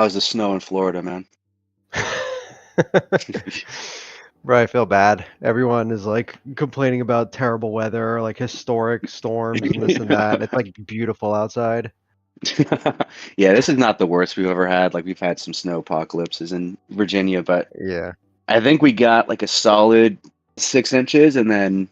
How's the snow in Florida, man? Bro, I feel bad. Everyone is like complaining about terrible weather, like historic storms and this and that. It's like beautiful outside. Yeah, this is not the worst we've ever had. Like we've had some snow apocalypses in Virginia, but Yeah. I think we got like a solid 6 inches, and then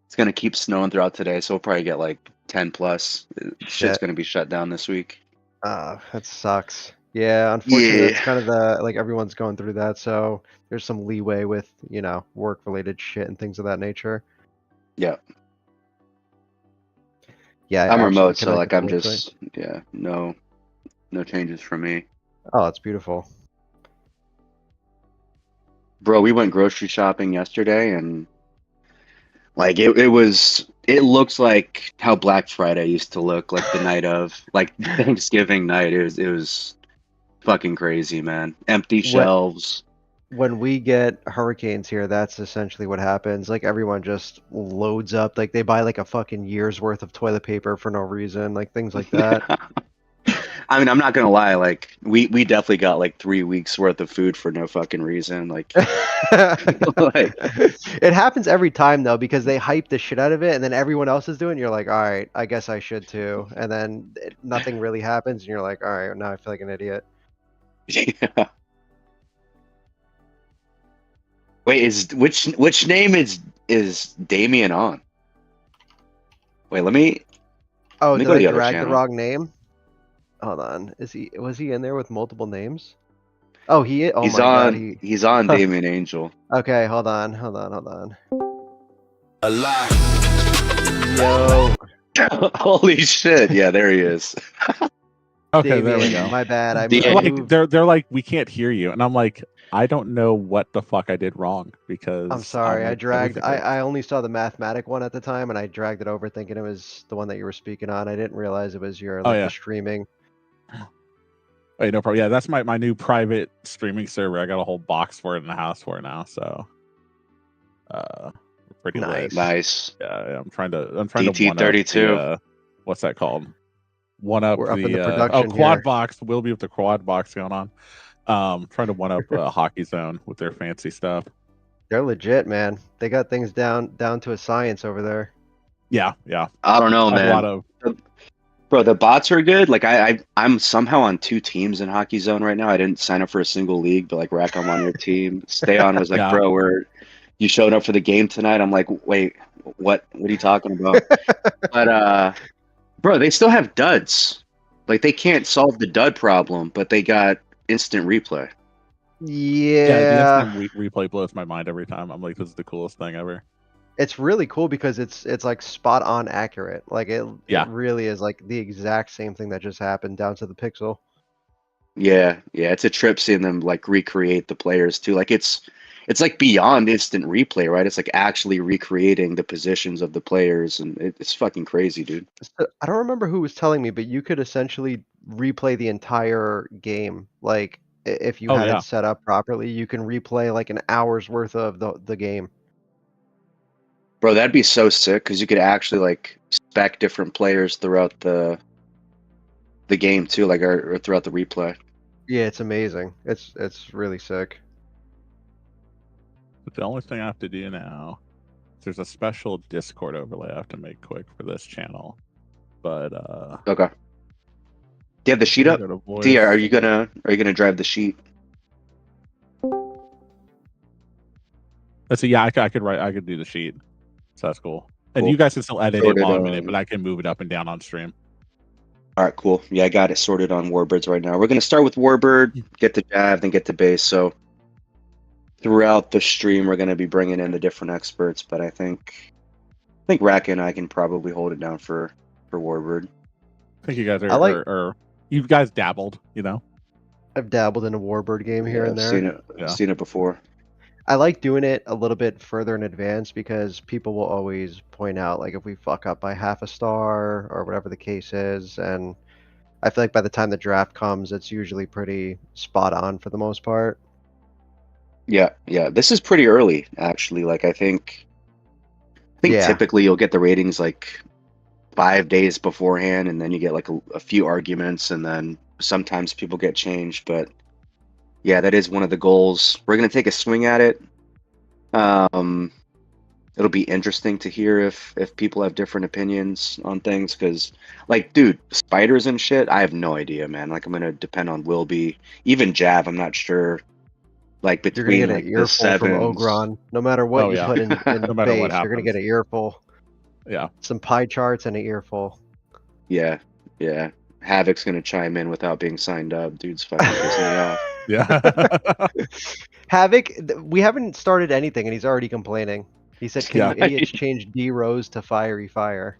it's gonna keep snowing throughout today. So we'll probably get like 10 plus. Shit's Shit. gonna be shut down this week. That sucks. Yeah, unfortunately Yeah, that's kind of the like everyone's going through that, so there's some leeway with, work related shit and things of that nature. yeah. Yeah, I I'm actually remote, can so I like I'm definitely say. just no changes for me, Oh, it's beautiful. bro. We went grocery shopping yesterday, and like it looks like how Black Friday used to look, like the night of like Thanksgiving night. It was fucking crazy, man. Empty What shelves. when we get hurricanes here, that's essentially what happens. Like everyone just loads up, like they buy like a fucking year's worth of toilet paper for no reason, like things like that. I mean, I'm not gonna lie, like we definitely got like 3 weeks worth of food for no fucking reason. Like like It happens every time though because they hype the shit out of it and then everyone else is doing it, you're like, all right, I guess I should too. And then nothing really happens and you're like, all right, now I feel like an idiot. yeah. Wait, is which name is Damien on? Wait, let Oh, me did go to I the other drag the channel. wrong name? Hold on. Was he in there with multiple names? Oh, oh He's my God, on he he's on Damien Angel. Okay, hold on. A lot. Yo, Holy shit. Yeah, there he is. Okay, there we Damien, go. my bad. I Yeah. Like moved. they're like, we can't hear you, and I'm like, I don't know what the fuck I did wrong because I'm sorry. I like dragged. everything. I only saw the mathematic one at the time, and I dragged it over thinking it was the one that you were speaking on. I didn't realize it was your Oh the yeah, streaming. wait, no problem. Yeah, that's my new private streaming server. I got a whole box for it in the house for it now, so we're pretty lit. Nice. Nice. Yeah, I'm trying to one up DT32. the what's that called? One up We're up in the the production quad here. box. We'll be with the quad box going on. Trying to one up Hockey Zone with their fancy stuff. They're legit, man. They got things down to a science over there. Yeah. I don't know, I have man. a lot of Bro, the bots are good. Like I'm somehow on 2 teams in Hockey Zone right now. I didn't sign up for a single league, but like Rack, I'm on your team. Stay on was like, yeah. bro, you showed up for the game tonight. I'm like, wait, what are you talking about? But bro, they still have duds. Like they can't solve the dud problem, but they got instant replay. Yeah, the Yeah, instant replay blows my mind every time. I'm like, this is the coolest thing ever. it's really cool because it's like spot on accurate. Like it really is like the exact same thing that just happened down to the pixel. Yeah, it's a trip seeing them like recreate the players too. Like it's like beyond instant replay, right? It's like actually recreating the positions of the players, and it's fucking crazy, dude. So, I don't remember who was telling me, but you could essentially replay the entire game. Like if you Oh had yeah. it set up properly, you can replay like an hour's worth of the game. Bro, that'd be so sick because you could actually like spec different players throughout the game too, like or throughout the replay. Yeah, it's amazing. It's really sick. But the only thing I have to do now, there's a special Discord overlay I have to make quick for this channel. But Okay. Do you have the sheet up? D, are you gonna drive the sheet? Let's see. Yeah, I could do the sheet. So that's cool. And Cool. you guys can still edit Sorted, it while I'm in it, but I can move it up and down on stream. All right, cool. Yeah, I got it sorted on Warbirds right now. We're gonna start with Warbird, get to Jav, then get to base. So throughout the stream, we're gonna be bringing in the different experts, but I think Rack and I can probably hold it down for Warbird. I think you guys I you guys dabbled, you know. I've dabbled in a Warbird game here and I've there. seen it before. I like doing it a little bit further in advance because people will always point out like if we fuck up by half a star or whatever the case is, and I feel like by the time the draft comes, it's usually pretty spot on for the most part. Yeah. This is pretty early, actually. Like I think Yeah. typically you'll get the ratings like 5 days beforehand, and then you get like a few arguments, and then sometimes people get changed, but yeah, that is one of the goals. We're gonna take a swing at it. Um, it'll be interesting to hear if people have different opinions on things, because like, dude, spiders and shit, I have no idea, man. Like, I'm gonna depend on Wilby, even Jav. I'm not sure. Like You're gonna between get an like the earful from sevens. Ogron. No matter what Oh, you yeah. put in No matter what base, you're gonna get happens. an earful. Yeah. Some pie charts and an earful. Yeah, yeah. Havoc's gonna chime in without being signed up. Dude's fucking pissing me off. Yeah. Havoc, we haven't started anything and he's already complaining. He said, "Can Yeah. you idiots change D Rose to Fiery Fire?"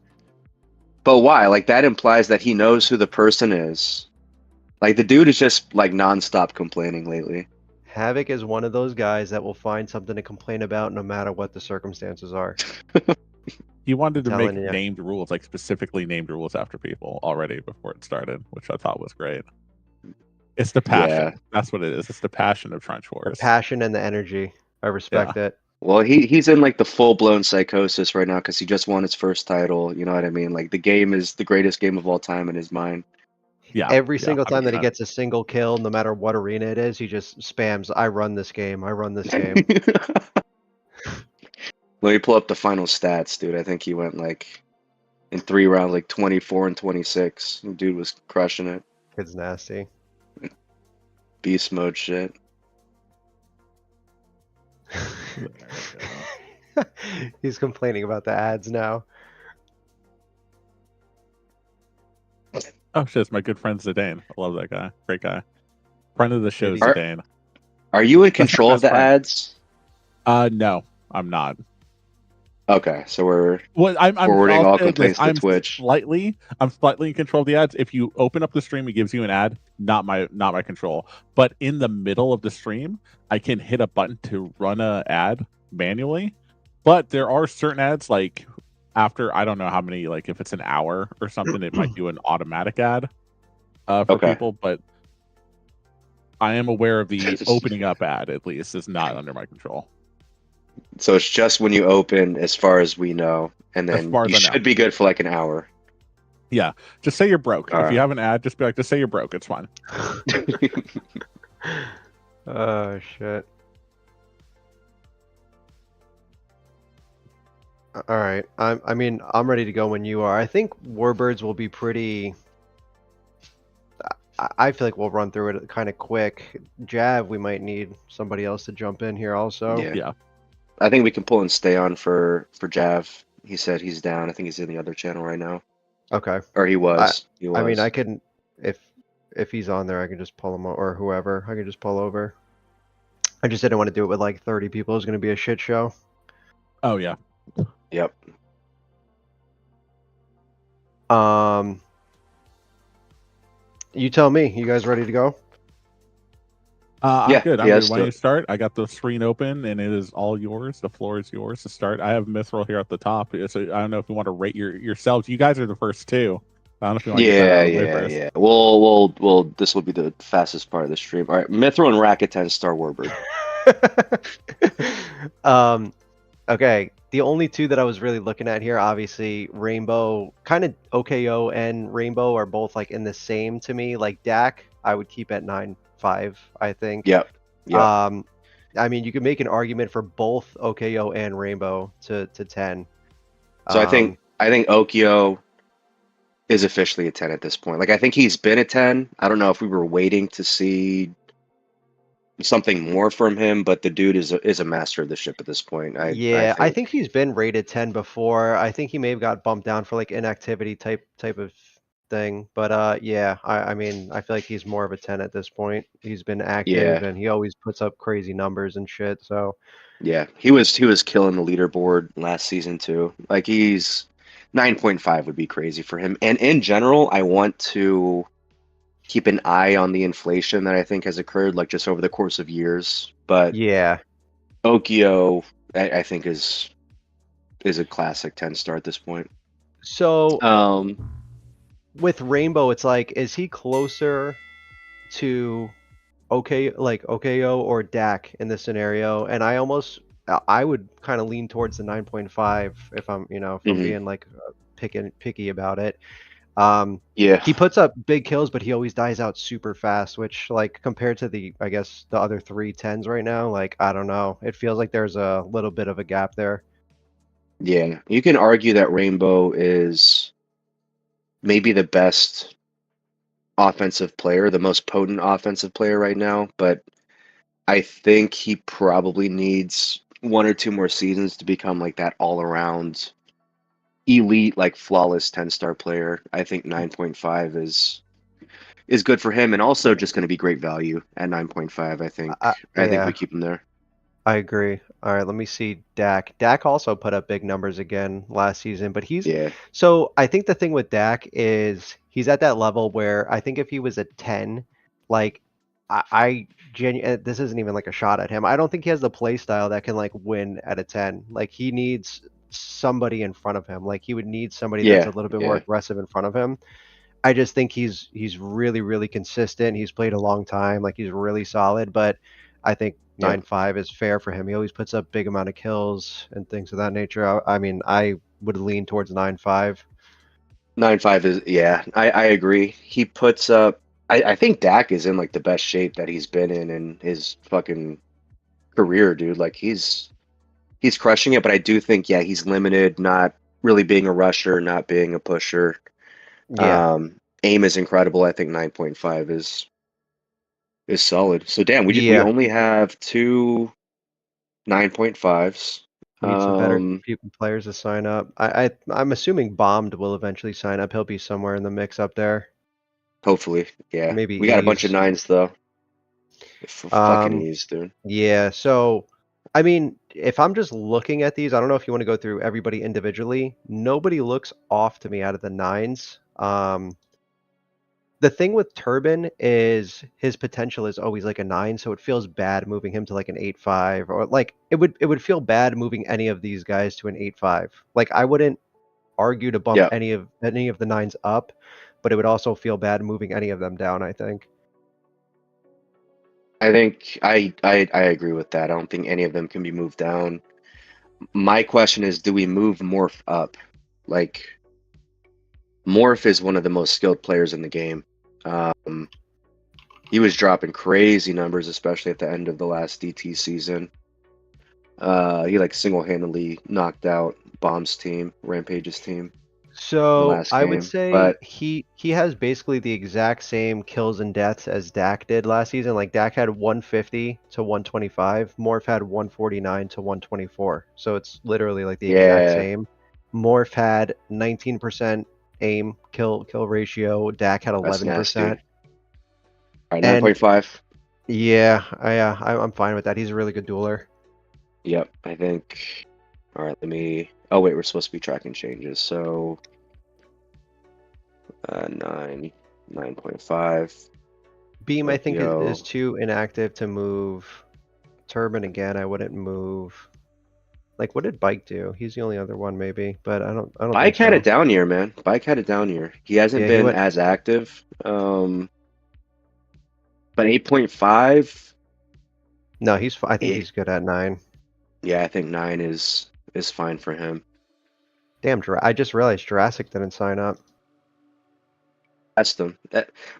But why? Like, that implies that he knows who the person is. Like, the dude is just like nonstop complaining lately. Havoc is one of those guys that will find something to complain about no matter what the circumstances are. He wanted to make Telling ya. named rules, like specifically named rules after people already before it started, which I thought was great. It's the passion. Yeah. That's what it is. It's the passion of Trench The Wars. passion and the energy. I respect it. Well, he's in like the full blown psychosis right now because he just won his first title. You know what I mean? Like, the game is the greatest game of all time in his mind. Yeah. Every yeah, single time that he 100%. gets a single kill, no matter what arena it is, he just spams, "I run this game. I run this game." Let me pull up the final stats, dude. I think he went like in 3 rounds, like 24 and 26. Dude was crushing it. Kid's nasty. Beast mode shit. He's complaining about the ads now. Oh shit, it's my good friend Zidane. I love that guy. Great guy. Friend of the show, Are- Zidane. Are you in control of the best friend. ads? No, I'm not. Okay, so we're Well, I'm forwarding I'll all say this, complaints to Twitch. I'm slightly in control of the ads. If you open up the stream, it gives you an ad. Not my control. But in the middle of the stream, I can hit a button to run a ad manually. But there are certain ads, like after I don't know how many, like if it's an hour or something, it might do an automatic ad for Okay. people. But I am aware of the opening up ad. At least is not under my control. So it's just when you open, as far as we know, and As then far as you I know. should be good for like an hour. Just say you're broke. If Alright. you have an ad, just be like, just say you're broke. It's fine. Oh shit. All right. I mean, I'm ready to go when you are. I think Warbirds will be pretty. I feel like we'll run through it kind of quick. Jav, we might need somebody else to jump in here also. Yeah. I think we can pull and stay on for Jav. He said he's down. I think he's in the other channel right now, Okay. or he was. He was. I mean, I can if he's on there, I can just pull him or whoever. I can just pull over. I just didn't want to do it with like 30 people. It was going to be a shit show. Oh yeah. Yep. You tell me. You guys ready to go? I'm Yeah, good. I'm yeah, good. let's When do you it. start, I got the screen open and it is all yours. The floor is yours to start. I have Mithril here at the top. So I don't know if you want to rate yourselves. You guys are the first two. I don't know if you want to get that out of the way first. Yeah. We'll. This will be the fastest part of the stream. All right, Mithril and Rakuten Star Warbird. Okay, the only two that I was really looking at here, obviously Rainbow, kind of OKO and Rainbow are both like in the same to me. Like Dak, I would keep at 9.5, I think. Yep. Yep. I mean, you could make an argument for both OKO and Rainbow to 10. So I think Okio is officially a 10 at this point. Like, I think he's been a 10. I don't know if we were waiting to see something more from him, but the dude is a master of the ship at this point. I think he's been rated 10 before. I think he may have got bumped down for like inactivity type of thing. But yeah, I mean, I feel like he's more of a 10 at this point. He's been active and he always puts up crazy numbers and shit. So yeah, he was killing the leaderboard last season too. Like, he's 9.5 would be crazy for him. And in general, I want to keep an eye on the inflation that I think has occurred, like just over the course of years. But yeah, Okio, I think is a classic 10 star at this point. So with Rainbow, it's like, is he closer to OKO or Dak in this scenario? And I would kind of lean towards the 9.5 if I'm, if I'm being like picky about it. Yeah. He puts up big kills, but he always dies out super fast, which, like, compared to the, I guess, the other 3 10s right now, like, I don't know. It feels like there's a little bit of a gap there. Yeah. You can argue that Rainbow is maybe the best offensive player, the most potent offensive player right now, but I think he probably needs 1 or 2 more seasons to become like that all around elite, like flawless 10-star player. I think 9.5 is good for him and also just going to be great value at 9.5. I think Yeah, we keep him there. I agree. All right, let me see Dak. Dak also put up big numbers again last season, but Yeah. so I think the thing with Dak is he's at that level where I think if he was a 10, like this isn't even like a shot at him. I don't think he has the play style that can like win at a 10. Like he needs somebody in front of him. Like he would need somebody that's a Yeah. little bit more Yeah. aggressive in front of him. I just think he's really really consistent. He's played a long time. Like he's really solid, but I think Yeah. 9.5 is fair for him. He always puts up big amount of kills and things of that nature. I mean, I would lean towards 9.5. 9.5 is, yeah, I agree. He puts up, I think Dak is in like the best shape that he's been in his fucking career, dude. Like he's crushing it, but I do think, yeah, he's limited, not really being a rusher, not being a pusher. Yeah. Aim is incredible. I think 9.5 is solid. So damn, we Yeah. only have 2 9.5s. Need some better players to sign up. I'm assuming Bombed will eventually sign up. He'll be somewhere in the mix up there. Hopefully, yeah. Maybe We got a bunch of Ease. 9s though. Fucking Um, Ease, dude. yeah, so I mean, if I'm just looking at these, I don't know if you want to go through everybody individually. Nobody looks off to me out of the 9s. The thing with Turban is his potential is always like a 9, so it feels bad moving him to like an 8.5, or like it would feel bad moving any of these guys to an 8.5. Like I wouldn't argue to bump Yeah. any of the 9s up, but it would also feel bad moving any of them down, I think. I think I agree with that. I don't think any of them can be moved down. My question is, do we move Morph up? Like, Morph is one of the most skilled players in the game. He was dropping crazy numbers, especially at the end of the last DT season. He like single-handedly knocked out Bomb's team, Rampage's team, in the So last I would game. say But he has basically the exact same kills and deaths as Dak did last season. Like Dak had 150 to 125, Morph had 149 to 124. So it's literally like the exact yeah, same. Morph had 19% aim kill ratio. Dak had that's nasty. 11%. All right, And 9.5. yeah, I'm fine with that. He's a really good dueler. Yep, I think. All right, let me. Oh wait, we're supposed to be tracking changes. So 9.5. Beam, I think, Tokyo. is too inactive to move. Turban again, I wouldn't move. Like, what did Bike do? He's the only other one, maybe, but I don't think Bike had so. it down here, man. Bike had it down here. He hasn't Yeah, he been went. as active. But 8.5. No, I think Eh, he's good at 9. yeah, I think 9 is fine for him. Damn, I just realized Jurassic didn't sign up. That's them.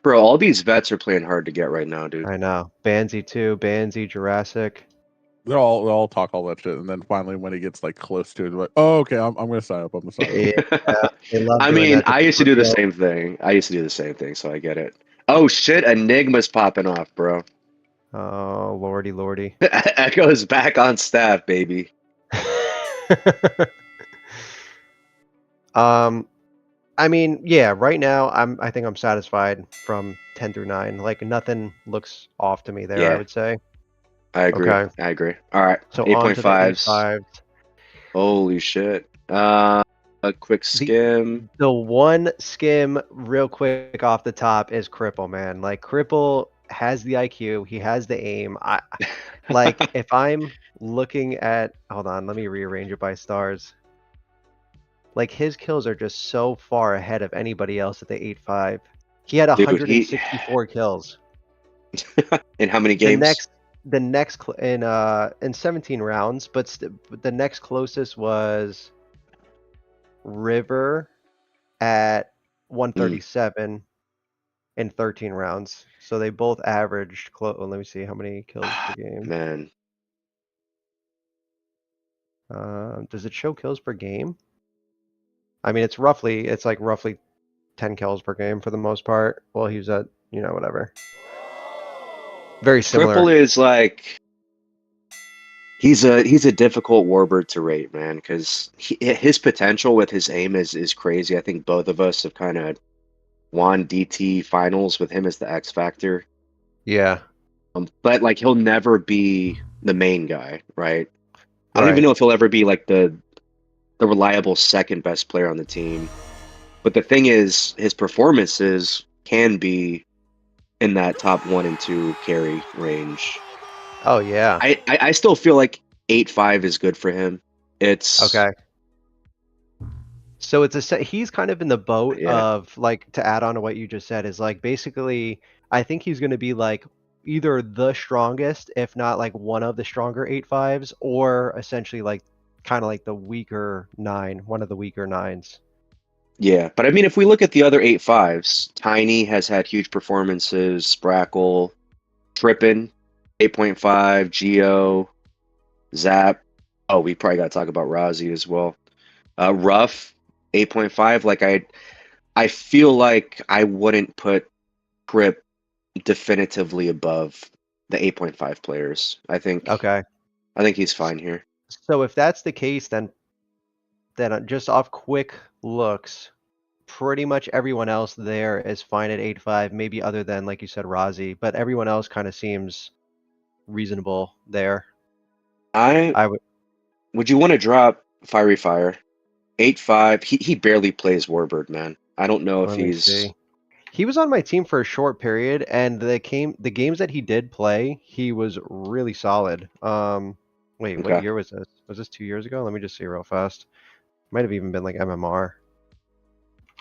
Bro, all these vets are playing hard to get right now, dude. I know. Banzi too. Banzi, Jurassic. They'll talk all that shit, and then finally, when he gets like close to it, like, oh, okay, I'm gonna sign up. I'm gonna sign up. Yeah, they love I doing mean, that to I used to do the reveal. same thing. So I get it. Oh shit, Enigma's popping off, bro. Oh, lordy, lordy. Echo's back on staff, baby. I mean, yeah, right now I think I'm satisfied from 10 through 9. Like nothing looks off to me there, I Yeah, would say. I agree. Okay. I agree. All right, So on to the 8.5s. 8.5s. Holy shit. A quick skim. The one skim real quick off the top is Cripple, man. Like Cripple has the IQ, he has the aim. Like if I'm looking at, hold on, let me rearrange it by stars. Like his kills are just so far ahead of anybody else at the 8.5. He had Dude, 164 kills. in how many The games? next in 17 rounds, but the next closest was River at 137 in 13 rounds. So they both averaged close. Let me see how many kills per game. Man, Does it show kills per game? I mean, it's roughly 10 kills per game for the most part. Well, he was at, whatever. Very similar. Triple is like he's a difficult warbird to rate, man, because his potential with his aim is crazy. I think both of us have kind of won DT finals with him as the X factor. Yeah. But like he'll never be the main guy, right? I don't Right. even know if he'll ever be like the reliable second best player on the team. But the thing is, his performances can be in that top 1 and 2 carry range. Oh yeah. I still feel like 8-5 is good for him. It's Okay. So he's kind of in the boat Yeah. of, like, to add on to what you just said, is like basically I think he's going to be like either the strongest, if not like one of the stronger 8-5s, or essentially like kind of like the weaker 9, one of the weaker 9s. Yeah, but I mean, if we look at the other 8-5s, Tiny has had huge performances. Sprackle, Trippin, 8.5, Geo, Zap. Oh, we probably got to talk about Rozzy as well. Ruff, 8.5. Like I feel like I wouldn't put Crip definitively above the 8.5 players. I think Okay. he's fine here. So if that's the case, then just off quick looks, pretty much everyone else there is fine at 8-5, maybe other than, like you said, Rozzy, but everyone else kind of seems reasonable there. I would. Would you want to drop Fiery Fire? 8-5. He barely plays Warbird, man. I don't know if Let me he's see. He was on my team for a short period, and the games that he did play, he was really solid. Wait, what okay. year was this? Was this 2 years ago? Let me just see real fast. Might have even been like MMR.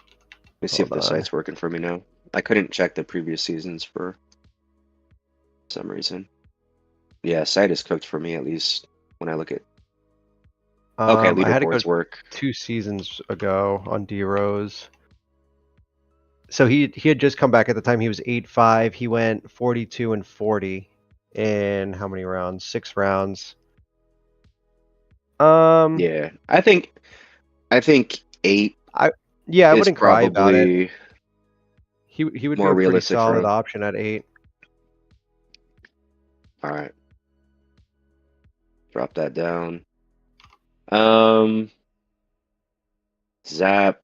Let me see if Hold the on. site's working for me now. I couldn't check the previous seasons for some reason. Yeah, site is cooked for me at least when I look at. Okay, I had to go leaderboards work. 2 seasons ago on D Rose. So he had just come back at the time. He was 8-5. He went 42 and 40 in how many rounds? 6 rounds. Yeah, I think 8 Yeah, I is wouldn't cry about it. probably He would be more a pretty realistic for solid him. option at 8. All right. Drop that down. Zap.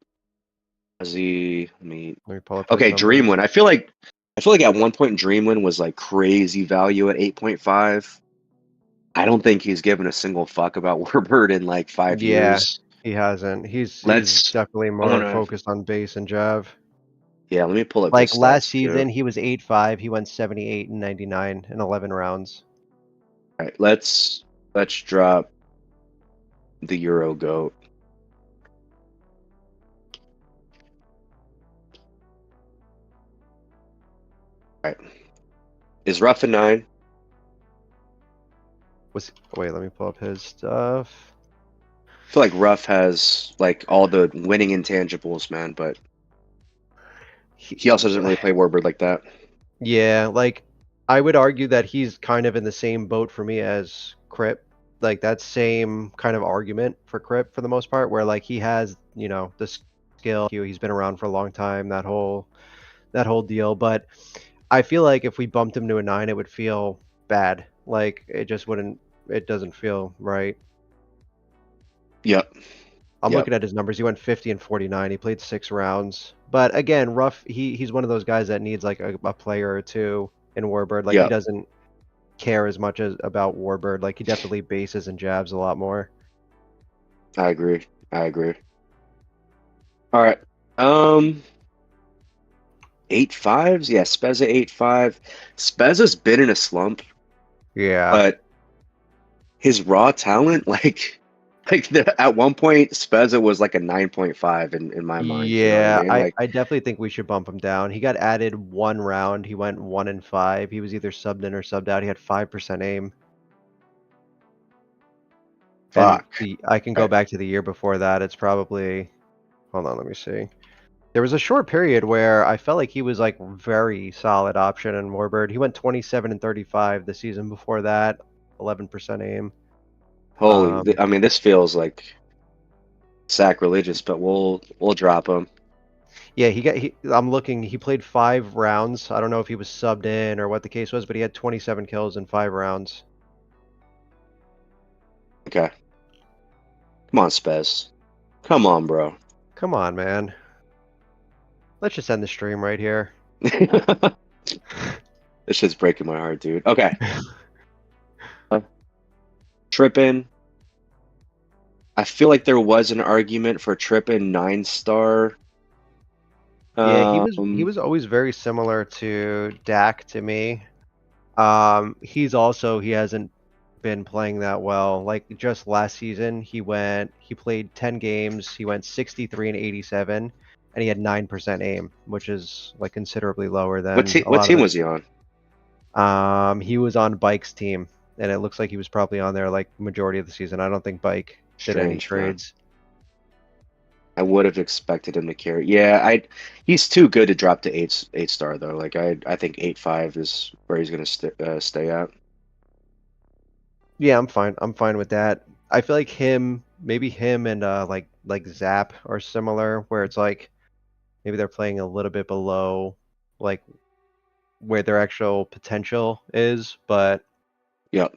Let me Pull up his Okay, numbers. Dreamwind. I feel like at one point Dreamwind was like crazy value at 8.5. I don't think he's given a single fuck about Warbird in like 5 Yeah, years. he hasn't. He's Let's definitely I more wanna focused on base and Jav. Yeah, let me pull up Like his last stats too. season, he was 8-5. He went 78 and 99 in 11 rounds. All right, let's drop the Euro GOAT. All right. Is Ruff a 9? Wait, let me pull up his stuff. I feel like Ruff has like all the winning intangibles, man, but he also doesn't really play Warbird like that. Yeah, like I would argue that he's kind of in the same boat for me as Crip. Like that same kind of argument for Crip for the most part, where like he has, the skill. He's been around for a long time. That whole deal. But I feel like if we bumped him to a 9, it would feel bad. Like it just wouldn't. It doesn't feel right. Yep. I'm Yep. looking at his numbers. He went 50 and 49. He played 6 rounds. But again, Ruff, he's one of those guys that needs like a player or two in Warbird. Like he Yep. doesn't care as much about Warbird. Like he definitely bases and jabs a lot more. I agree. All right. 8.5s? Yeah, Spezza 8.5. Spezza's been in a slump, Yeah. but his raw talent, at one point, Spezza was like a 9.5 in my mind. Yeah, you know what I mean? I definitely think we should bump him down. He got added 1 round. He went 1 and 5. He was either subbed in or subbed out. He had 5% aim. Fuck. And I can go back to the year before that. It's probably, hold on, let me see. There was a short period where I felt like he was like very solid option in Warbird. He went 27 and 35 the season before that, 11% aim. Holy, I mean, this feels like sacrilegious, but we'll drop him. Yeah, I'm looking. He played 5 rounds. I don't know if he was subbed in or what the case was, but he had 27 kills in 5 rounds. Okay. Come on, Spez. Come on, bro. Come on, man. Let's just end the stream right here. This shit's breaking my heart, dude. Okay. Trippin. I feel like there was an argument for Trippin 9-star. Yeah, he was always very similar to Dak to me. He hasn't been playing that well. Like just last season, he played 10 games, he went 63 and 87, and he had 9% aim, which is like considerably lower than What team was he on? He was on Bike's team, and it looks like he was probably on there like majority of the season. I don't think Bike did any Strange, man. trades. I would have expected him to carry. Yeah, he's too good to drop to 8-star though. Like I think 8.5 is where he's gonna stay at. Yeah, I'm fine. I'm fine with that. I feel like maybe him and like Zap are similar, where it's like maybe they're playing a little bit below like where their actual potential is, but Yep.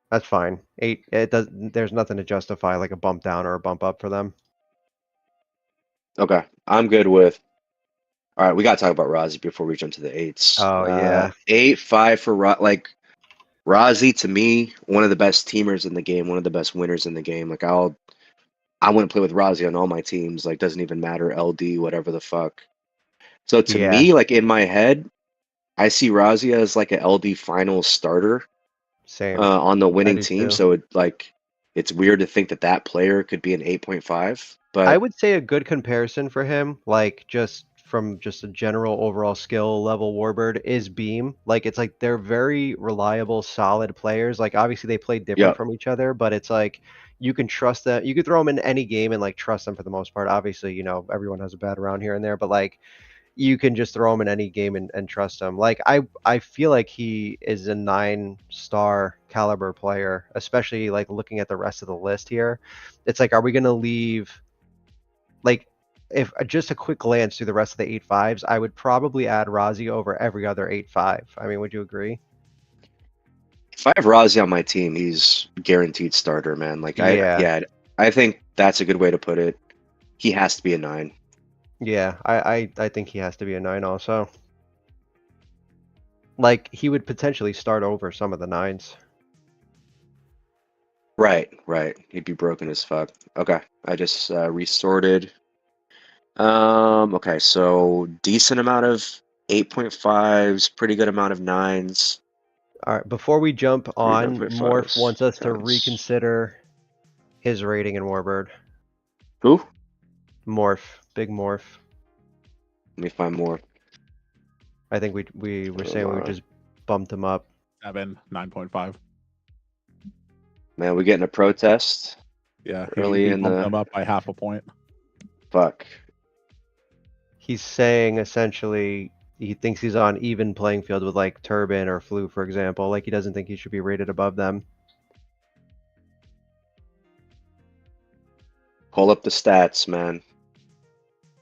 that's fine. There's nothing to justify like a bump down or a bump up for them. Okay. I'm good with. All right, we gotta talk about Rozzy before we jump to the 8s. Oh yeah. 8.5 for Rozzy, to me, one of the best teamers in the game, one of the best winners in the game. Like I wouldn't play with Rozzy on all my teams. Like doesn't even matter LD, whatever the fuck. So to Yeah. me, like in my head, I see Rozzy as like a LD final starter Same. on the winning do team. too. So it's weird to think that player could be an 8.5. But I would say a good comparison for him, like just from just a general overall skill level, Warbird is Beam. Like it's like they're very reliable, solid players. Like obviously they play different yeah, from each other, but it's like you can trust them. You could throw them in any game and like trust them for the most part. Obviously, everyone has a bad round here and there, but like you can just throw him in any game and trust him. Like I feel like he is a 9-star caliber player, especially like looking at the rest of the list here. It's like, are we gonna leave? Like, if just a quick glance through the rest of the 8.5s, I would probably add Rozzy over every other 8.5. I mean, would you agree? if I have Rozzy on my team, he's guaranteed starter, man. Like Yeah. I think that's a good way to put it. He has to be a 9. Yeah, I think he has to be a 9 also. Like, he would potentially start over some of the 9s. Right. He'd be broken as fuck. Okay, I just resorted. Okay, so decent amount of 8.5s, pretty good amount of 9s. All right, before we jump on, 9.5s, Morph wants us to 10s. reconsider his rating in Warbird. Who? Morph, big Morph. Let me find more. I think we were saying we just bumped him up. 7, 9.5. Man, we getting a protest. Yeah, Early he in bumped the- them up by half a point. Fuck. He's saying essentially he thinks he's on even playing field with like Turbin or Flu, for example. Like he doesn't think he should be rated above them. Pull up the stats, man.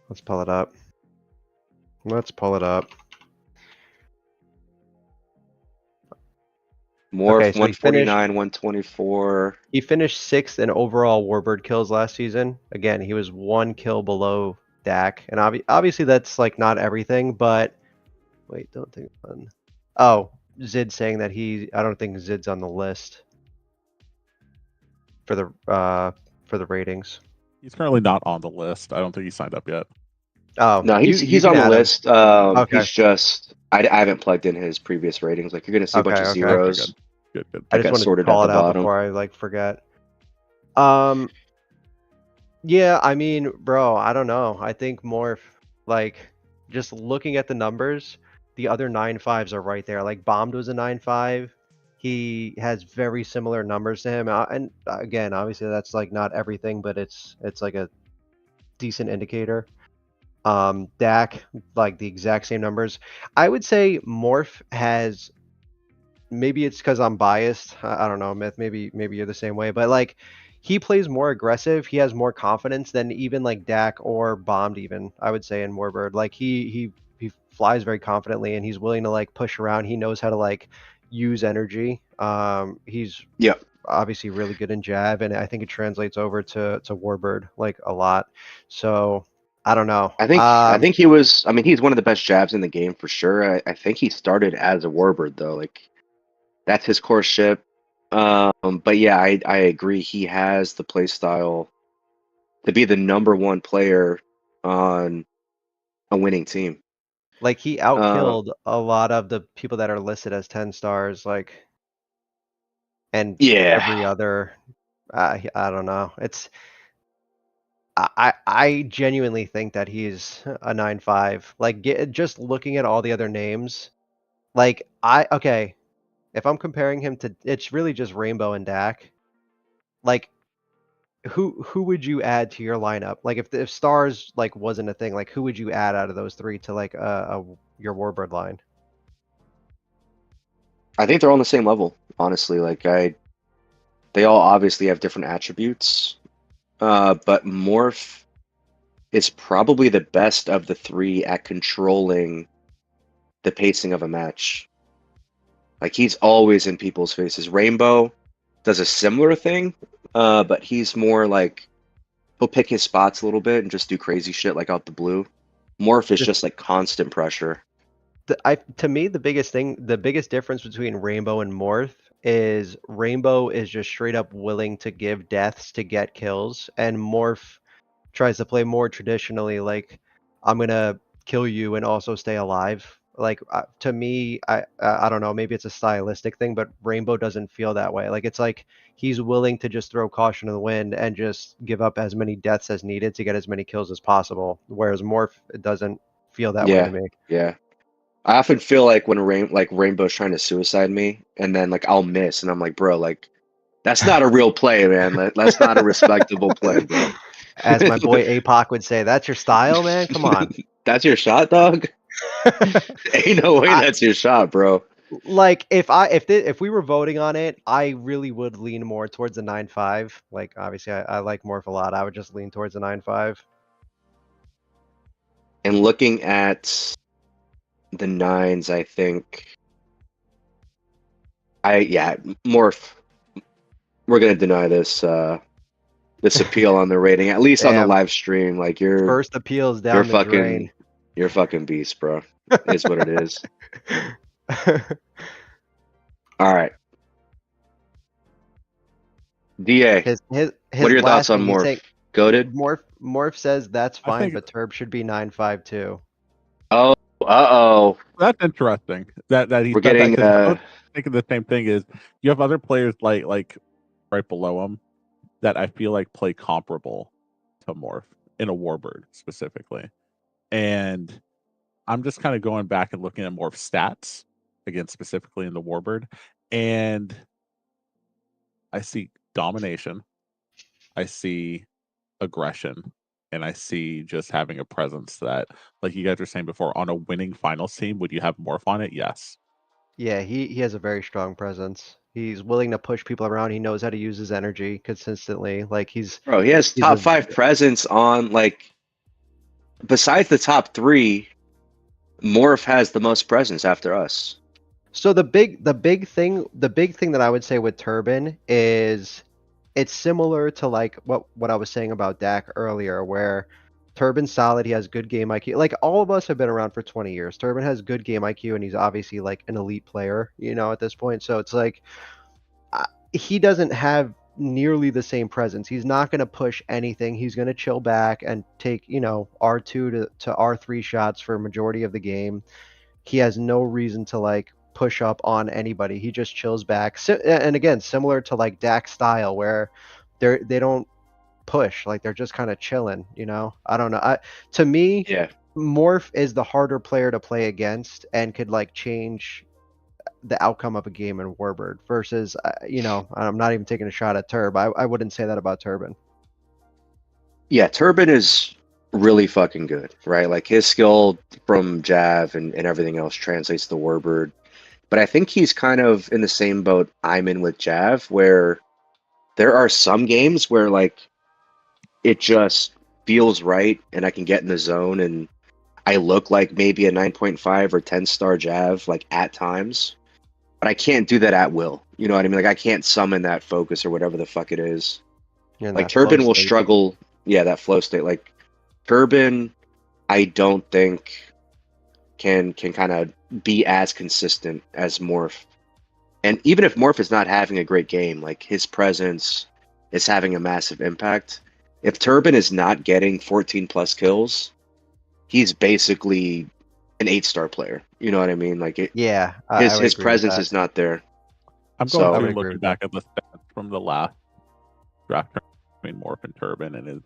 Let's pull it up. Let's pull it up. More Okay, so he 149, 124. He finished 6th in overall Warbird kills last season. Again, he was 1 kill below Dak, and obviously that's like not everything, but wait, don't think on. Oh, Zid saying that I don't think Zid's on the list for the ratings. He's currently not on the list. I don't think he signed up yet. Oh No, you he's can on the add him. list. Okay. He's just I haven't plugged in his previous ratings. Like you're gonna see a bunch of Okay. zeros. Good. I got just wanted to sorted call at it the out bottom. before I like forget. Yeah, I mean, bro, I don't know. I think Morph, like, just looking at the numbers, the other 9.5s are right there. Like Bombed was a 9.5. He has very similar numbers to him, and again, obviously that's like not everything, but it's like a decent indicator. Dak, like the exact same numbers. I would say Morph has, maybe it's because I'm biased. I don't know, Myth. Maybe you're the same way, but like he plays more aggressive. He has more confidence than even like Dak or Bombed. Even I would say in Warbird, like he flies very confidently and he's willing to like push around. He knows how to like use energy. He's Yeah. obviously really good in jab, and I think it translates over to Warbird like a lot. So I don't know. I think he was. I mean, he's one of the best jabs in the game for sure. I think he started as a warbird though. Like that's his core ship. But yeah, I agree. He has the play style to be the number one player on a winning team. Like he Uh, outkilled a lot of the people that are listed as 10 stars, like, and every yeah, other. I don't know. I genuinely think that he's a 9.5. Like just looking at all the other names, like okay, if I'm comparing him to, it's really just Rainbow and Dak. Like who would you add to your lineup? Like if stars like wasn't a thing, like who would you add out of those three to like your Warbird line? I think they're all on the same level. Honestly, they all obviously have different attributes. But Morph is probably the best of the three at controlling the pacing of a match. Like he's always in people's faces. Rainbow does a similar thing, but he's more like he'll pick his spots a little bit and just do crazy shit like out the blue. Morph is just like constant pressure. To me, the biggest difference between Rainbow and Morph is Rainbow is just straight up willing to give deaths to get kills, and Morph tries to play more traditionally, like I'm gonna kill you and also stay alive. Like to me, I don't know, maybe it's a stylistic thing, but Rainbow doesn't feel that way. Like it's like he's willing to just throw caution to the wind and just give up as many deaths as needed to get as many kills as possible. Whereas Morph, it doesn't feel that way to Yeah, me. yeah. I often feel like when Rainbow's trying to suicide me, and then like I'll miss, and I'm like, bro, like that's not a real play, man. That's not a respectable play, bro. As my boy APOC would say, that's your style, man. Come on. That's your shot, dog. Ain't no way I, that's your shot, bro. like if we were voting on it, I really would lean more towards the 9.5. Like obviously, I like Morph a lot. I would just lean towards the 9.5. And looking at the nines, I think Morph. We're gonna deny this appeal on the rating, at least on the Damn, live stream. Like first appeals you're down the drain. you're fucking beast, bro. Is what it is. All right, Da. his What are your thoughts last on thing he's Morph? saying, Goated? Morph says that's I fine, think but Turb should be 9.5 too. Oh, uh-oh. that's interesting that he We're said that, getting because I was thinking the same thing. Is you have other players like right below him that I feel like play comparable to Morph in a Warbird specifically, and I'm just kind of going back and looking at Morph stats again, specifically in the Warbird, and I see domination, I see aggression, and I see just having a presence that, like you guys were saying before, on a winning finals team, would you have Morph on it? Yes. Yeah, he has a very strong presence. He's willing to push people around. He knows how to use his energy consistently. Like bro, he has he's top a five presence on like besides the top three, Morph has the most presence after us. So the big thing that I would say with Turban is it's similar to like what I was saying about Dak earlier, where Turban's solid, he has good game IQ. Like all of us have been around for 20 years. Turban has good game IQ and he's obviously like an elite player, at this point. So it's like he doesn't have nearly the same presence. He's not going to push anything. He's going to chill back and take, R2 to R3 shots for a majority of the game. He has no reason to like push up on anybody. He just chills back. And again, similar to like Dak's style, where they don't push, like they're just kind of chilling. I don't know. To me, Yeah. Morph is the harder player to play against and could like change the outcome of a game in Warbird versus, I'm not even taking a shot at Turb. I wouldn't say that about Turban. Yeah, Turban is really fucking good, right? Like his skill from Jav and everything else translates to Warbird. But I think he's kind of in the same boat I'm in with Jav, where there are some games where like it just feels right and I can get in the zone and I look like maybe a 9.5 or 10-star Jav like at times, but I can't do that at will. You know what I mean? Like I can't summon that focus or whatever the fuck it is. You're in Like that flow Turban will state. struggle. Yeah, that flow state. Like Turban, I don't think can kind of be as consistent as Morph. And even if Morph is not having a great game, like his presence is having a massive impact. If Turban is not getting 14 plus kills, he's basically an 8-star player. You know what I mean? Like Yeah, I would his agree with presence that. is not there. I'm So- going I would through agree looking with back at the stats from the last draft between Morph and Turban, and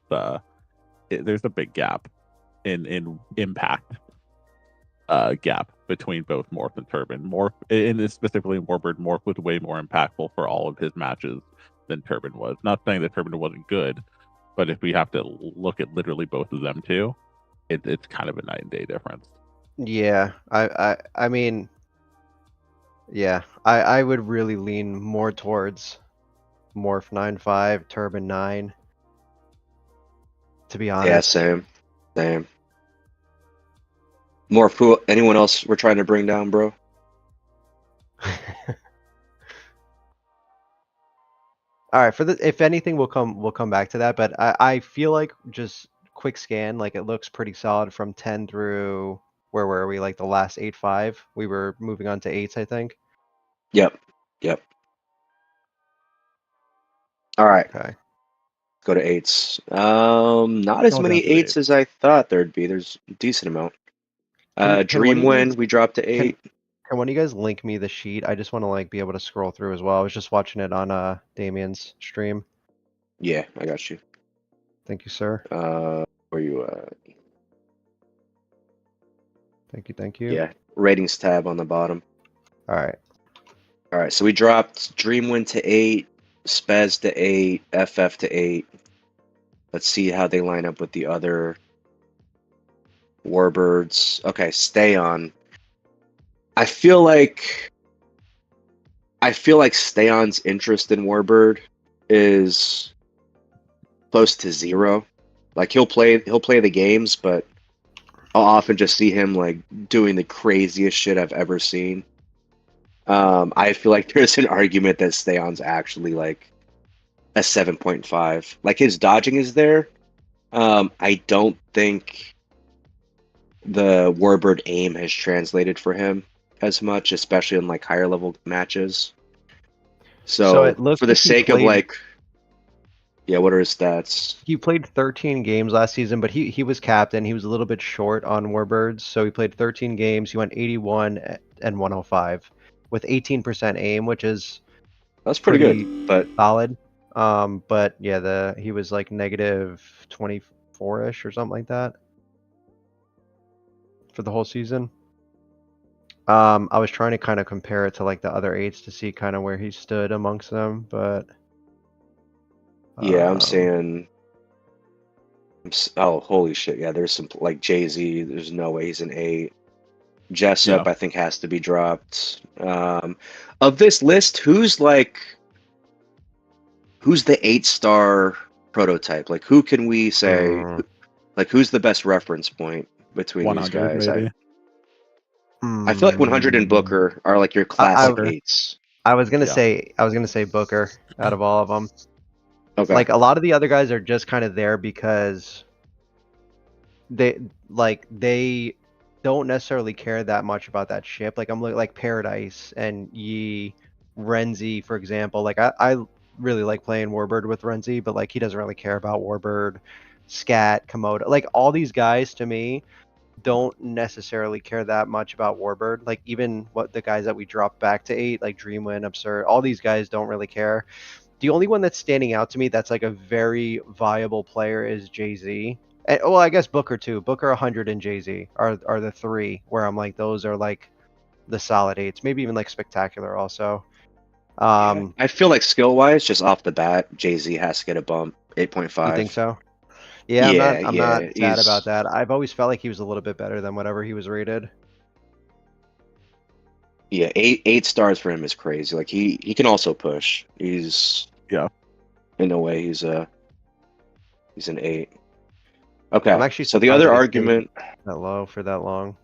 there's a big gap in impact gap between both Morph and Turban. Morph, and specifically Warbird, Morph was way more impactful for all of his matches than Turban was. Not saying that Turban wasn't good, but if we have to look at literally both of them too, it's kind of a night and day difference. Yeah, I mean, yeah, I would really lean more towards Morph 9.5, Turban 9. To be Yeah, honest, same. Morph, who? Anyone else we're trying to bring down, bro? All right, if anything, we'll come back to that. But I feel like just quick scan, like it looks pretty solid from 10 through where were we? Like the last 8.5. We were moving on to 8s, I think. Yep. All right, Okay. go to 8s. Not as Going many down to 8s as I thought there'd be. There's a decent amount. Can one of you Dreamwind, guys- we dropped to 8. Can one of you guys link me the sheet? I just want to like be able to scroll through as well. I was just watching it on Damien's stream. Yeah, I got you. Thank you, sir. Where you? Thank you. Yeah, ratings tab on the bottom. All right. All right, so we dropped Dreamwind to 8, Spez to 8, FF to 8. Let's see how they line up with the other Warbirds. Okay, stay on. I feel like Stay On's interest in Warbird is close to zero. Like he'll play the games, but I'll often just see him like doing the craziest shit I've ever seen. I feel like there's an argument that Stay On's actually like a 7.5. Like his dodging is there. I don't think the Warbird aim has translated for him as much, especially in like higher level matches. So it looks for the like he sake of played- like, yeah, what are his stats? He played 13 games last season, but he was captain. He was a little bit short on Warbirds, so he played 13 games. He went 81 and 105 with 18% aim, which is That's pretty good, but solid. But yeah, he was like negative 24-ish or something like that for the whole season. I was trying to kind of compare it to like the other 8s to see kind of where he stood amongst them, but yeah, I'm saying. Oh, holy shit! Yeah, there's some like Jay-Z. There's no way he's an 8. Jessup, Yeah. I think, has to be dropped. Of this list, who's the 8-star prototype? Like, who can we say? Like, who's the best reference point between these 100 guys? maybe. I feel like 100 and Booker are like your classic I- 8s. I was gonna Yeah. say Booker out of all of them. Okay. Like a lot of the other guys are just kind of there because they don't necessarily care that much about that ship. Like I'm looking like Paradise and Yi, Renzi, for example. Like I really like playing Warbird with Renzi, but like he doesn't really care about Warbird, Scat, Komodo. Like all these guys to me don't necessarily care that much about Warbird. Like even what the guys that we dropped back to 8, like Dreamwind, Absurd, all these guys don't really care. The only one that's standing out to me that's like a very viable player is Jay-Z. And, well, I guess Booker too. Booker 100 and Jay-Z are the 3 where I'm like those are like the solid 8s. Maybe even like Spectacular also. I feel like skill wise, just off the bat, Jay-Z has to get a bump. 8.5. You think so? Yeah, Yeah, I'm not yeah, sad he's about that. I've always felt like he was a little bit better than whatever he was rated. yeah, eight stars for him is crazy. Like he can also push. He's Yeah. in a way he's an 8. I'm Okay, actually so the surprised other that he stayed argument, that low for that long.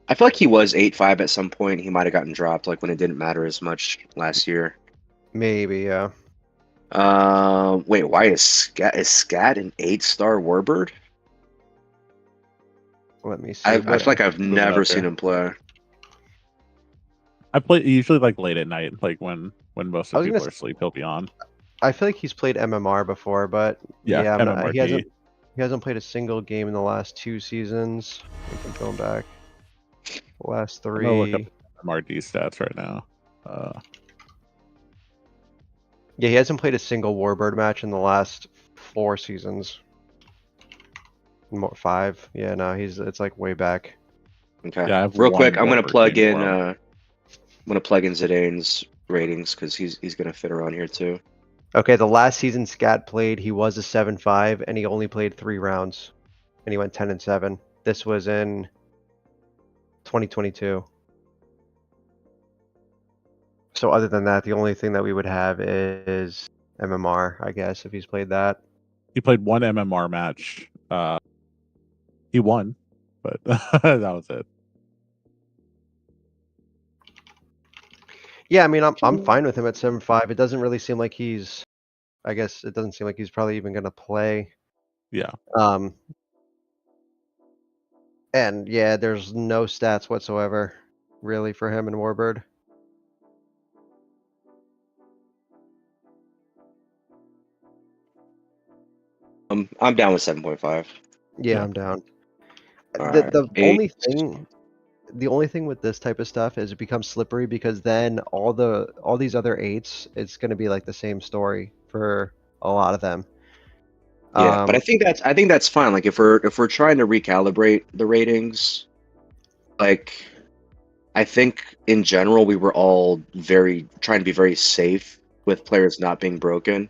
I feel like he was 8.5 at some point. He might have gotten dropped like when it didn't matter as much last year. Maybe, yeah. Wait, why is Scat an 8-star Warbird? Let me see. I What? feel like I've Move it never up seen here. him play. I play usually like late at night, like when most I of was people gonna are asleep. He'll be on. I feel like he's played MMR before, but Yeah, yeah, MMRT. he hasn't played a single game in the last 2 seasons. We keep going back. Last I'm gonna look up 3. MMRT stats right now. Yeah, he hasn't played a single Warbird match in the last 4 seasons. More 5. Yeah, no, it's like way back. Okay. Yeah, I have Real one quick, I'm gonna Warbird plug game in for him. Zidane's ratings because he's gonna fit around here too. Okay, the last season Scat played, he was a 7-5 and he only played 3 rounds. And he went 10-7. This was in 2022. So other than that, the only thing that we would have is MMR, I guess, if he's played that. He played one MMR match. He won, but that was it. Yeah, I mean, I'm fine with him at 7-5. It doesn't really seem like he's. I guess it doesn't seem like he's probably even gonna play. Yeah. And yeah, there's no stats whatsoever, really, for him in Warbird. I'm down with 7.5. Yeah, Yeah. I'm down. Alright, The 8. the only thing with this type of stuff is it becomes slippery because then all these other 8s, it's gonna be like the same story for a lot of them. Yeah, but I think that's fine. Like if we're trying to recalibrate the ratings, like I think in general we were all trying to be very safe with players not being broken.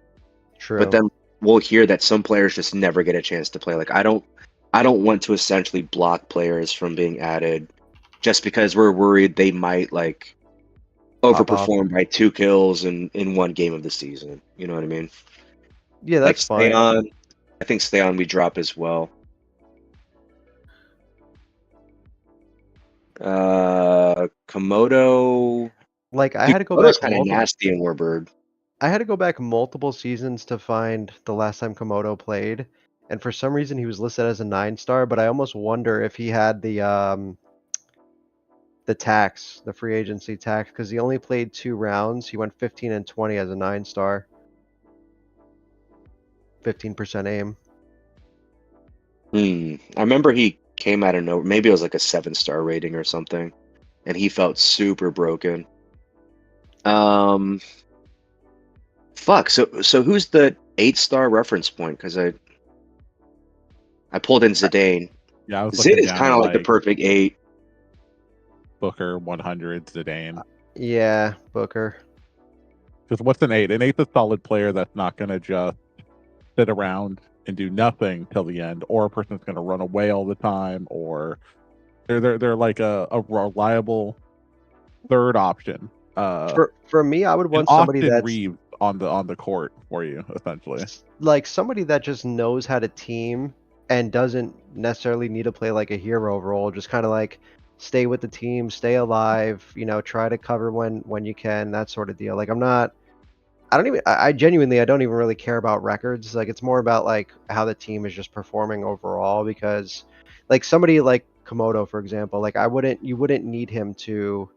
True. But then we'll hear that some players just never get a chance to play. Like I don't want to essentially block players from being added just because we're worried they might like Pop off. overperform by 2 kills in one game of the season. You know what I mean? Yeah, Like that's fine. I think stay on we drop as well. Komodo. Like I Dude, had to go Komodo's back kind of nasty in Warbird. I had to go back multiple seasons to find the last time Komodo played, and for some reason he was listed as a 9-star, but I almost wonder if he had the tax, the free agency tax, because he only played 2 rounds. He went 15 and 20 as a 9-star. 15% aim. I remember he came out of nowhere. Maybe it was like a 7-star rating or something, and he felt super broken. Fuck. So who's the 8-star reference point? Because I pulled in Zidane. Yeah, I was Zid looking is down kind at of like the perfect 8. Booker 100 Zidane. Yeah, Booker. Because what's an 8? An 8's a solid player that's not going to just sit around and do nothing till the end, or a person that's going to run away all the time, or they're like a reliable third option. For me, I would an want somebody Austin that's Reeves on the court for you, essentially. like somebody that just knows how to team and doesn't necessarily need to play like a hero role, just kind of like stay with the team, stay alive, try to cover when you can, that sort of deal. Like I genuinely, I don't even really care about records. Like it's more about like how the team is just performing overall, because like somebody like Komodo, for example, like you wouldn't need him to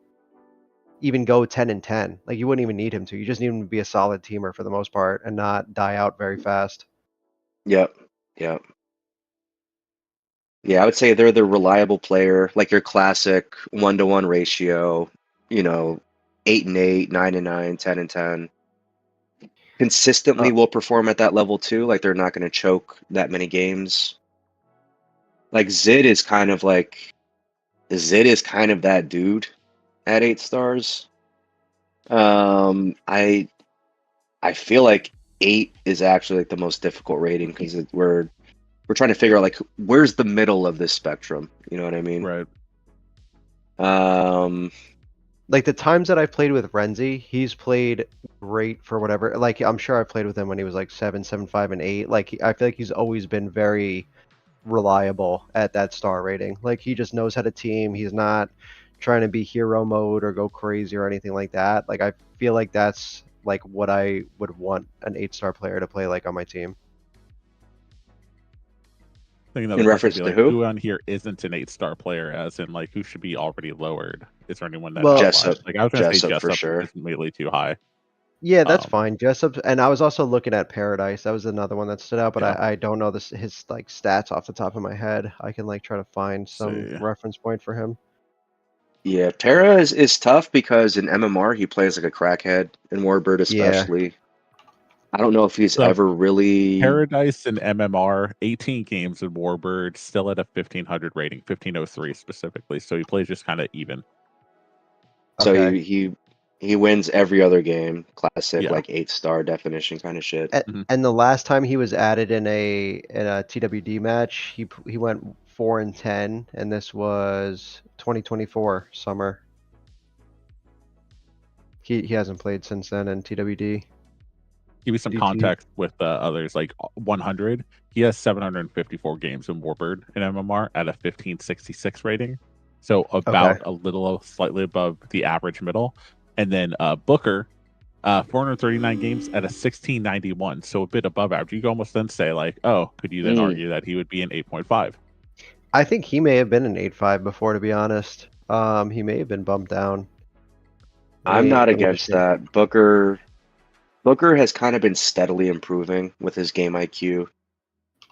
even go 10 and 10. Like you wouldn't even need him to. You just need him to be a solid teamer for the most part and not die out very fast. Yep. Yeah, I would say they're the reliable player, like your classic 1-to-1 ratio, 8 and 8, 9 and 9, 10 and 10. Consistently will perform at that level too. Like they're not going to choke that many games. Like Zid is kind of that dude at 8 stars. I feel like 8 is actually like the most difficult rating because we're trying to figure out like where's the middle of this spectrum. You know what I mean? Right. Like the times that I've played with Renzi, he's played great for whatever. Like I'm sure I played with him when he was like 7, 7, 5, and 8. Like I feel like he's always been very reliable at that star rating. Like he just knows how to team. He's not trying to be hero mode or go crazy or anything like that. Like I feel like that's like what I would want an 8-star player to play like on my team. I think another In question reference would be to like, who? on here isn't an 8-star player? As in, like, who should be already lowered? Is there anyone that Well- Jessup. like I was gonna say Jessup for Jessup sure. is immediately too high. Yeah, that's Um, fine. Jessup, and I was also looking at Paradise. That was another one that stood out, but Yeah. I don't know his like stats off the top of my head. I can like try to find some see. reference point for him. Yeah, Para is tough because in MMR he plays like a crackhead, in Warbird especially. I don't know if he's So, ever really. Paradise and MMR, 18 games in Warbird, still at a 1500 rating, 1503 specifically. So he plays just kind of even. So Okay. he wins every other game, classic Yeah. like 8-star definition kind of shit. And the last time he was added in a TWD match, he went 4-10, and this was 2024 summer. He hasn't played since then in TWD. Give you some DT. context with others, like 100. He has 754 games in Warbird and MMR at a 1566 rating. So about a little slightly above the average middle. And then Booker, 439 games at a 1691. So a bit above average. You could almost then say, like, oh, could you then argue that he would be an 8.5? I think he may have been an 8.5 before, to be honest. He may have been bumped down. I'm not Let me against see. that. Booker has kind of been steadily improving with his game IQ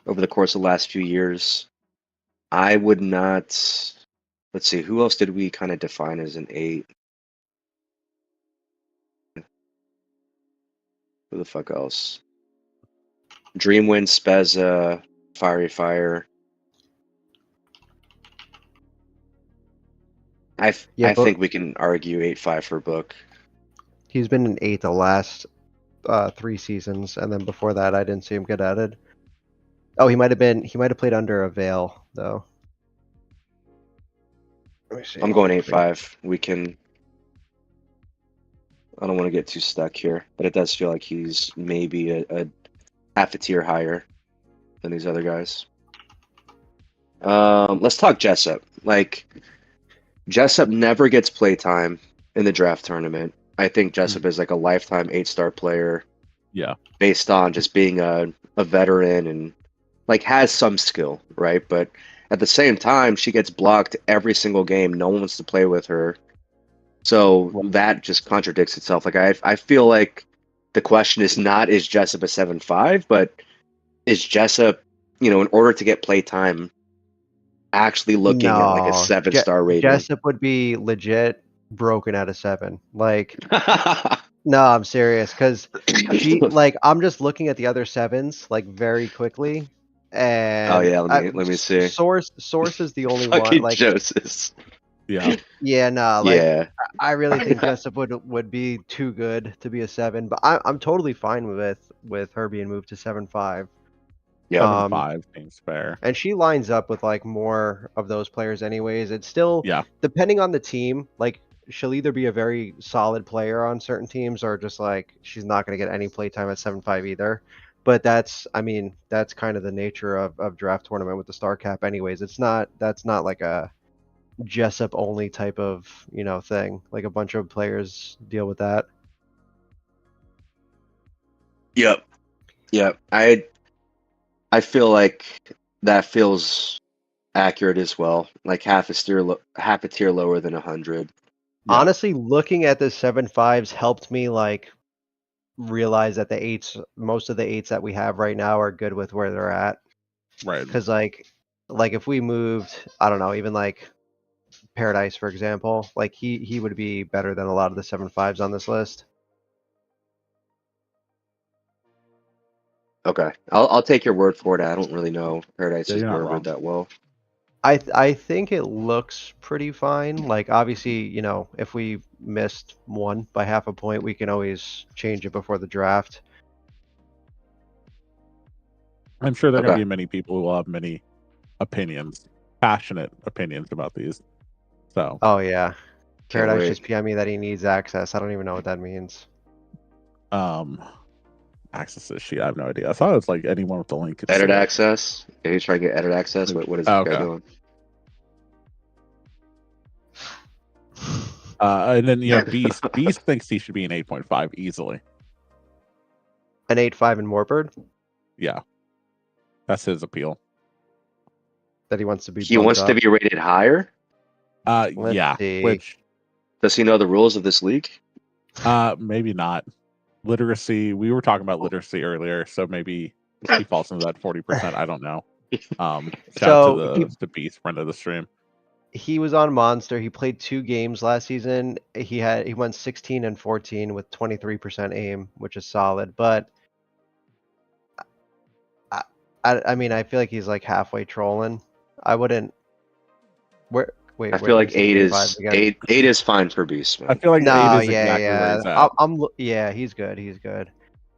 over the course of the last few years. I would not. Let's see, who else did we kind of define as an 8? Who the fuck else? Dreamwind, Spezza, Fiery Fire. I think we can argue 8.5 for Book. He's been an 8 the last 3 seasons, and then before that, I didn't see him get added. Oh, he might have played under a veil though. Let me see. I'm going 8.5. We can. I don't want to get too stuck here, but it does feel like he's maybe a half a tier higher than these other guys. Let's talk Jessup. Like, Jessup never gets playtime in the draft tournament. I think Jessup is like a lifetime 8-star player. Yeah. Based on just being a veteran and like has some skill, right? But at the same time, she gets blocked every single game. No one wants to play with her. So that just contradicts itself. Like I feel like the question is not is Jessup a 7.5, but is Jessup, in order to get play time, actually looking at like a 7-star rating? Jessup would be legit broken at a 7. Like, no, I'm serious, because she like I'm just looking at the other 7s like very quickly, and oh yeah, let me see. Source is the only Fucking one. Like Joseph. Yeah. Yeah, no, like Yeah. I really think Jessup would be too good to be a 7, but I'm totally fine with her being moved to 7.5. Yeah. 7.5 seems fair. And she lines up with like more of those players anyways. It's still, depending on the team, like she'll either be a very solid player on certain teams or just like she's not going to get any playtime at 7.5 either. But that's kind of the nature of draft tournament with the star cap anyways. That's not like a Jessup only type of thing. Like a bunch of players deal with that. Yep. I feel like that feels accurate as well. Like half a tier lower than 100. Yeah. Honestly, looking at the 7.5s helped me like realize that most of the 8s that we have right now are good with where they're at. Right. Because like if we moved, I don't know, even like Paradise, for example, like he would be better than a lot of the 7.5s on this list. Okay, I'll take your word for it. I don't really know Paradise's Warbird that well. I think it looks pretty fine. Like obviously, if we missed one by half a point, we can always change it before the draft. I'm sure there are going Okay. to be many people who will have many opinions, passionate opinions about these. So, Oh yeah. Can't Paradise wait. just PM me that he needs access. I don't even know what that means. access this sheet. I have no idea. I thought it was like anyone with the link could Edit see it. access. Yeah, he's trying to get edit access. What is this Oh, guy okay. doing? And then you have Beast. Beast thinks he should be an 8.5 easily. An 8.5 in Warbird Yeah, that's his appeal. that he wants to be. He bumped wants to up. be rated higher. Let's Yeah, see. which Does he know the rules of this league? maybe not. Literacy. We were talking about literacy earlier, so maybe he falls into that 40%. I don't know. Shout So out to the Beast friend of the stream. he was on Monster. He played 2 games last season. He went 16 and 14 with 23% aim, which is solid. But I mean, I feel like he's like halfway trolling. I wouldn't. Wait. I feel like where's the 8.5 again? eight is fine for Beast, I man. feel like No, 8 is exactly where he's yeah. at. Yeah, he's good. He's good.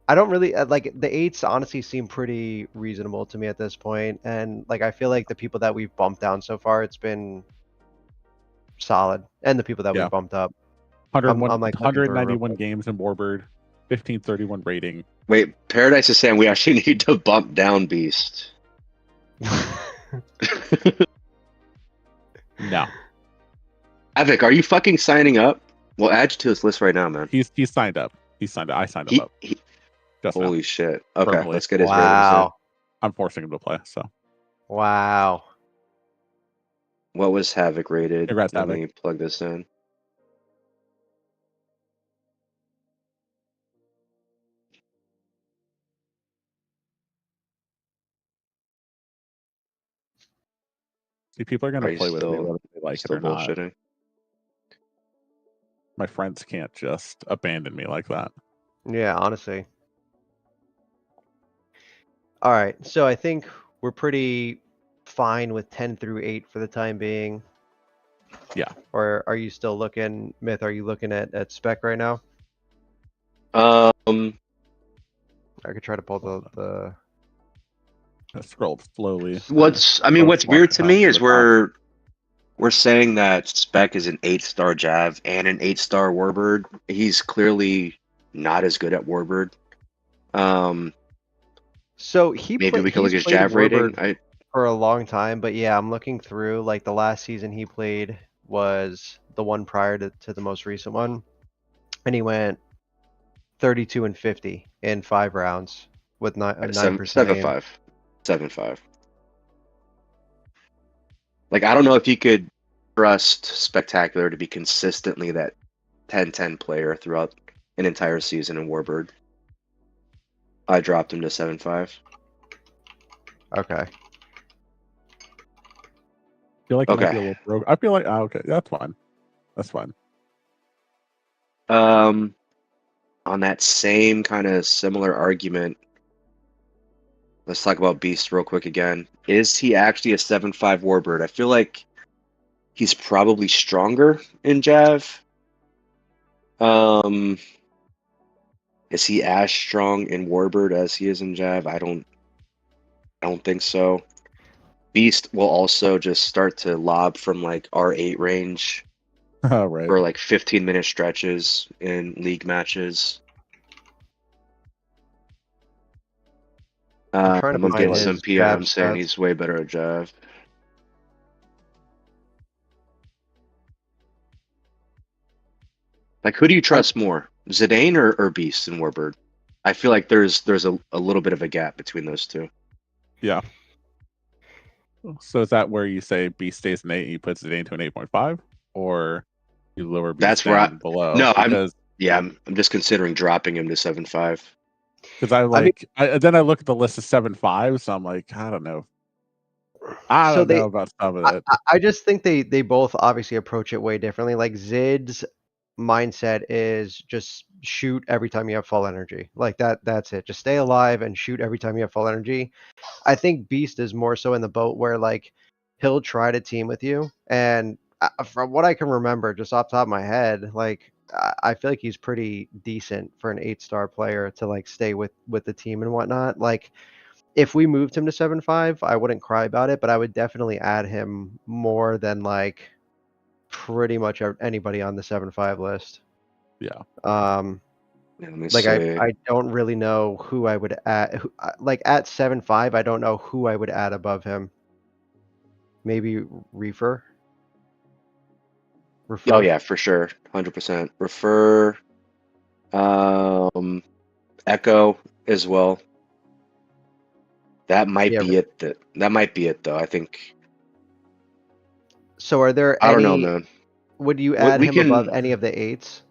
I don't really like the 8s. Honestly, seem pretty reasonable to me at this point, and like I feel like the people that we've bumped down so far, it's been solid, and the people that Yeah. we've bumped up. 101, I'm, like, looking through it real 191 quick. games in Warbird, 1531 rating. Wait, Paradise is saying we actually need to bump down Beast. No, Avic, are you fucking signing up? We'll add you to this list right now, man. he's signed up. He's signed up. I signed him up. Just now. Holy shit. Okay, Verbally. let's get his ratings Wow. I'm forcing him to play. So Wow. in. What was Havoc rated? Congrats, Let Havoc. me plug this in. see, people are Are gonna you play with me still- whether they like it Still or not. bullshitting. My friends can't just abandon me like that. Yeah, honestly. All right, so I think we're pretty fine with 10 through 8 for the time being. Yeah. Or are you still looking, Myth? Are you looking at spec right now? Um, I could try to pull the I scrolled slowly. what's weird to me is we're saying that Spec is an 8-star Jav and an 8-star Warbird. He's clearly not as good at Warbird. So he Maybe we can look at he's his Jav played rating. Warbird for a long time, but yeah, I'm looking through like the last season he played was the one prior to the most recent one, and he went 32 and 50 in 5 rounds with 9% 7.5. 7.5. Like, I don't know if you could trust Spectacular to be consistently that 10-10 player throughout an entire season in Warbird. I dropped him to 7.5. Okay. I feel like it might Okay. be a little broke. I feel like okay, that's fine. That's fine. On that same kind of similar argument, let's talk about Beast real quick again. Is he actually a 7.5 Warbird? I feel like he's probably stronger in Jav. Is he as strong in Warbird as he is in Jav? I don't think so. Beast will also just start to lob from like R8 range Right. for like 15-minute stretches in league matches. I'm trying to I'm find getting his some Jav PM saying stats. he's way better at Jav. Like, who do you trust more, Zidane or Beast in Warbird? I feel like there's a little bit of a gap between those two. Yeah. So is that where you say Beast stays an 8 and you put it into an 8.5, or you lower Beast That's where down below? No, because I'm just considering dropping him to 7.5. then I look at the list of 7.5, so I'm like, I don't know. I don't know about some of it. I just think they both obviously approach it way differently. Like Zid's mindset is just shoot every time you have full energy. Like that's it. Just stay alive and shoot every time you have full energy. I think Beast is more so in the boat where like he'll try to team with you, and from what I can remember, just off the top of my head, like I feel like he's pretty decent for an 8-star player to like stay with the team and whatnot. Like if we moved him to 7.5, I wouldn't cry about it, but I would definitely add him more than like pretty much anybody on the 7.5 list. Yeah. Yeah, let me Like see. I don't really know who I would add. Like at 7.5, I don't know who I would add above him. Maybe Reefer. Oh yeah, for sure, 100%. Refer, Echo as well. That might Yeah. be it. That might be it though. I think. So are there I don't know, any? man. Would you add We him above can any of the 8s?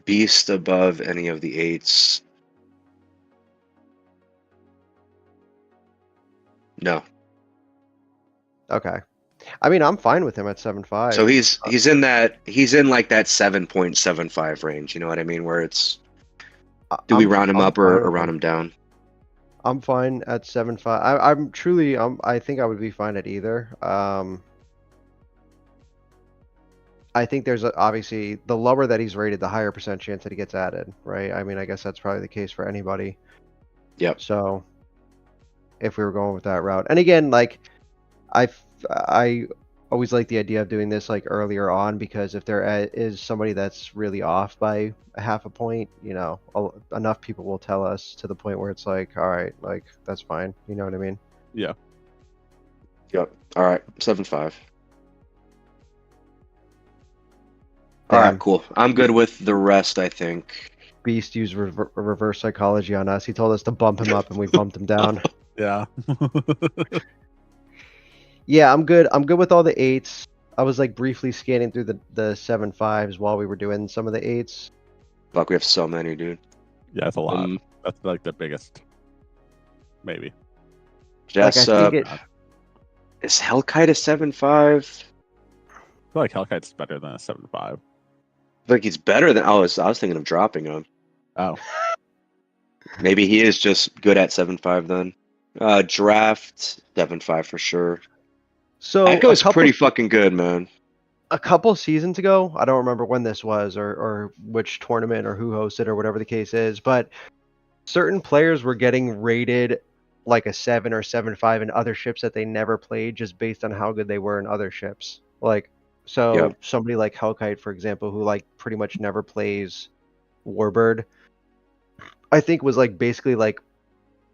beast above any of the 8s. No. Okay. I mean, I'm fine with him at 7.5. So he's in like that 7.75 range. You know what I mean? Where it's do we round him I'm up fine or with round him. him down? I'm fine at 7.5. I'm truly I think I would be fine at either. I think there's obviously the lower that he's rated, the higher percent chance that he gets added, right? I mean, I guess that's probably the case for anybody. Yep. So if we were going with that route, and again, like I always like the idea of doing this like earlier on, because if there is somebody that's really off by a half a point, you know, enough people will tell us to the point where it's like, all right, like that's fine. You know what I mean? Yeah. Yep. All right. 7.5. All right. Damn. Cool. I'm good with the rest. I think. Beast used reverse psychology on us. He told us to bump him up, and we bumped him down. Yeah. Yeah, I'm good. I'm good with all the 8s. I was like briefly scanning through the 7.5s while we were doing some of the 8s. Fuck, we have so many, dude. Yeah, it's a lot. That's like the biggest. Maybe. Jess, Like I think is Hellkite a 7.5? I feel like Hellkite's better than a 7.5. I feel like he's better than. I was thinking of dropping him. Oh. Maybe he is just good at 7.5 then. Draft 7.5 for sure. so. Echo's pretty fucking good, man. A couple seasons ago, I don't remember when this was or which tournament or who hosted or whatever the case is, but certain players were getting rated like a 7 or 7.5 in other ships that they never played, just based on how good they were in other ships. Like, so Yeah. somebody like Hellkite, for example, who like pretty much never plays Warbird, I think was like basically like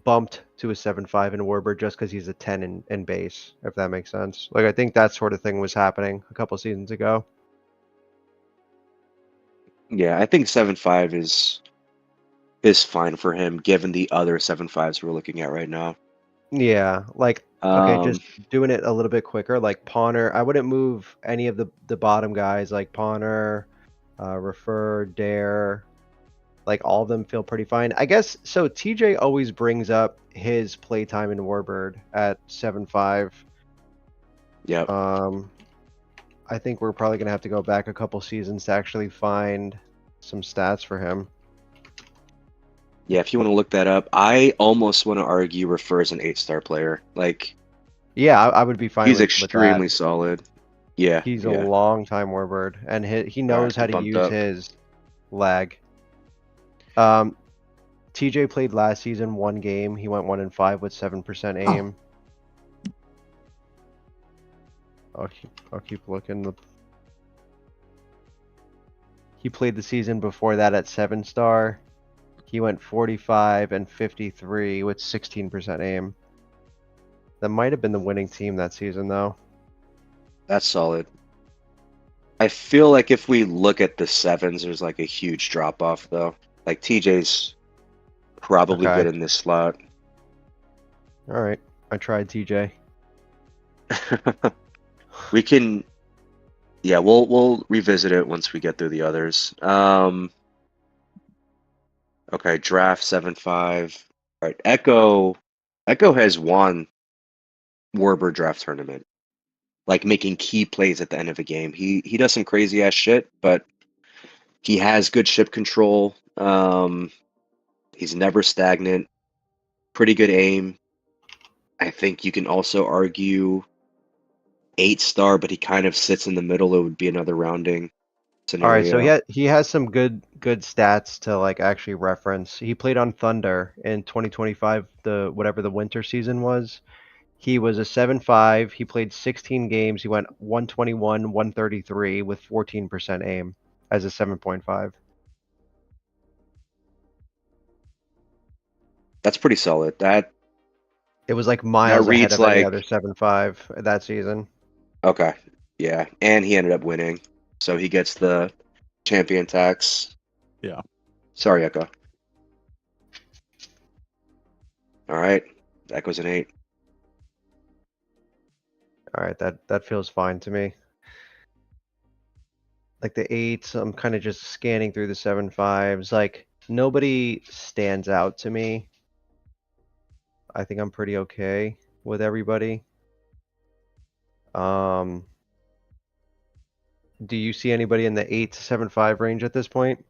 bumped to a 7.5 in Warbird just because he's a 10 in base, if that makes sense. Like, I think that sort of thing was happening a couple seasons ago. Yeah, I think 7.5 is fine for him given the other 7.5s we're looking at right now. Yeah, like okay, just doing it a little bit quicker. Like Pawner, I wouldn't move any of the bottom guys like Pawner, Refer, Dare. Like all of them feel pretty fine. I guess so. TJ always brings up his playtime in Warbird at 7.5. Yeah. I think we're probably gonna have to go back a couple seasons to actually find some stats for him. Yeah, if you want to look that up, I almost want to argue Refer as an 8-star player. Like, yeah, I would be fine. He's with extremely that. solid. Yeah, He's yeah. a long time Warbird, and he knows how to use his lag. TJ played last season 1 game. He went 1-5 with 7% aim. I'll keep looking. He played the season before that at 7-star. He went 45 and 53 with 16% aim. That might have been the winning team that season, though. That's solid. I feel like if we look at the 7s, there's like a huge drop off, though. Like TJ's probably good in this slot. All right, I tried TJ. We can, yeah, we'll revisit it once we get through the others. Okay, draft 7.5. All right, Echo has won Warbird draft tournament, like making key plays at the end of a game. He does some crazy ass shit, but he has good ship control. He's never stagnant. Pretty good aim. I think you can also argue 8-star, but he kind of sits in the middle. It would be another rounding. All right, so scenario. he has some good stats to like actually reference. He played on Thunder in 2025, the whatever the winter season was. He was a 7.5. He played 16 games. He went 121, 133 with 14% aim as a 7.5. That's pretty solid. That It was like miles ahead reads of any like other 7.5 that season. okay, yeah, and he ended up winning, so he gets the champion tax. Yeah. Sorry, Echo. All right, Echo's an 8. All right, that feels fine to me. Like the 8s, I'm kind of just scanning through the 7.5s. Like nobody stands out to me. I think I'm pretty okay with everybody. Do you see anybody in the 8 to 7.5 range at this point?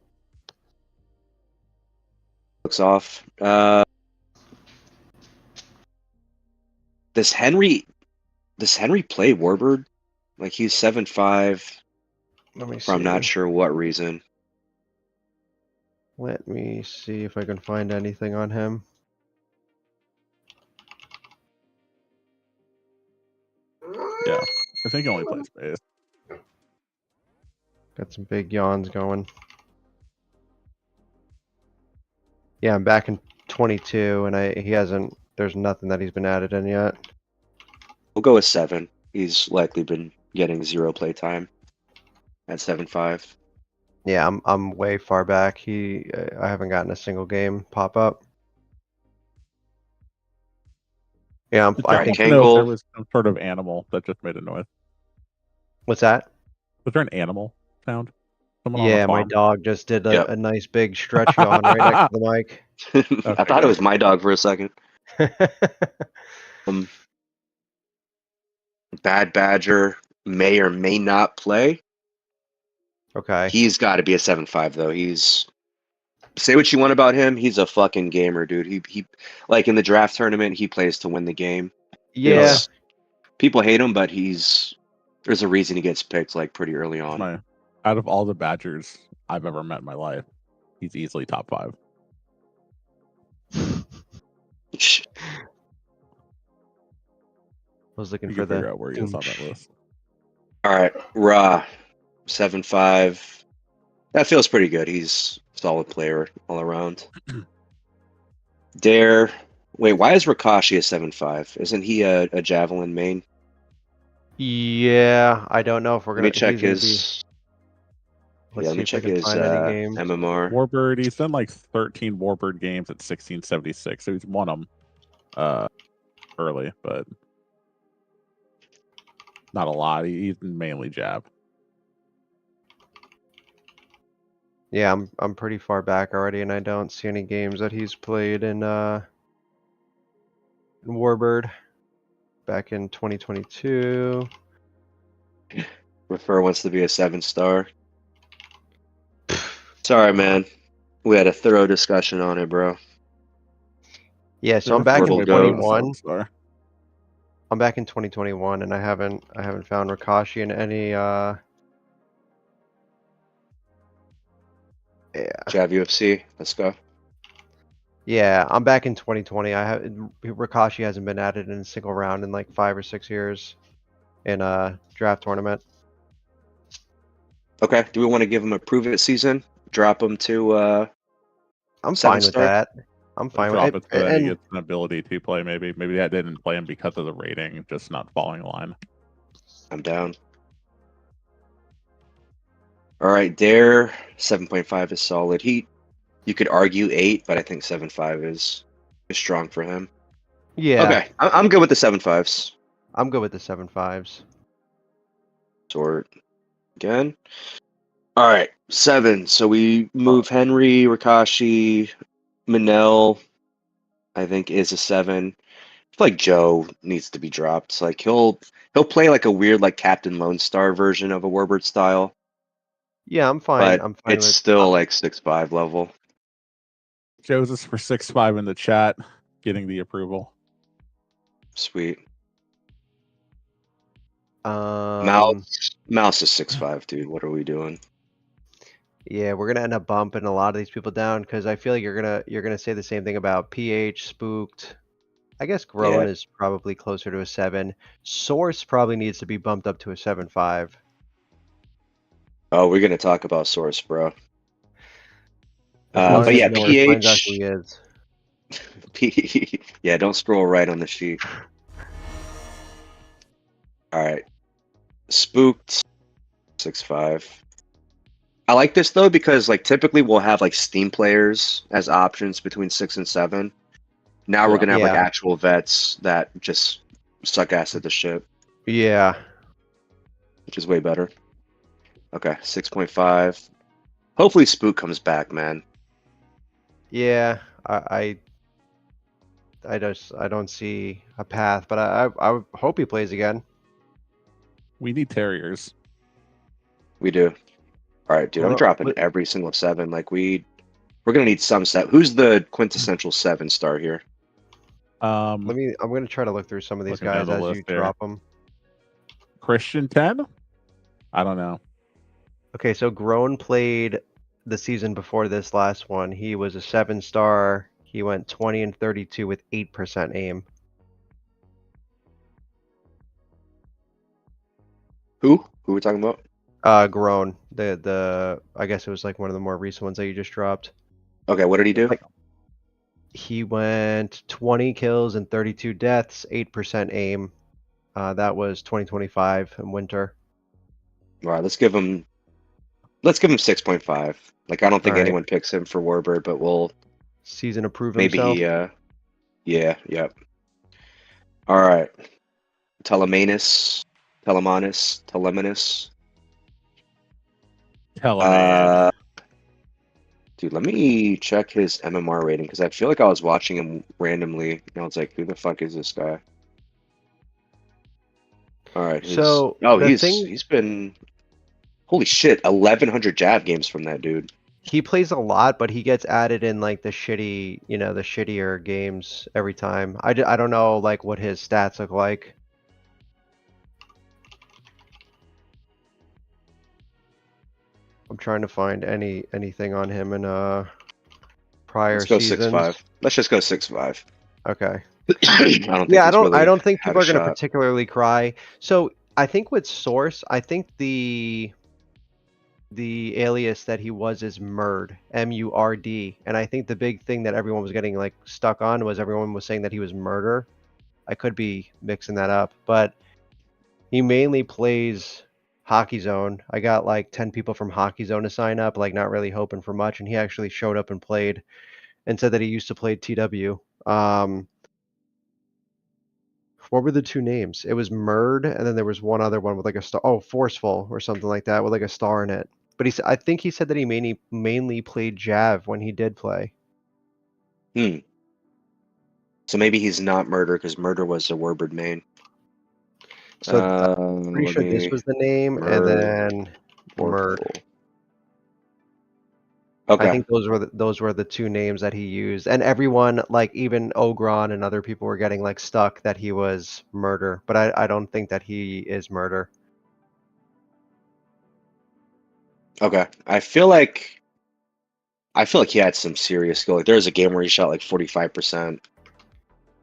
Looks off. Does Henry play Warbird? Like he's 7.5 Let me for I'm not see. sure what reason. Let me see if I can find anything on him. Yeah. I think he only plays base. Got some big yawns going. Yeah, I'm back in 22, and he hasn't. There's nothing that he's been added in yet. We'll go with 7. He's likely been getting 0 play time at 7.5. Yeah, I'm way far back. I haven't gotten a single game pop up. Yeah, It's All right, checking to know if there Kangle. was some sort of animal that just made a noise. What's that? Was there an animal sound? Someone on Yeah, the my farm? dog just did Yep. a nice big stretch yawn right next to the mic. I thought it was my dog for a second. Bad Badger may or may not play. Okay. He's got to be a 7.5 though. He's say what you want about him. He's a fucking gamer, dude. He like in the draft tournament, he plays to win the game. Yeah. People hate him, but there's a reason he gets picked like pretty early on. Out of all the Badgers I've ever met in my life, he's easily top 5. I was looking You for can figure the. out where he is on that list. All right, Ra, 7.5. That feels pretty good. He's a solid player all around. Dare. Wait, why is Rakashi a 7.5? Isn't he a javelin main? Yeah, I don't know if we're Let me gonna. check He's gonna be. his. Let's Let see me if I check can his find any games. MMR. Warbird, he's done like 13 Warbird games at 1676, so he's won them early, but not a lot. He's mainly jab. Yeah, I'm pretty far back already, and I don't see any games that he's played in Warbird back in 2022. Refer wants to be a 7-star. Sorry, man. We had a thorough discussion on it, bro. Yeah, so I'm back in Portal Go. 21. I'm back in 2021, and I haven't found Rakashi in any. Yeah. Jav UFC. Let's go. Yeah, I'm back in 2020. Rakashi hasn't been added in a single round in like 5 or 6 years in a draft tournament. Okay. Do we want to give him a prove it season? Drop him to I'm fine with 7-star? that. I'm fine Drop with it so it. that he And gets an ability to play. Maybe that didn't play him because of the rating, just not following line. I'm down. All right, Dare 7.5 is solid. You could argue 8, but I think 7.5 is strong for him. yeah, Okay, I'm good with the 7.5s. I'm good with the 7.5s. Sort again. All right, 7. So we move Henry, Rakashi, Manel. I think is a 7. I feel like Joe needs to be dropped. Like he'll play like a weird like Captain Lone Star version of a Warbird style, Yeah, I'm fine. but I'm fine it's with. still like 6.5 level. Joe's for 6.5 in the chat, getting the approval. Sweet. Um, Mouse is 6.5, dude. What are we doing? Yeah, we're gonna end up bumping a lot of these people down because I feel like you're gonna say the same thing about PH, Spooked. I guess Grown Yeah. is probably closer to a 7. Source probably needs to be bumped up to a 7.5. Oh, we're gonna talk about Source, bro. As long But as yeah, no one finds out who PH. he is. Yeah, don't scroll right on the sheet. All right, Spooked 6'5". I like this though because like typically we'll have like Steam players as options between 6 and 7. Now we're Yeah. gonna have like Yeah. actual vets that just suck ass at the ship, Yeah. which is way better. Okay, 6.5. Hopefully Spook comes back, man. Yeah. I don't see a path, but I would hope he plays again. We need terriers. We do. All right, dude. I'm Well, dropping let, every single 7. Like we're gonna need some set. Who's the quintessential 7-star here? I'm gonna try to look through some of these Looking down guys the as list you here. drop them. Christian 10? I don't know. Okay, so Grown played the season before this last one. He was a 7-star. He went 20 and 32 with 8% aim. Who? Who we talking about? Grown. The I guess it was like one of the more recent ones that you just dropped. Okay, what did he do? Like- He went 20 kills and 32 deaths, 8% aim. That was 2025 in winter. All right, let's give him 6.5. Like I don't think All right. anyone picks him for Warbird, but we'll Season to prove maybe himself. yep. All right. Telemanus. Teleman. Dude, let me check his MMR rating because I feel like I was watching him randomly and I was like, who the fuck is this guy? All right. So, He's been holy shit, 1,100 jab games from that dude. he plays a lot, but he gets added in like the shitty, the shittier games every time. I don't know like what his stats look like. I'm trying to find anything on him in prior Let's go seasons. 6.5. Let's just go 6.5. Okay. I don't think have people a are going to shot. particularly cry. So I think with Source, I think the alias that he was is Murd, M-U-R-D, and I think the big thing that everyone was getting like stuck on was everyone was saying that he was Murder. I could be mixing that up, but he mainly plays Hockey Zone. I got like 10 people from Hockey Zone to sign up, like not really hoping for much, and he actually showed up and played and said that he used to play TW. What were the two names? It was Murd, and then there was one other one with like a star. Oh, Forceful or something like that with like a star in it. But I think he said that he mainly played Jav when he did play. So maybe he's not Murder because Murder was a Warbird main. So I'm pretty sure this was the name, and then Murd. Okay. I think those were the two names that he used, and everyone, like even Ogron and other people, were getting like stuck that he was Murder, but I don't think that he is Murder. Okay. I feel like he had some serious skill. Like there was a game where he shot like 45%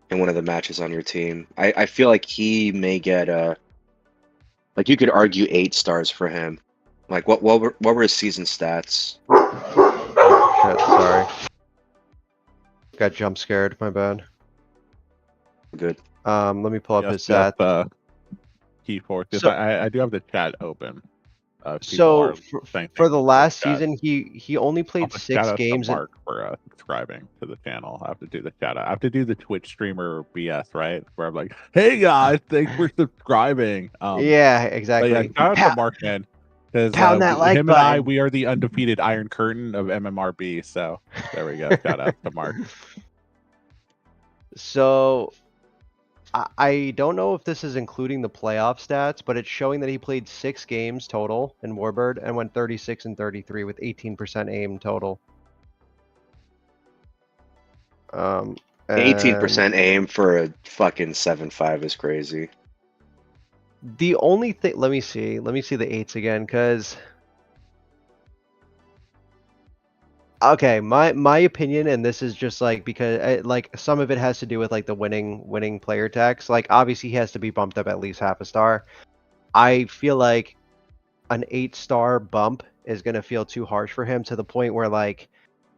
in one of the matches on your team. I feel like he may get like you could argue 8 stars for him. Like what were his season stats? Shit, sorry. Got jump scared, my bad. Good. Let me pull up his Yes, stats. Key force. So- I do have the chat open. So for the last chat. season, he only played 6 Shout out games. to Mark for subscribing to the channel. I have to do the shout out. I have to do the Twitch streamer BS, right? Where I'm like, "Hey guys, thanks for subscribing." Yeah, exactly. But yeah, shout out to Mark, man. Because Pound that like him and I, button. we are the undefeated Iron Curtain of MMRB. So there we go. Shout out to Mark. So I don't know if this is including the playoff stats, but it's showing that he played 6 games total in Warbird and went 36 and 33 with 18% aim total. 18% aim for a fucking 7.5 is crazy. The only thing, let me see the 8s again, because Okay, my opinion, and this is just like because like some of it has to do with like the winning player tax. Like obviously he has to be bumped up at least half a star. I feel like an 8-star bump is gonna feel too harsh for him to the point where like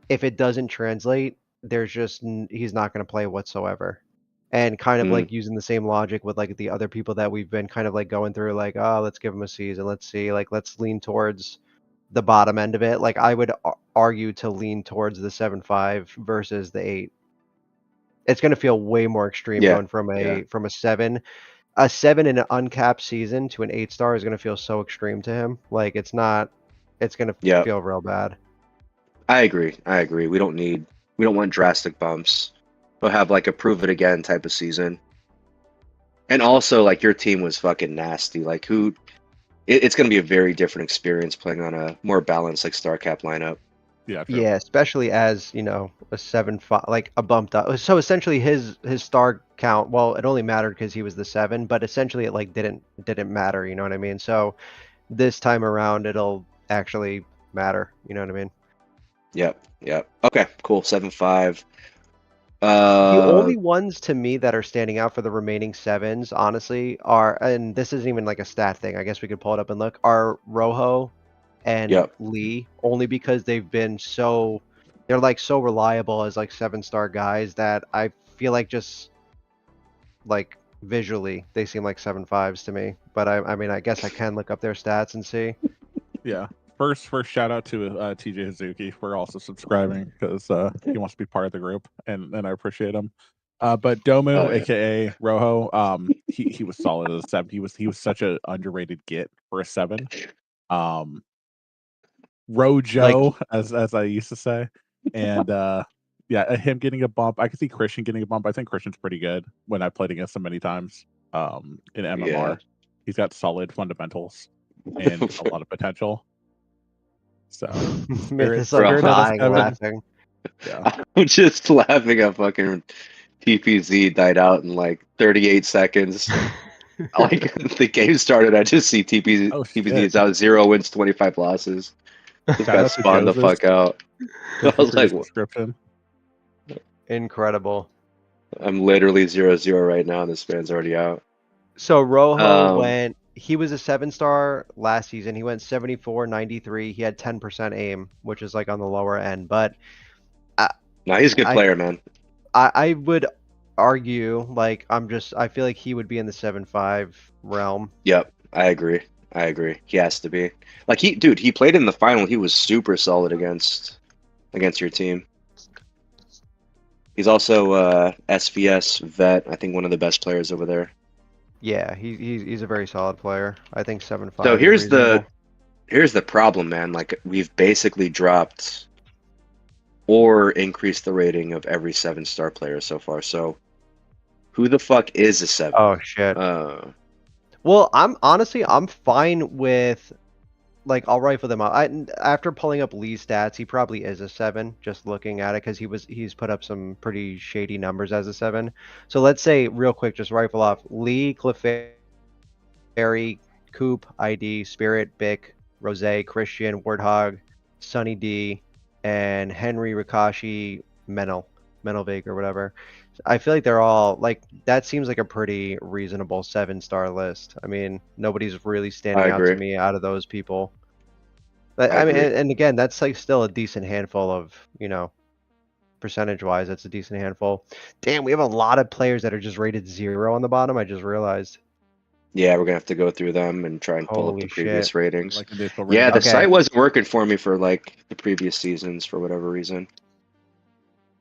if it doesn't translate, there's just he's not gonna play whatsoever. And kind of Mm. like using the same logic with like the other people that we've been kind of like going through, like, oh, let's give him a season, let's see, like let's lean towards the bottom end of it. Like I would argue to lean towards the 7.5 versus the 8. It's going to feel way more extreme Yeah, going from yeah. a 7. A 7 in an uncapped season to an 8-star is going to feel so extreme to him. Like it's not. It's going to Yeah. feel real bad. I agree. We don't want drastic bumps. We'll have like a prove it again type of season. And also, like your team was fucking nasty. Like it's going to be a very different experience playing on a more balanced like star cap lineup. Yeah, true. Yeah, especially as a 7.5, like a bumped up. So essentially, his star count. Well, it only mattered because he was the 7, but essentially it like didn't matter. You know what I mean? So this time around, it'll actually matter. You know what I mean? Yep. Okay, cool. 7.5. The only ones to me that are standing out for the remaining 7s, honestly, are, and this isn't even like a stat thing. I guess we could pull it up and look. Are Rojo and Yep. Lee, only because they've been they're like so reliable as like 7-star guys that I feel like just like visually they seem like 7.5s to me. But I mean, I guess I can look up their stats and see. Yeah. First shout out to TJ Hazuki for also subscribing because he wants to be part of the group and I appreciate him. But Domu, Oh, yeah. aka Rojo, he was solid as a 7. He was such an underrated get for a 7. Rojo, as I used to say, and yeah, him getting a bump. I could see Christian getting a bump. I think Christian's pretty good when I played against him many times. In MMR, Yeah. he's got solid fundamentals and a lot of potential. So It's like Spirit dying Seven. laughing. Yeah. I'm just laughing at fucking TPZ died out in like 38 seconds. Like the game started, I just see TPZ. Oh, TPZ shit. is out 0 wins, 25 losses. This Shout guy out to spawned the Joseph. fuck out. I was like, subscription. Incredible. I'm literally 0-0 right now, and this man's already out. So Rojo he was a 7-star last season. He went 74, 93. He had 10% aim, which is like on the lower end. But No, he's a good player, man. I would argue, like, I feel like he would be in the 7.5 realm. Yep, I agree. He has to be. Like he played in the final. He was super solid against your team. He's also SVS vet. I think one of the best players over there. Yeah, he's a very solid player. I think 7.5. So is here's reasonable. the problem, man. Like we've basically dropped or increased the rating of every 7-star player so far. So who the fuck is a 7? Oh shit. Well, I'm fine with, like, I'll rifle them out. After pulling up Lee's stats, he probably is a 7. Just looking at it, because he's put up some pretty shady numbers as a 7. So let's say real quick, just rifle off Lee, Clefairy, Coop, ID, Spirit, Bick, Rose, Christian, Warthog, Sunny D, and Henry, Rikashi, Menelvig or whatever. I feel like they're all like, that seems like a pretty reasonable 7-star list. I mean, nobody's really standing out to me out of those people. I mean, and again, that's like still a decent handful of, percentage wise, that's a decent handful. Damn, we have a lot of players that are just rated 0 on the bottom. I just realized. Yeah, we're gonna have to go through them and try and pull up the previous ratings. Like the yeah, the site wasn't working for me for like the previous seasons for whatever reason.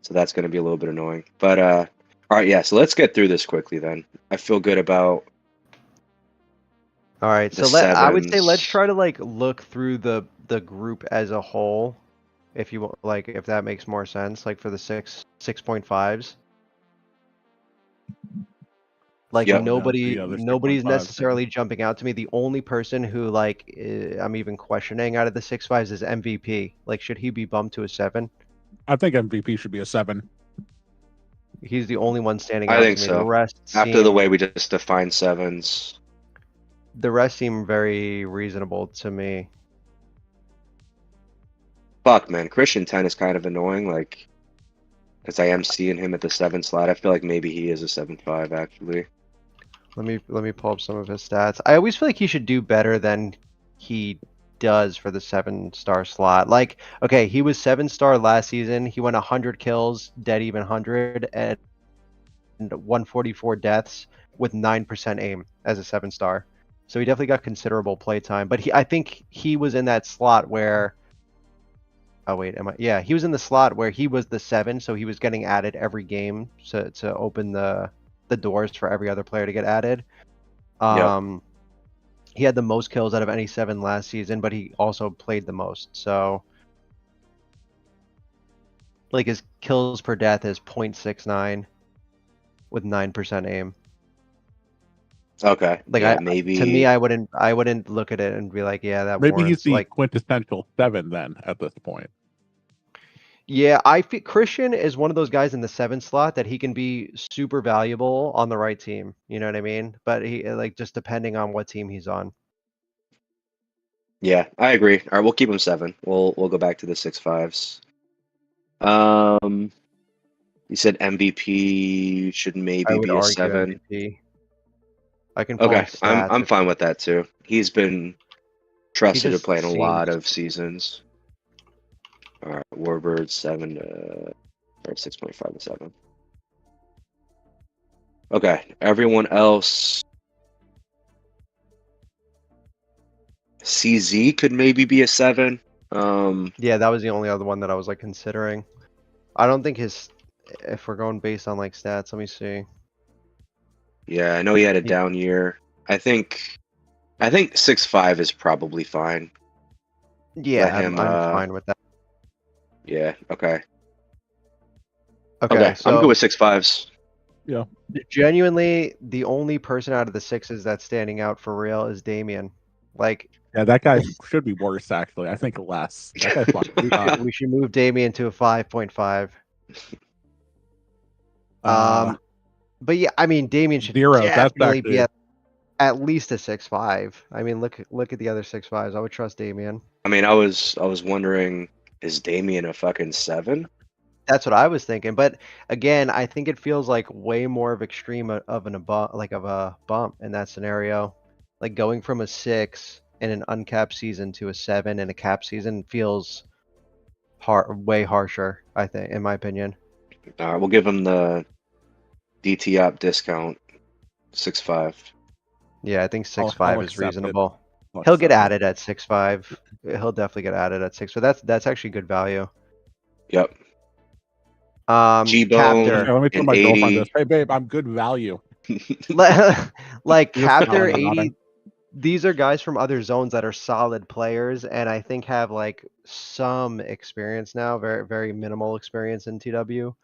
So that's gonna be a little bit annoying. But all right, yeah, so let's get through this quickly then. I feel good about all right, so I would say let's try to like look through the group as a whole, if you like, if that makes more sense, like for the 6.5s. Like nobody's necessarily jumping out to me. The only person who like I'm even questioning out of the 6.5s is MVP. Like, should he be bumped to a 7? I think MVP should be a 7. He's the only one standing out I think to me. so. The rest after the way we just defined 7s. The rest seem very reasonable to me. fuck, man, Christian 10 is kind of annoying. Like, because I am seeing him at the 7 slot. I feel like maybe he is a 7-5 actually. Let me pull up some of his stats. I always feel like he should do better than he does for the 7-star slot. Like, okay, he was 7-star last season. He went 100 kills, dead even 100, and 144 deaths with 9% aim as a 7-star. So he definitely got considerable play time. But I think he was in that slot where. Oh wait, Yeah, he was in the slot where he was the 7, so he was getting added every game to open the doors for every other player to get added. He had the most kills out of any 7 last season, but he also played the most. So, like, his kills per death is 0.69 with 9% aim. Okay. Like, yeah, maybe. To me, I wouldn't look at it and be like, yeah, that Maybe he's warrants, the like. quintessential 7 then at this point. Yeah, I think Christian is one of those guys in the 7 slot that he can be super valuable on the right team. You know what I mean? But he, like, just depending on what team he's on. Yeah, I agree. All right, we'll keep him 7. We'll go back to the 6-5s. You said MVP should I maybe would be a argue 7. MVP. I can pull Okay, his stats. I'm fine with that too. He's been trusted to just play in a lot seems- of seasons. All right, Warbird 7 to or 6.5 to 7. Okay, everyone else. CZ could maybe be a 7. Yeah, that was the only other one that I was like considering. I don't think his. If we're going based on like stats, let me see. Yeah, I know he had a He- down year. I think 6-5 is probably fine. Yeah, Let him, I'm fine with that. Yeah, okay. Okay, Okay, so I'm good with 6-5s. genuinely, the only person out of the 6s that's standing out for real is Damien. Like, Yeah, that guy should be worse actually. I think less. That guy's fucking tough. we should move Damien to a 5.5. But yeah, I mean, Damien should 0. That's definitely actually be at least a 6.5. I mean, look at the other 6.5s. I would trust Damien. I mean, I was wondering, is Damien a fucking 7? That's what I was thinking. But again, I think it feels like way more of extreme of a bump in that scenario. Like going from a 6 in an uncapped season to a 7 in a cap season feels way harsher, I think, in my opinion. All right, we'll give him the DT op discount, 6-5. Yeah, I think I'll 6.5 is accept it. reasonable. I'll He'll get accept it. added at 6.5. He'll definitely get added at 6. So that's actually good value. Yep. G-Bone. Captor. Yeah, let me put and my girlfriend 80. this. Hey babe, I'm good value. Like Just Captor nodding, 80, nodding. these are guys from other zones that are solid players and I think have like some experience now, very very minimal experience in TW.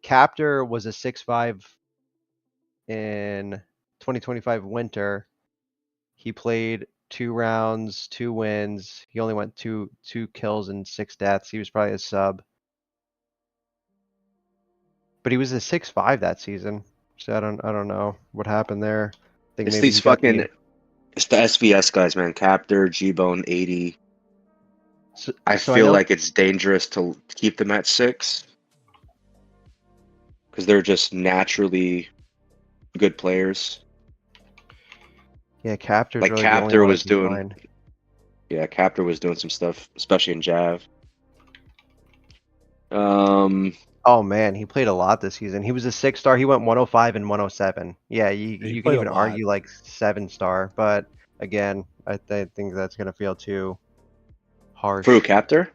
Captor was a 6.5 in 2025 winter. He played 2 rounds, 2 wins. He only went two kills and 6 deaths. He was probably a sub. But he was a 6.5 that season. So I don't know what happened there. I think It's maybe these he got fucking, it's the SVS guys, man. Captor, G-Bone, 80. I so feel know- like it's dangerous to keep them at 6 because they're just naturally good players. Yeah, Captor's Like really the only Captor one I was can doing, find. yeah, Captor was doing some stuff, especially in Jav. Oh man, he played a lot this season. He was a 6-star. He went 105 and 107. Yeah, you can played a even lot. argue like 7-star, but again, I think that's gonna feel too harsh. Through Captor?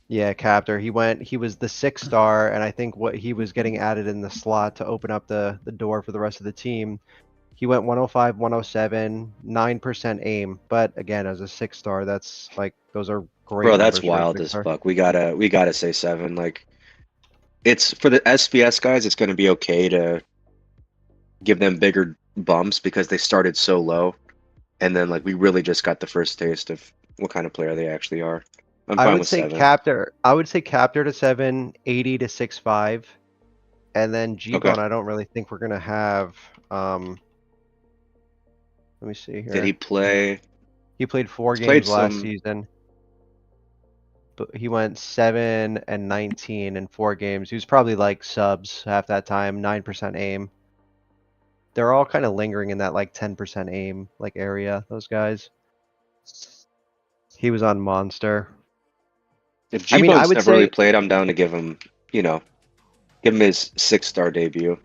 Yeah, Captor. He was the 6-star, and I think what he was getting added in the slot to open up the door for the rest of the team. He went 105, 107, 9% aim. But again, as a 6-star, that's like those are great. Bro, that's numbers for a wild as 6-star. fuck. We gotta say 7. Like, it's for the SVS guys. It's gonna be okay to give them bigger bumps because they started so low, and then like we really just got the first taste of what kind of player they actually are. I'm I fine would with say 7. Captor. I would say Captor to 7, 80 to 6.5, and then G-Bone. Okay. I don't really think we're gonna have. Let me see here. Did he play? He played 4 He's played games last some- season. he went 7 and 19 in 4 games. He was probably like subs half that time, 9% aim. They're all kind of lingering in that like 10% aim like area, those guys. He was on Monster. If I mean, I G-Bone's would never really say played, I'm down to give him, you know, give him his 6-star debut.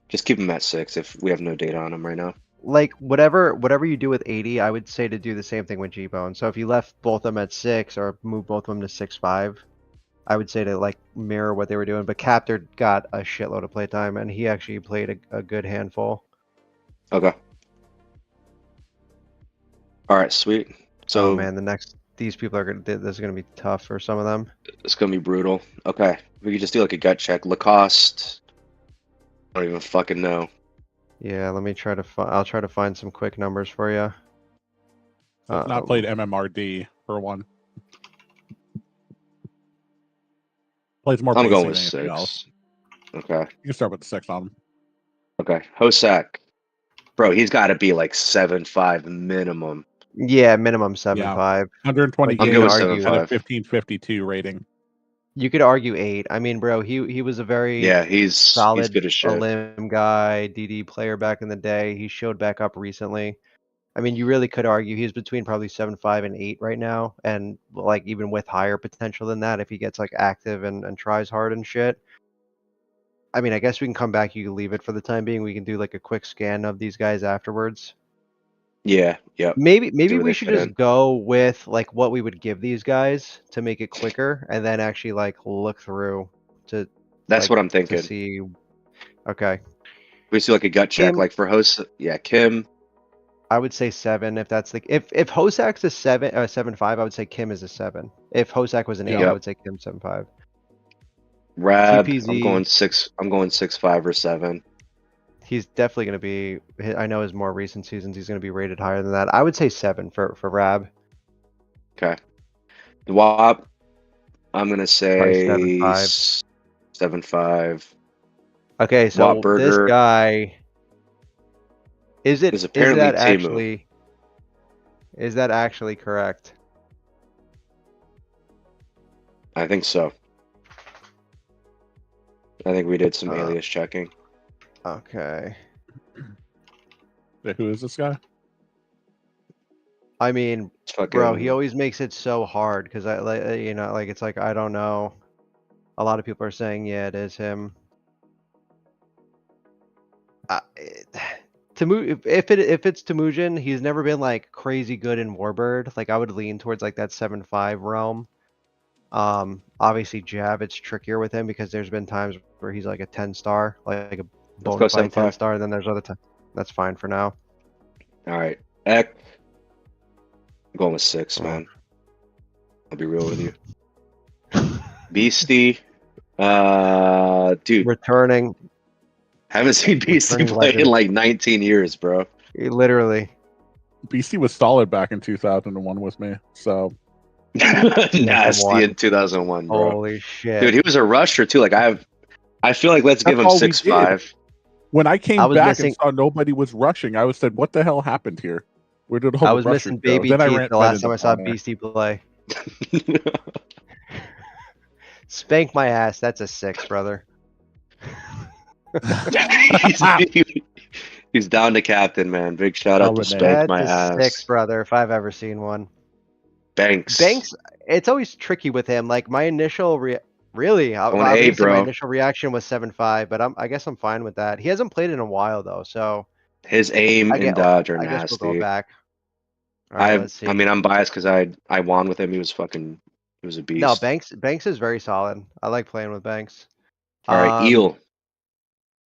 Just keep him at 6 if we have no data on him right now. like whatever you do with 80, I would say to do the same thing with G-Bone. So if you left both of them at 6 or move both of them to 6-5, I would say to like mirror what they were doing. But Captor got a shitload of playtime, and he actually played a good handful. Okay. All right, sweet. So Oh man, these people are gonna. This is gonna be tough for some of them. it's gonna be brutal. Okay, we could just do like a gut check. Lacoste. I don't even fucking know. Yeah, let me try to. I'll try to find some quick numbers for you. I've not played MMRD for one. Plays more I'm basic going than with anything else. 6. Okay. You can start with the 6 on him. Okay. Hosak. Bro, he's got to be like 7.5 minimum. Yeah, minimum 7.5. 120 Like, you I'm games good with could argue- and a 7.5. 1552 rating. You could argue 8. I mean, bro, he was a very Yeah, he's solid good as shit. limb guy, DD player back in the day. He showed back up recently. I mean, you really could argue he's between probably 7.5 and 8 right now, and like even with higher potential than that if he gets like active and tries hard and shit. I mean, I guess we can come back. You can leave it for the time being. We can do like a quick scan of these guys afterwards. Yeah, yep. Maybe where we they should fit just in. go with like what we would give these guys to make it quicker, and then actually like look through to That's like, what I'm to thinking. see. Okay, We just do like a gut check, Kim- like for host. Yeah, Kim. I would say 7 if that's the if Hosak's a 7.5, I would say Kim is a 7. If Hosak was an 8, I Yep. would say Kim 7.5. Rab. TPZ. I'm going 6. I'm going 6.5 or 7. He's definitely going to be. I know his more recent seasons, he's going to be rated higher than that. I would say 7 for Rab. Okay. The WAP. I'm gonna say Probably 7.5. 7.5. Okay, so Wattberger this guy is is apparently that Temu. actually is that actually correct? I think so. I think we did some alias checking. Okay. Who is this guy? I mean, It's fucking, bro, he always makes it so hard because I like like it's like I don't know. A lot of people are saying yeah, it is him. If it's Temujin, he's never been like crazy good in Warbird. Like I would lean towards like that 7.5 realm. Obviously Jab, it's trickier with him because there's been times where he's like a 10-star, like a go bona fide 7.5. 10-star, and then there's other times. That's fine for now. All right. Ek. I'm going with 6, Oh. man. I'll be real with you. Beastie. Dude, Returning, haven't seen Beastie Returning play in legend. like 19 years, bro. literally. BC was solid back in 2001 with me. So Nasty in 2001, bro. Holy shit. Dude, he was a rusher too. Like I feel like let's give him That's all we 6.5. when I came I was back missing- and saw nobody was rushing, I was said, "What the hell happened here? Where did all I the was rushers missing go?" baby Then I teeth ran the last into time I saw Bonner. Beastie play. Spank my ass. That's a 6, brother. He's down to captain, man. Big shout out to Dominate. Spank my That's a ass. 6, brother, if I've ever seen one. Banks. Banks, it's always tricky with him. Like my initial really, Going A, obviously my bro. initial reaction was 7.5, but I guess I'm fine with that. He hasn't played in a while though, so His aim and dodge are I guess we'll go nasty. back. All right, let's see. I mean, I'm biased because I won with him. He was a beast. No, Banks is very solid. I like playing with Banks. All right, Eel.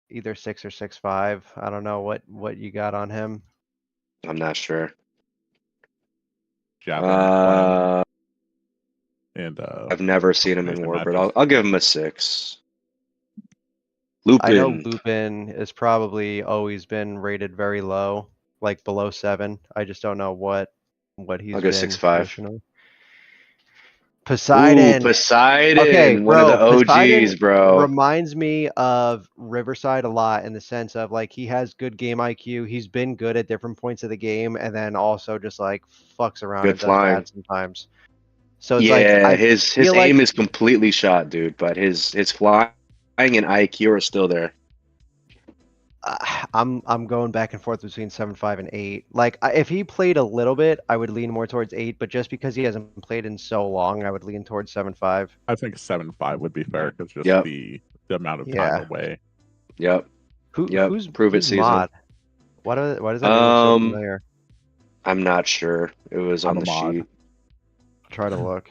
Either 6 or 6.5. I don't know what you got on him. I'm not sure. Javelin, and I've never seen him in Nathan Warbird. Matthews. I'll give him a 6. Lupin. I know Lupin has probably always been rated very low, like below 7. I just don't know what he's I'll go been 6.5. traditionally. Poseidon. Ooh, Poseidon. Okay, one of the bro, OGs, Poseidon bro. reminds me of Riverside a lot in the sense of like he has good game IQ. He's been good at different points of the game, and then also just like fucks around Good and does flying. bad sometimes. So it's yeah, like his feel aim like is completely shot, dude. But his flying and IQ are still there. I'm going back and forth between 7.5 and 8. Like if he played a little bit, I would lean more towards 8. But just because he hasn't played in so long, I would lean towards 7.5. I think 7.5 would be fair because just Yep. the amount of time Yeah. away. Yep. Yep. Who's Prove it who's season. mod? Why does that name look so familiar? I'm not sure. It was I'm on a the mod. sheet. Try to look.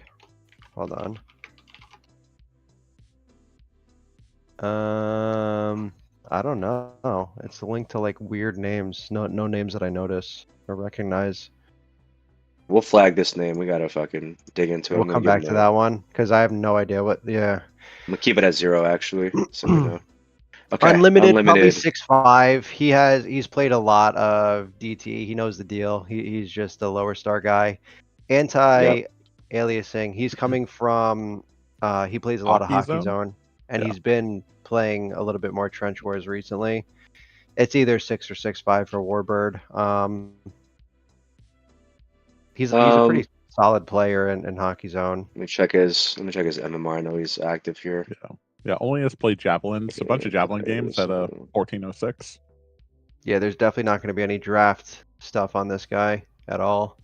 Hold on. I don't know. It's a link to like weird names. No names that I notice or recognize. We'll flag this name. We gotta fucking dig into it. We'll I'm gonna come give back him to a- that one because I have no idea what. Yeah. I'm gonna keep it at 0 actually, so we know. Okay. Unlimited, probably 6.5. He's played a lot of DT. He knows the deal. He's just a lower star guy. Anti-aliasing. He's coming from. He plays a lot of Hockey Hockey Zone? Zone, and Yeah. he's been playing a little bit more Trench Wars recently. It's either 6 or 6.5 for Warbird. He's a pretty solid player in Hockey Zone. Let me check his MMR. I know he's active here. Yeah, only has played Javelins, a bunch of Javelin games at a 1406. Yeah, there's definitely not going to be any draft stuff on this guy at all.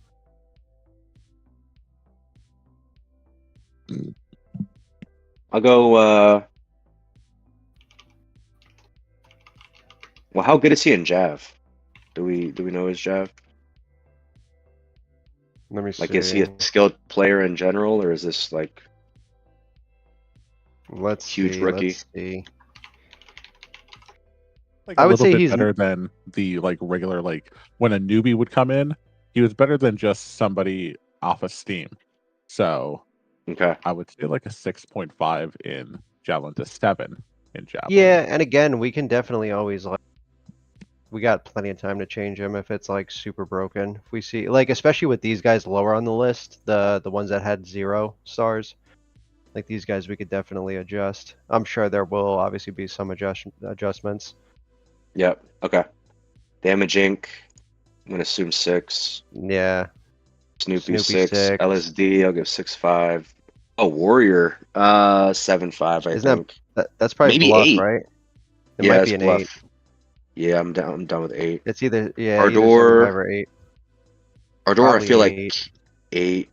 I'll go. Well, how good is he in Jav? Do we know his Jav? Let me see. Like, is he a skilled player in general, or is this like Let's huge see, rookie? Let's see. Like I a would little say bit he's- better than the like regular like when a newbie would come in, he was better than just somebody off of Steam. So Okay. I would say like a 6.5 in Javelin to 7 in Javelin. Yeah, and again, we can definitely always like. We got plenty of time to change him if it's like super broken. If we see like, especially with these guys lower on the list, the ones that had 0 stars, like these guys, we could definitely adjust. I'm sure there will obviously be some adjustments. Yep. Okay. Damage Inc. I'm gonna assume 6. Yeah. Snoopy, Snoopy 6. 6. LSD. I'll give 6.5. Oh, Warrior. 7.5. I Isn't think. that's probably Maybe bluff, 8. right? It Yeah, might it's be an bluff. 8. Yeah, I'm down. I'm done with 8. It's either either Ardor. 7.5 or 8. Ardor, I Probably feel like 8. 8.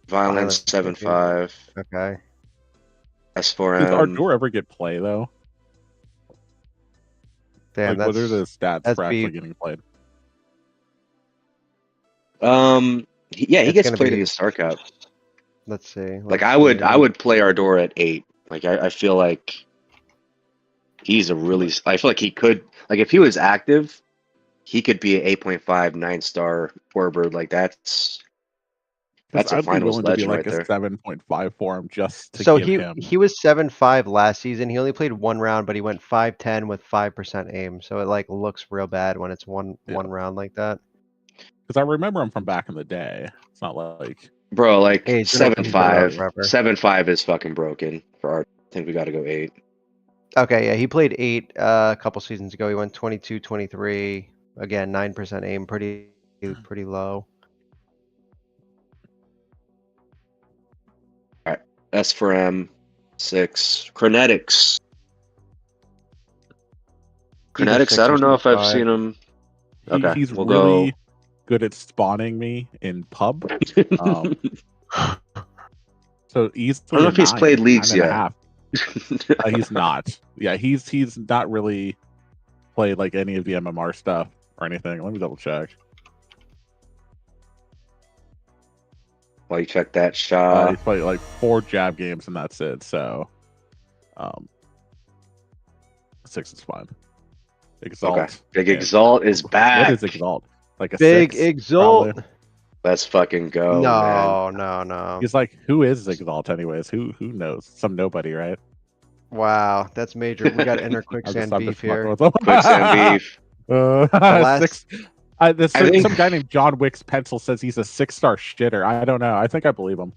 Violence, Violence, 7.5. Okay. Does S4M. Ardor ever get play though? Damn, Like, what are the stats that's for actually beef. getting played? Yeah, he It's gets gonna played be- in the Star Cup. Let's see. Like, let's I would see. play Ardor at 8. Like, I feel like he's a really. I feel like he could, like, if he was active, he could be an 8.5, 9-star Warbird. Like, that's a I'd be finals willing to be legend like right a there. 7.5 for him just to So give him. he was 7.5 last season. He only played 1 round, but he went 5.10 with 5% aim. So it like looks real bad when it's one round like that. Because I remember him from back in the day. It's not like Bro, like, Hey, he's been around 7.5. forever. 7.5 is fucking broken for our. I think we got to go 8. Okay, yeah, he played 8 a couple seasons ago. He went 22, 23. Again, 9% aim, pretty low. S for M, 6. Chronetics. Either Chronetics, 6 I or don't know if I've 6.5. seen him. Okay, he's we'll really go. good at spawning me in pub. So easily. I don't know if he's played leagues 9.5. He's not. Yeah, he's not really played like any of the MMR stuff or anything. Let me double check. While you check that He's shot. played like 4 jab games and that's it. So, 6 is fine. Exalt. Okay. Big and- Exalt is back. What is Exalt? Like a Big 6, Exalt. probably? Let's fucking go, man. No. He's like, who is Exalt anyways? Who knows? Some nobody, right? Wow, that's major. We got inner quicksand I'm beef just fucking here. with him. Quicksand beef. last- 6. Some guy named John Wick's Pencil says he's a 6-star shitter. I don't know. I think I believe him.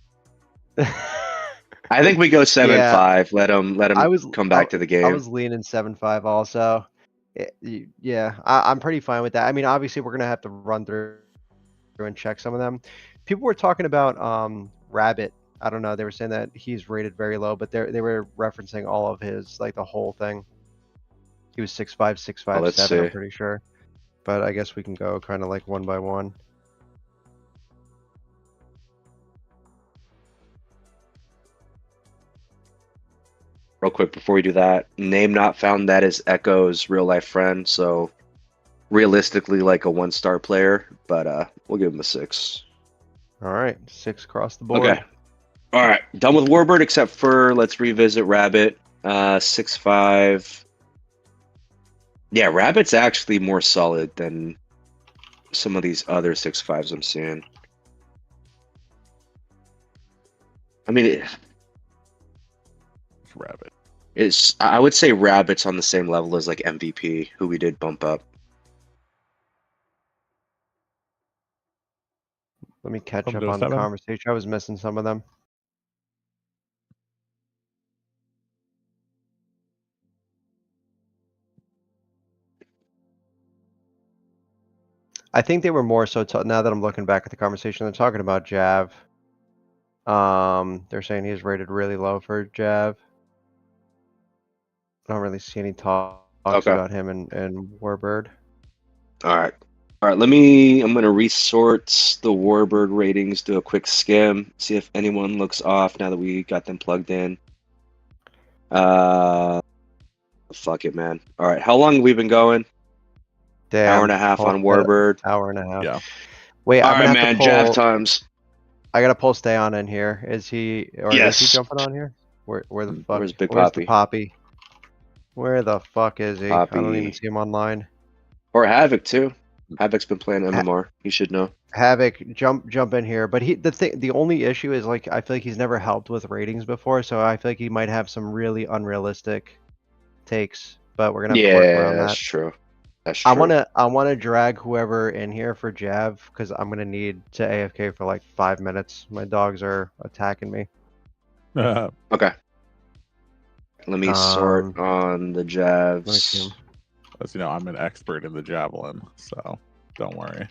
I think we go 7-5. Yeah. Let him come back to the game. I was leaning 7.5 also. Yeah, I'm pretty fine with that. I mean, obviously we're gonna have to run through and check some of them. People were talking about Rabbit. I don't know. They were saying that he's rated very low, but they were referencing all of his, like the whole thing. He was 6'5", 6'5", let's 7. I'm see. pretty sure. But I guess we can go kind of like one by one. Real quick before we do that, name not found. That is Echo's real life friend. So realistically, like a 1-star player, but we'll give him a 6. All right, 6 across the board. Okay. All right, done with Warbird except for let's revisit Rabbit. 6'5". Yeah, Rabbit's actually more solid than some of these other 6'5s I'm seeing. I mean, It's Rabbit. I would say Rabbit's on the same level as like MVP, who we did bump up. Let me catch From up those on the 7? conversation. I was missing some of them. I think they were more so, now that I'm looking back at the conversation, they're talking about Jav. They're saying he's rated really low for Jav. I don't really see any talks Okay. about him and Warbird. All right. All right, I'm going to resort the Warbird ratings, do a quick skim, see if anyone looks off now that we got them plugged in. Fuck it, man. All right, how long have we been going? Damn. Hour and a half on Paul said Warbird. Hour and a half. Yeah. Wait, All I'm right, gonna have man, to Jav pull. times. I gotta pull Stay On in here. Is he or is he Yes. jumping on here? Where the fuck? Where's Big Where's the Poppy? Poppy? Where the fuck is he? I don't Poppy. even see him online. Or Havoc, too. Havoc's been playing MMR. He should know. Havoc, jump in here. But the only issue is, like, I feel like he's never helped with ratings before, so I feel like he might have some really unrealistic takes. But we're gonna have to work around Yeah, that's that. true. That's true. I wanna drag whoever in here for Jav because I'm gonna need to AFK for like 5 minutes. My dogs are attacking me. Okay. Let me sort on the Let me see Javs. him. As you know, I'm an expert in the javelin, so don't worry.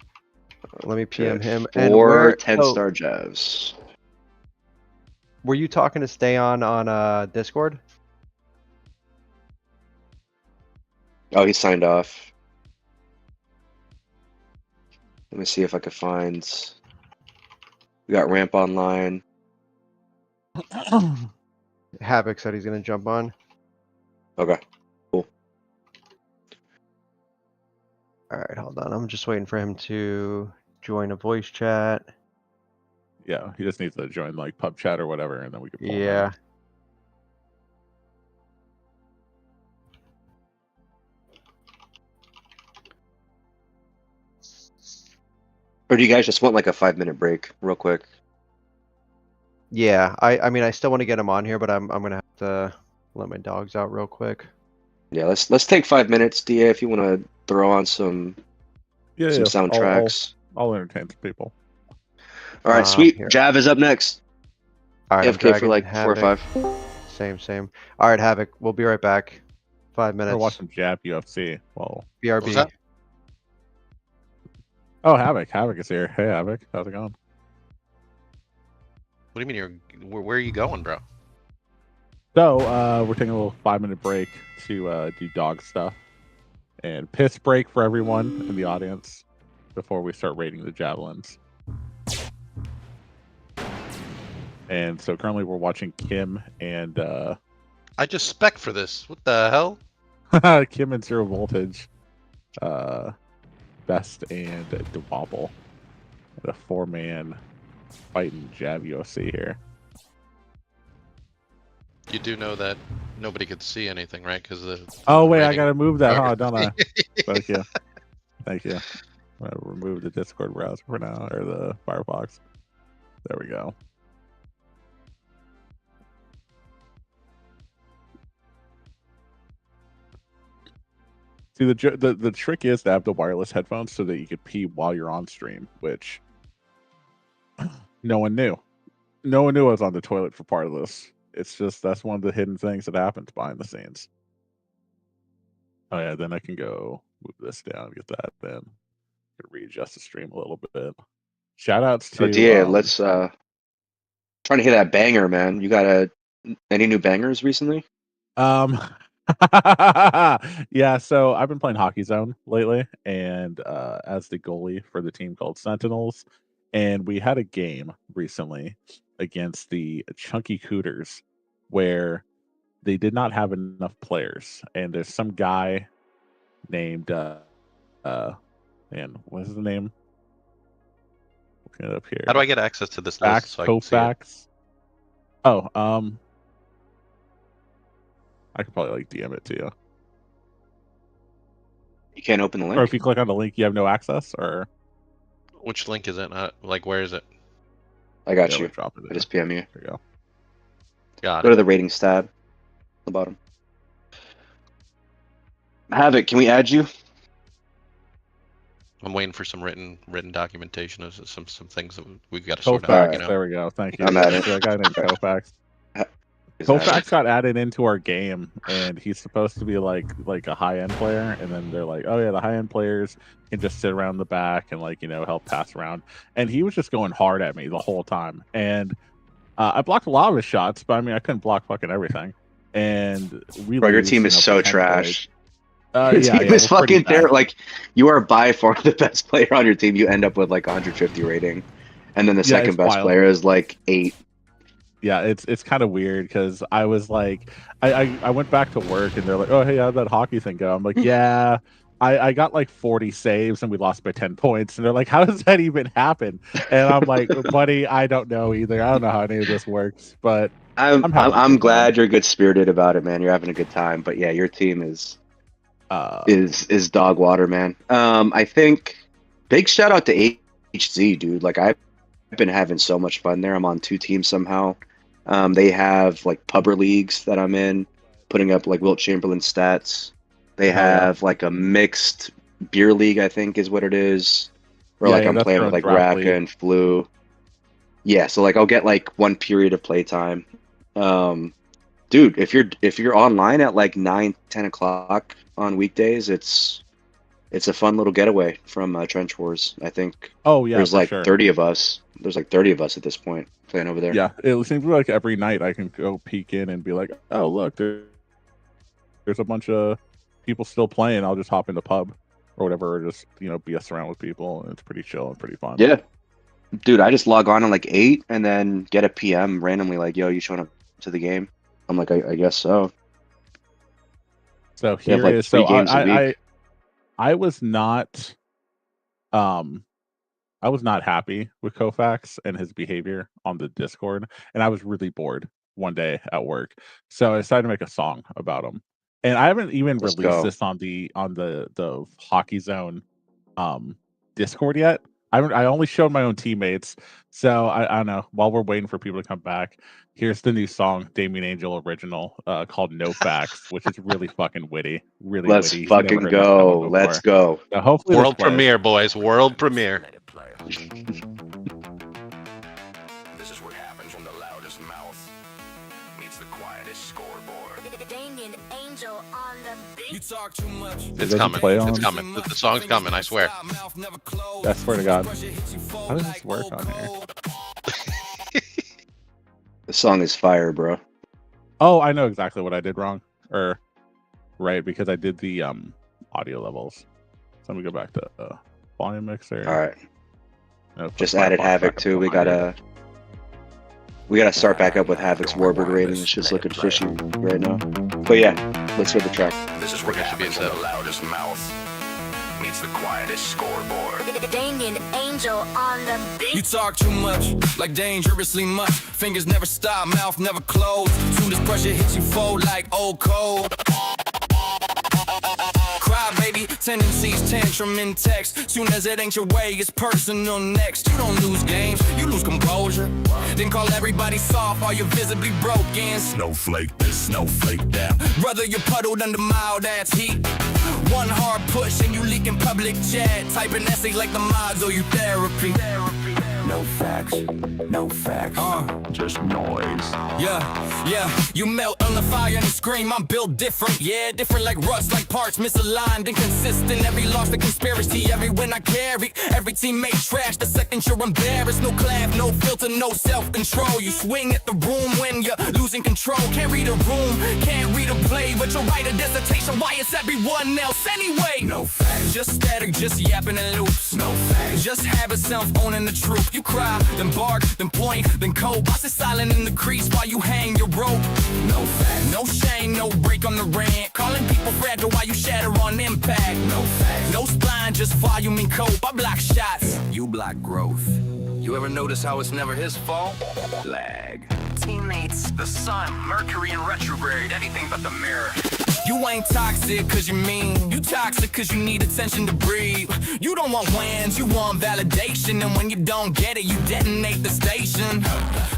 Let me Okay, PM him. 4 And where 10-star Javs. were you talking to Stay on Discord? Oh, he signed off. Let me see if I could find. We got Ramp online. Havoc said he's gonna jump on. Okay, cool. All right, hold on. I'm just waiting for him to join a voice chat. Yeah, he just needs to join like pub chat or whatever, and then we can pull him in. Yeah. Or do you guys just want like a 5-minute break, real quick? Yeah, I mean I still want to get him on here, but I'm gonna have to let my dogs out real quick. Yeah, let's take 5 minutes, DA, if you want to throw on some soundtracks. I'll entertain some people. All right, sweet. Here. Jav is up next. All right, I'm AFK for dragging like 4 or Havoc. 5. Same. All right, Havoc. We'll be right back. 5 We're minutes. watching Jab UFC. Well, BRB. What's that? oh, Havoc is here. Hey, Havoc, how's it going? What do you mean where are you going, bro? So we're taking a little 5-minute break to do dog stuff and piss break for everyone in the audience before we start rating the javelins. And so currently we're watching Kim and I just spec for this. What the hell? Kim and Zero Voltage, Best and DeWobble, a 4-man fighting Jab UFC here. You do know that nobody could see anything, right? Because the Oh wait, I rating- gotta move that, huh? Okay. Don't I? Thank you. Thank you. I'm gonna remove the Discord browser for now, or the Firefox. There we go. See, the trick is to have the wireless headphones so that you could pee while you're on stream, which no one knew. No one knew I was on the toilet for part of this. It's just that's one of the hidden things that happens behind the scenes. Oh yeah, then I can go move this down, get that, then readjust the stream a little bit. Shout outs to So DA, let's trying to hit that banger, man. You got any new bangers recently? Yeah, so I've been playing Hockey Zone lately, and as the goalie for the team called Sentinels, and we had a game recently against the Chunky Cooters where they did not have enough players, and there's some guy named man, what's his name? Looking it up here. How do I get access to this list Fax, so I can see it? Kofax. Oh, I could probably like DM it to you. You can't open the link. Or if you click on the link, you have no access. Or Which link is it? Like, where is it? I got yeah, you. we'll drop it I in. just PM you. There you go. Got Go it. to the ratings tab, at the bottom. Havoc, can we add you? I'm waiting for some written documentation of some things that we've got to sort Kofax. out. Alright. You know, There we go. Thank you. I'm at it. That guy named Kofax. Is Kofax Havoc. got added into our game, and he's supposed to be like a high end player, and then they're like, oh yeah, the high end players can just sit around the back and like help pass around, and he was just going hard at me the whole time, and I blocked a lot of his shots, but I mean I couldn't block fucking everything, and we Bro, your lose, team is for so 10 trash. plays. Your Yeah, team yeah, is we're pretty fucking bad. terrible. Like, you are by far the best player on your team. You end up with like 150 rating, and then the Yeah, second it's best wild. player is like 8. Yeah, it's kind of weird because I was like, I went back to work and they're like, oh hey, how'd that hockey thing go? I'm like, yeah, I got like 40 saves and we lost by 10 points, and they're like, how does that even happen? And I'm like, buddy, I don't know either. I don't know how any of this works, but I'm I'm happy I'm with glad you're good spirited about it, man. You're having a good time, but yeah, your team is dog water, man. I think big shout out to HZ, dude. Like, I've been having so much fun there. I'm on 2 teams somehow. They have like pubber leagues that I'm in, putting up like Wilt Chamberlain stats. They yeah. have like a mixed beer league, I think is what it is. Where like I'm that's playing their with own like draft Raka league. and Flu. Yeah, so like I'll get like 1 period of playtime. Dude, if you're online at like 9-10 o'clock on weekdays, it's a fun little getaway from Trench Wars. I think Oh yeah, there's for like sure. 30 of us. There's like 30 of us at this point playing over there. Yeah, it seems like every night I can go peek in and be like, oh look, there's a bunch of people still playing. I'll just hop in the pub or whatever, or just BS around with people, and it's pretty chill and pretty fun. Yeah. Dude, I just log on at like 8 and then get a PM randomly like, yo, you showing up to the game? I'm like, I guess so. So We have, here like, is 3 so games a week. I was not I was not happy with Kofax and his behavior on the Discord, and I was really bored one day at work. So I decided to make a song about him. And I haven't even Let's released go. this on the Hockey Zone Discord yet. I only showed my own teammates. So I don't know. While we're waiting for people to come back, here's the new song, Damien Angel original, called No Facts, which is really fucking witty. Really Let's witty. You've never fucking heard that one go. before. Let's go. So hopefully this World plays. premiere, boys. World premiere. This is what happens when the loudest mouth meets the quietest scoreboard. Damien Angel on the beat. You talk too much. It's doesn't coming. play on? It's coming. The song's coming. I swear. I swear to God. How does this work on here? The song is fire, bro. Oh, I know exactly what I did wrong. Or right, because I did the audio levels. So let me go back to volume mixer. All right. No, put Just my added box Havoc back too. up We on my gotta start back up with Havoc's Warbird rating. It's just looking fishy right now. But yeah, let's hear the track. This is what That should be happens when the settled. loudest mouth meets the quietest scoreboard. Damien Angel on the You beat. talk too much, like dangerously much. Fingers never stop, mouth never close. Soon as pressure hits you, fold like old cold. Cry baby, tendencies tantrum in text. Soon as it ain't your way, it's personal next. You don't lose games, you lose composure. Then call everybody soft, all you're visibly broken. Snowflake this, snowflake that. Brother, you're puddled under mild ass heat. One hard push and you leak in public chat. Typing essays like the mods owe you therapy. No facts, no facts, just noise. Yeah, you melt on the fire and scream, I'm built different. Yeah, different like rust, like parts, misaligned, inconsistent. Every loss, the conspiracy, every win I carry. Every teammate trash, the second you're embarrassed. No clap, no filter, no self-control. You swing at the room when you're losing control. Can't read a room, can't read a play, but you'll write a dissertation. Why is everyone else anyway? No facts, just static, just yapping in loops. No facts, just habit, self-owning the truth. You cry, then bark, then point, then cope. I sit silent in the crease while you hang your rope. No facts, no shame, no break on the rant. Calling people fragile while you shatter on impact. No facts, no spine, just volume and cope. I block shots, you block growth. You ever notice how it's never his fault? Lag. Teammates, the sun, Mercury in retrograde, anything but the mirror. You ain't toxic cause you're mean. You toxic cause you need attention to breathe. You don't want wins, you want validation. And when you don't get it, you detonate the station.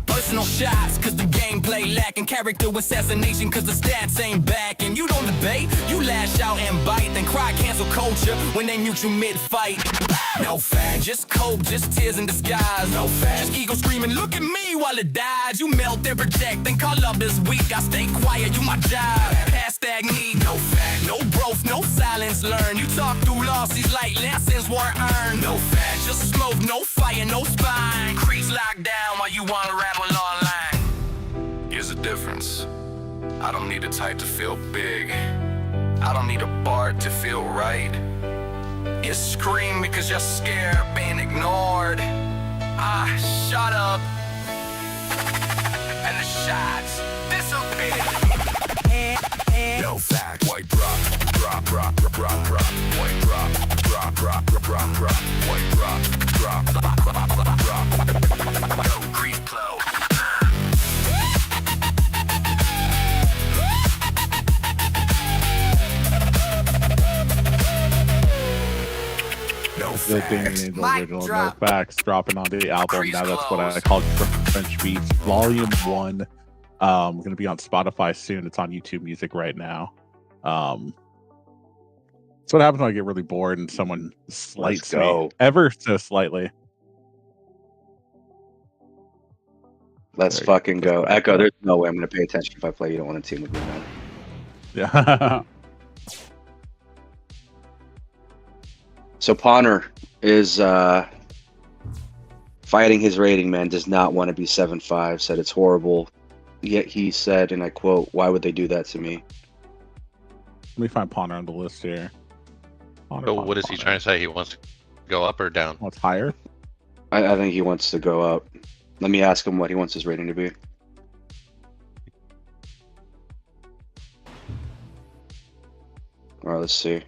Personal shots cause the gameplay lacking. Character assassination cause the stats ain't back. And you don't debate, you lash out and bite. Then cry cancel culture when they mute you mid-fight. No fact, just cope, just tears in disguise. No fact, just ego screaming, look at me while it dies. You melt and project, then call up this week. I stay quiet, you my job. Hashtag need no fact, no growth, no silence learned. You talk through losses like lessons weren't earned. No fact, just smoke, no fire, no spine. Crease locked down while you wanna rattle online. Here's the difference. I don't need a type to feel big. I don't need a bar to feel right. You scream because you're scared of being ignored. Shut up. And the shots disappear. No fact. White drop, drop, drop, drop, drop. White drop, drop, drop, drop, drop. White drop, drop, drop, drop, drop. No creep flow. The Damien Angel original, No Facts, dropping on the album. Now that's what I call French Beats, Volume 1. Going to be on Spotify soon. It's on YouTube Music right now. That's what happens when I get really bored and someone slights me ever so slightly. Let's fucking go. Echo, there's no way I'm going to pay attention if I play You Don't Want to Team with Me, man. Yeah. So Pawner is fighting his rating, man, does not want to be 7-5, said it's horrible. Yet he said, and I quote, "Why would they do that to me?" Let me find Pawner on the list here. So what is he trying to say? He wants to go up or down? What's higher? I think he wants to go up. Let me ask him what he wants his rating to be. All right, let's see.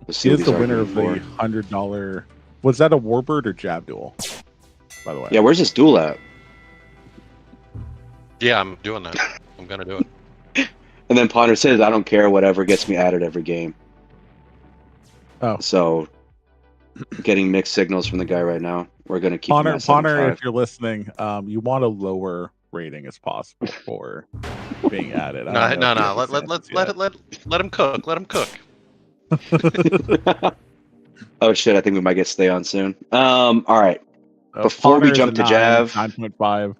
He is the winner of the $100. Was that a Warbird or Jab duel? By the way. Yeah, where's this duel at? Yeah, I'm doing that. I'm gonna do it. And then Pawner says, "I don't care, whatever gets me added every game." Oh, so getting mixed signals from the guy right now. We're gonna keep Pawner, if you're listening, you want a lower rating as possible for being added. No. Let him cook. Let him cook. Oh shit! I think we might get stay on soon. All right. Before we jump to Jav, 9.5.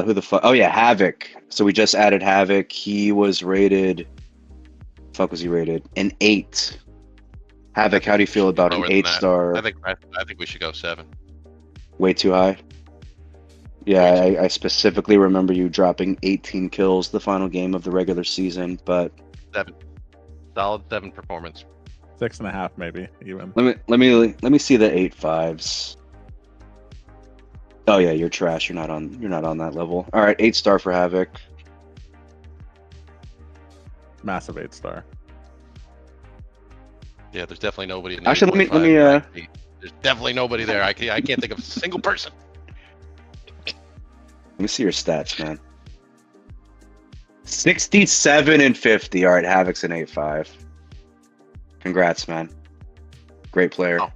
Who the fuck? Oh yeah, Havoc. So we just added Havoc. He was rated. Fuck, was he rated? An 8. Havoc, how do you feel about an 8-star? I think we should go 7. Way too high. Yeah, I specifically remember you dropping 18 kills the final game of the regular season, but 7. Solid 7 performance. 6.5 maybe even. Let me see the 8.5s. Oh yeah, you're trash. You're not on that level. All right, 8-star for Havoc. Massive 8-star. Yeah, there's definitely nobody. In Actually, let me. There's definitely nobody there. I can't think of a single person. Let me see your stats, man. 67 and 50. All right, Havoc's an 8.5. Congrats, man. Great player. Oh.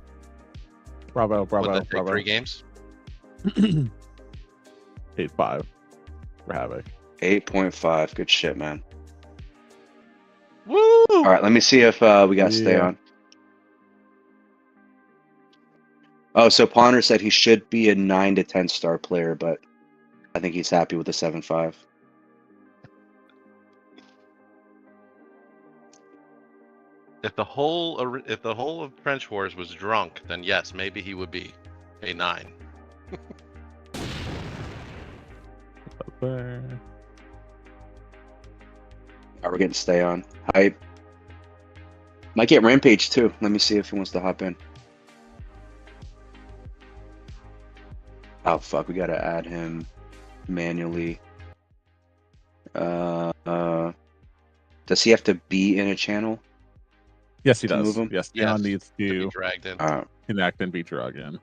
Bravo. 3 games. 8.5 for Havoc. 8.5. Good shit, man. Woo! All right, let me see if we got stay Yeah. on. Oh, so Ponder said he should be a 9 to 10 star player, but I think he's happy with the 7.5. If the whole of Trench Wars was drunk, then yes, maybe he would be a 9. There. All right, we're getting stay on. Hype. Might get Rampage too. Let me see if he wants to hop in. Oh fuck, we gotta add him manually. Does he have to be in a channel? Yes, he To does. move him? Yes, Yes, Leon needs To be to dragged in. connect and be dragged in.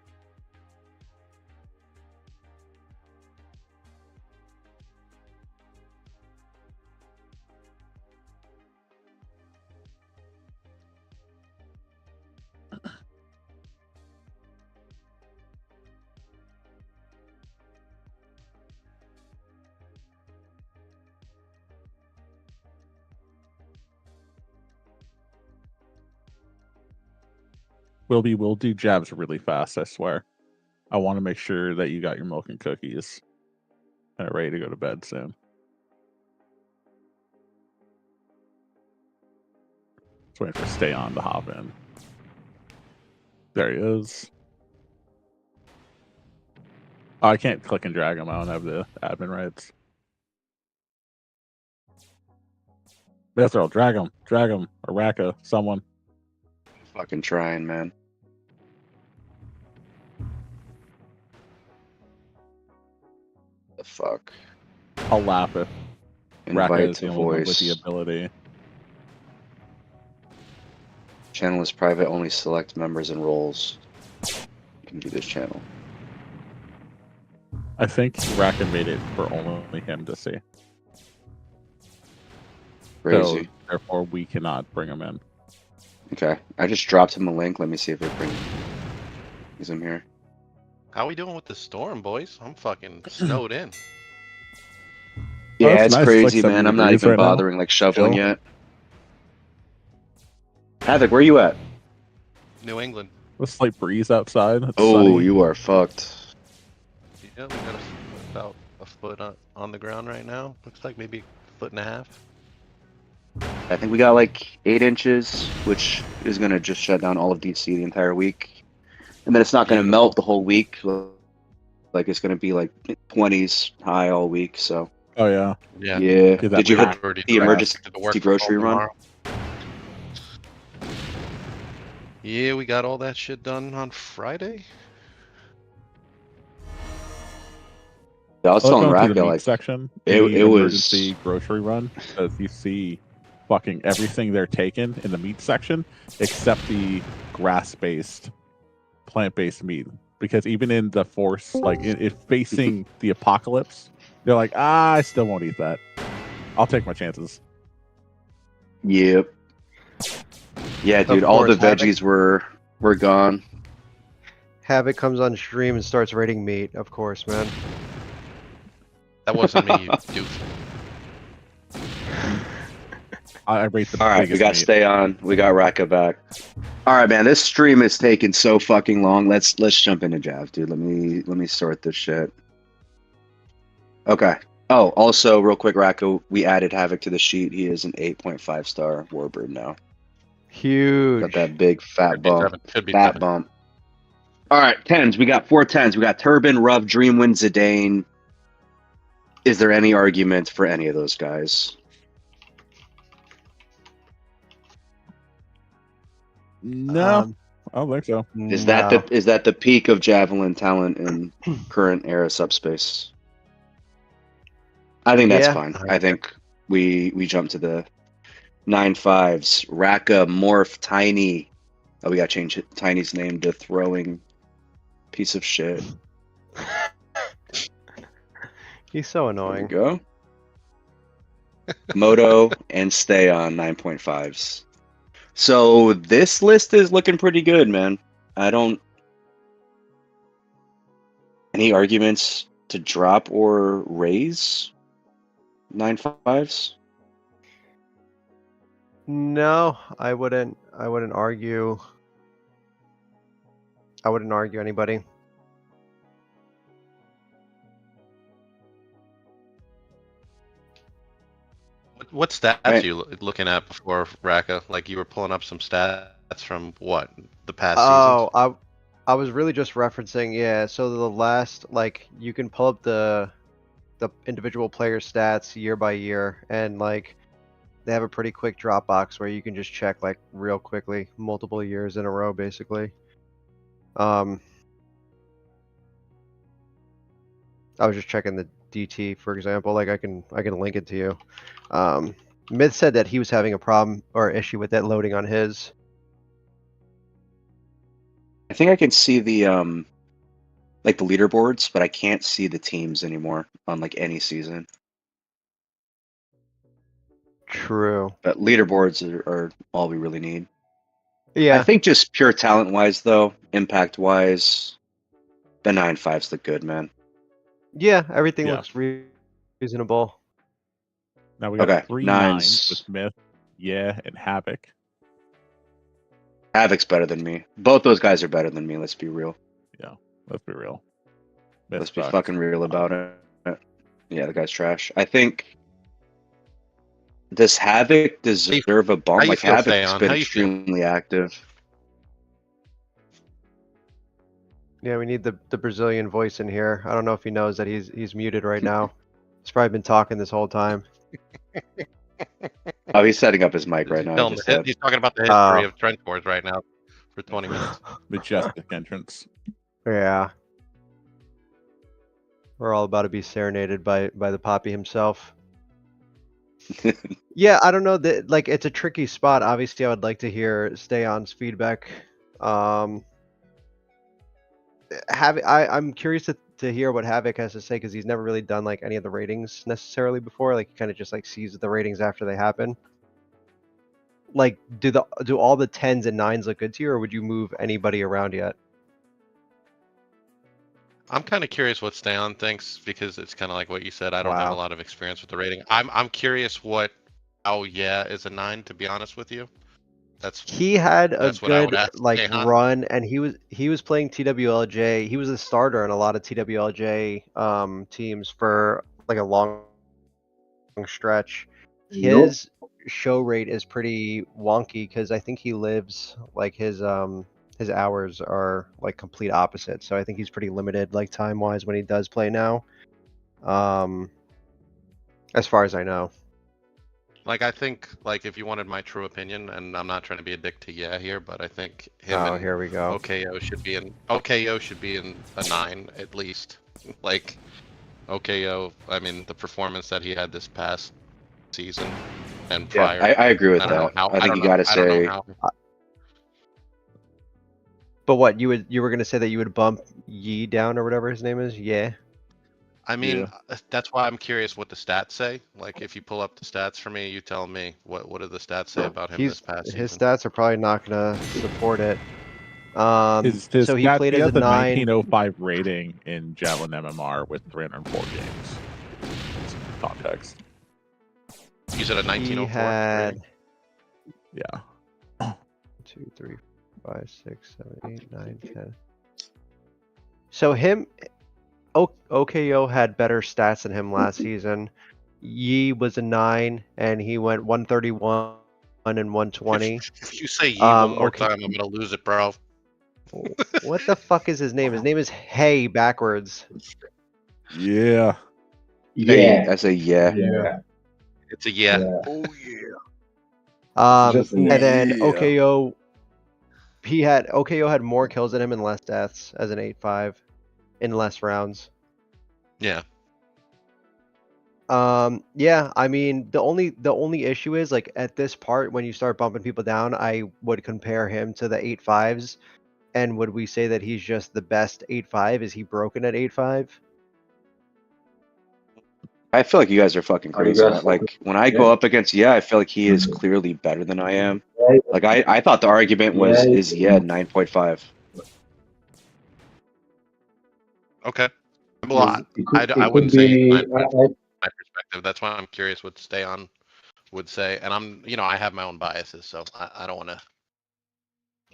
We'll do jabs really fast, I swear. I want to make sure that you got your milk and cookies and are ready to go to bed soon. Just waiting for stay on to hop in. There he is. Oh, I can't click and drag him. I don't have the admin rights. Bethril, drag him, Araka, someone. Fucking trying, man. The fuck. I'll laugh if Raka Invite is the to only one with the voice. ability. Channel is private. Only select members and roles can do this channel. I think Raka made it for only him to see. Crazy. So therefore, we cannot bring him in. Okay, I just dropped him a link. Let me see if it brings him here. How we doing with the storm, boys? I'm fucking snowed in. Yeah, it's it's nice. It's like crazy, 70 man. I'm not degrees even right now. bothering like shoveling Chill. yet. Havoc, where you at? New England. A slight breeze outside. It's Oh, sunny. you are fucked. Yeah, we got about a foot on the ground right now. Looks like maybe a foot and a half. I think we got like 8 inches, which is gonna just shut down all of DC the entire week, and then it's not gonna melt the whole week. Like it's gonna be like 20s high all week. So Oh yeah. Yeah. yeah. Get that Did you back. hit Already the dressed emergency to work from grocery home run? tomorrow. Yeah, we got all that shit done on Friday. Yeah, I was I'll telling go into the Raka meat like section. it the emergency was. grocery run, because you see fucking everything they're taking in the meat section except the grass-based, plant-based meat. Because even in the force, like if facing the apocalypse, they're like, I still won't eat that. I'll take my chances. Yep. Yeah, dude. Of All the course, Havoc. veggies were gone. Havoc comes on stream and starts rating meat, of course, man. That wasn't me, you doof. I rate the All right, we biggest got meat. stay on. We got Raka back. All right, man. This stream is taking so fucking long. Let's jump into Jav, dude. Let me sort this shit. Okay. Oh, also, real quick, Raka, we added Havoc to the sheet. He is an 8.5 star warbird now. Huge. Got that big fat Should be bump. 7. Should be Fat 7. bump. All right, 10s. We got 4 10s. We got Turban, Ruv, Dreamwind, Zidane. Is there any argument for any of those guys? No, I don't think so. Is that the peak of Javelin talent in current era subspace? I think that's Yeah. fine. I think we jump to the 9.5s. Raka, Morph, Tiny. Oh, we got to change Tiny's name to Throwing Piece of Shit. He's so There we annoying. go. Moto and Stay on 9.5s. So this list is looking pretty good, man. I don't. Any arguments to drop or raise 9.5s? No, I wouldn't. I wouldn't argue. I wouldn't argue anybody. What stats Right. you looking at before Raka? Like you were pulling up some stats from what the past Oh, seasons. I was really just referencing, yeah. So the last, like, you can pull up the individual player stats year by year, and like they have a pretty quick drop box where you can just check like real quickly, multiple years in a row, basically. I was just checking the DT, for example. Like I can link it to you. Myth said that he was having a problem or issue with it loading on his. I think I can see the like the leaderboards, but I can't see the teams anymore on like any season. True. But leaderboards are all we really need. Yeah. I think just pure talent wise, though, impact wise, the 9.5s look good, man. Yeah. Everything Yeah. looks reasonable. Now we got Okay, 3 nines. 9s with Myth, yeah, and Havoc. Havoc's better than me. Both those guys are better than me. Let's be real. Let's be real. Myth Let's be sucks. fucking real about it. Yeah, the guy's trash. I think. Does Havoc deserve a bump? How you Like feel, Havoc's Theon? been How you feel? extremely active. Yeah, we need the Brazilian voice in here. I don't know if he knows that he's muted right now. He's probably been talking this whole time. Oh, he's setting up his mic right now. Tell He him just the said. he's talking about the history of trench wars right now for 20 minutes. Majestic entrance. Yeah. We're all about to be serenaded by the Poppy himself. Yeah, I don't know that like it's a tricky spot. Obviously, I would like to hear Stay-On's feedback. I'm curious to hear what Havoc has to say because he's never really done like any of the ratings necessarily before. Like he kind of just like sees the ratings after they happen. Like, do all the 10s and 9s look good to you, or would you move anybody around yet? I'm kind of curious what Stayon thinks because it's kind of like what you said. I don't have a Wow. lot of experience with the rating. I'm curious what. Oh yeah, is a 9 to be honest with you. He had a That's what I would good ask like Stayon. run, and he was playing TWLJ. He was a starter in a lot of TWLJ teams for like a long stretch. His show rate is pretty wonky because I think he lives like his hours are like complete opposite. So I think he's pretty limited like time wise when he does play now. As far as I know. Like I think like if you wanted my true opinion, and I'm not trying to be a dick to yeah here, but I think him Oh, and here we go. OKO should be in a 9 at least. Like OKO, I mean the performance that he had this past season and Yeah, prior. I agree with I don't know that. how. I think you got to I don't say. know how. But what you were gonna say that you would bump Yi down or whatever his name is? Yeah. I mean, that's why I'm curious what the stats say. Like, if you pull up the stats for me, you tell me what do the stats say about him this past His season. stats are probably not gonna support it. His So he stats, played he as has a a 9. 1905 rating in Javelin MMR with 304 games. Context. You said a He 1904. had Yeah. 2, 3, 5, 6, 7, 8, 9, 10. So him, OKO had better stats than him last season. Yi was a 9, and he went 131 and 120. If you say Yi one more okay. time, I'm gonna lose it, bro. What the fuck is his name? His name is Hey backwards. Yeah. Yeah. I say yeah. It's a yeah. Oh yeah. And then yeah. OKO, OKO had more kills than him and less deaths as an 8-5 in less rounds. Yeah. Yeah, I mean the only issue is like at this part when you start bumping people down, I would compare him to the 8-5s, and would we say that he's just the best 8-5? Is he broken at 8-5? I feel like you guys are fucking crazy. Like when I go up against I feel like he is clearly better than I am. Like I thought the argument was is 9.5. Okay. Well, I wouldn't say my perspective. That's why I'm curious what Stayon would say, and I'm, I have my own biases, so I don't want to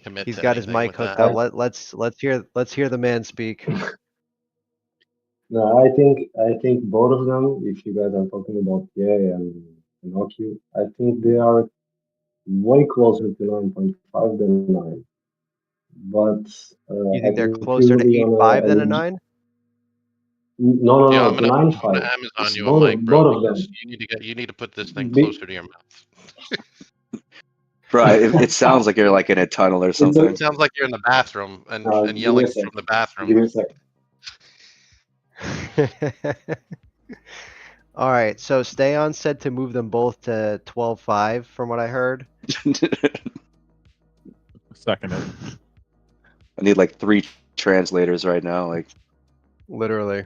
commit. He's to got his anything mic with hooked that. up. Let's hear the man speak. No, I think both of them, if you guys are talking about and Oki, I think they are way closer to 9.5 than 9. But You I think they're think closer to purely on 8.5 than a leg- 9? no, Yeah, no, I'm the gonna 9.5. Amazon It's you a mic, bro. both of them. Because you need to put this thing Be- closer to your mouth. Bro, it sounds like you're like in a tunnel or something. It sounds like you're in the bathroom and give me yelling a sec. from the bathroom. Give me a sec. All right, so Stayon said to move them both to 12.5 from what I heard. Seconded. I need like 3 translators right now. Like, Literally.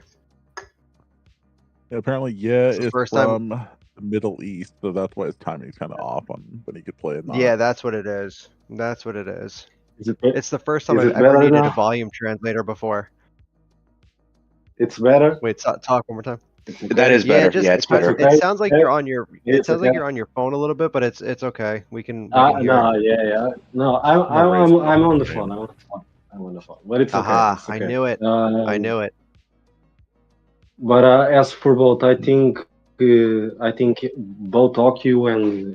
Yeah, apparently, yeah, It's the it's first time- from the Middle East, so that's why his timing's kind of off on when he could play it. Yeah, that's what it is. That's what it is. Is it, It's the first time Is I've it ever better needed now? a volume translator before. it's better? Wait, talk one more time. It's that is Yeah, better. Yeah, it's better. It sounds like you're on your. It It's sounds like okay. you're on your phone a little bit, but it's okay. We can hear No, it. yeah. No, raise it I'm up on the for phone. you. I'm on the phone. But it's okay. Aha! It's I okay. knew it. I knew it. But as for both, I think both Okyu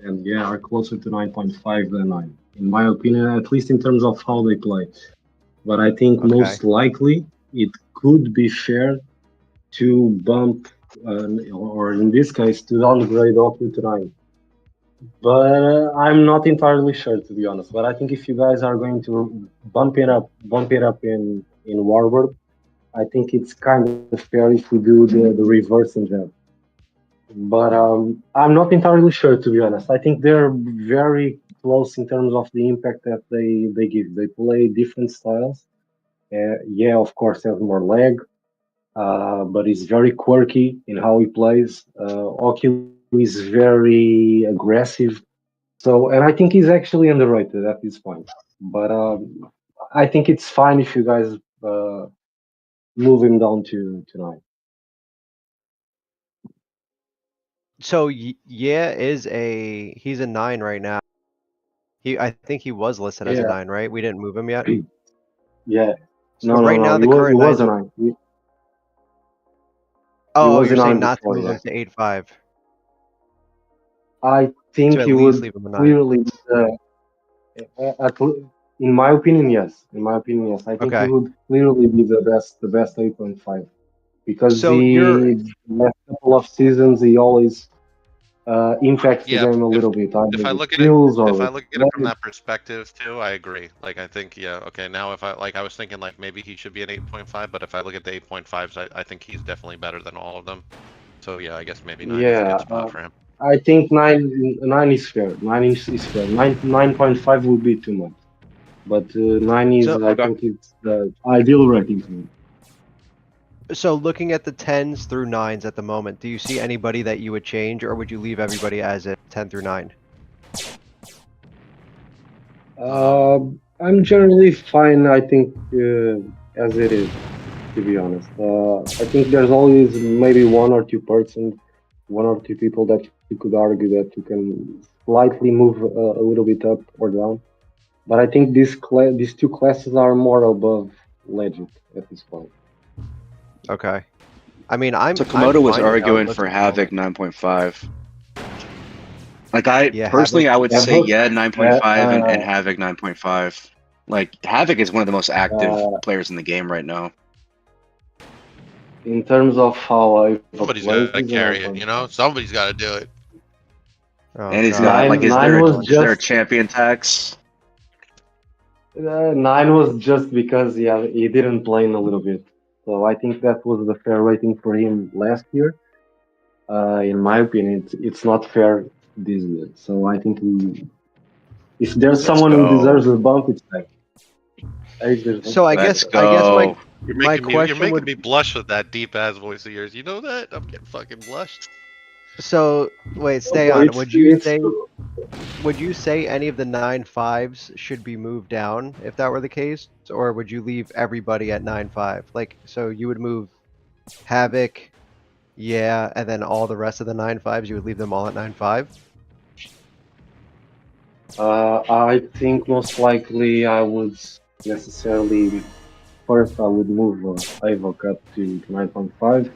and yeah are closer to 9.5 than 9, in my opinion, at least in terms of how they play. But I think Okay. most likely it could be fair to bump, or in this case, to downgrade Okyu to 9. But I'm not entirely sure, to be honest. But I think if you guys are going to bump it up in Warbird, I think it's kind of fair if we do the reverse in Jab. But I'm not entirely sure, to be honest. I think they're very close in terms of the impact that they give. They play different styles. Yeah, of course, has more leg, but he's very quirky in how he plays. Oki is very aggressive. So, and I think he's actually underrated at this point. But I think it's fine if you guys move him down to 9. So yeah, he's a 9 right now. I think he was listed as a Yeah. 9, right? We didn't move him yet. Yeah. So right now he the was, current he was nines- a 9. Oh, was you're a saying 9 not to before, move yeah. him to 8.5. I think To at he least would leave him a 9. clearly, in my opinion, yes. In my opinion, yes. I think Okay. he would clearly be the best 8.5, because So the last couple of seasons he always impacts the Yeah, game a little bit. If either I with look at it, skills or if I with look at it from leg. that perspective too, I agree. Like I think, yeah, okay. Now, if I was thinking like maybe he should be an 8.5, but if I look at the 8.5s, I think he's definitely better than all of them. So yeah, I guess maybe 9 is a Yeah, good spot for him. I think 9 is fair. 9 is fair. 9.5 would be too much, but 9 is So- I think it's the ideal rating for me. So looking at the 10s through 9s at the moment, do you see anybody that you would change, or would you leave everybody as it 10 through 9? I'm generally fine. I think as it is, to be honest. I think there's always maybe one or two people that you could argue that you can slightly move a little bit up or down. But I think these two classes are more above Legend at this point. Okay. I mean, I'm. So Komodo was fine with how it arguing looks for at the moment. Havoc 9.5. Like I Yeah, personally, Havoc- I would say Havoc- 9.5 and uh, Havoc 9.5. Like Havoc is one of the most active Uh, players in the game right now. In terms of how I Somebody's gotta carry it, you know? Somebody's gotta do it. Oh, And he's God. got like, is Nine there was is there a just- champion tax? 9 was just because he didn't play in a little bit. So I think that was the fair rating for him last year. In my opinion, it's not fair this year. So I think if there's someone go. who deserves a bump, it's like. So I Let's guess my go. You're My making me, you're question making would- me blush with that deep ass voice of yours. You know that? I'm getting fucking blushed. so wait, stay on. Would you say any of the 9.5s should be moved down if that were the case, or would you leave everybody at 9.5? Like, so you would move Havoc, yeah, and then all the rest of the 9.5s you would leave them all at 9.5? I think most likely I would necessarily first I would move Ivok up to 9.5.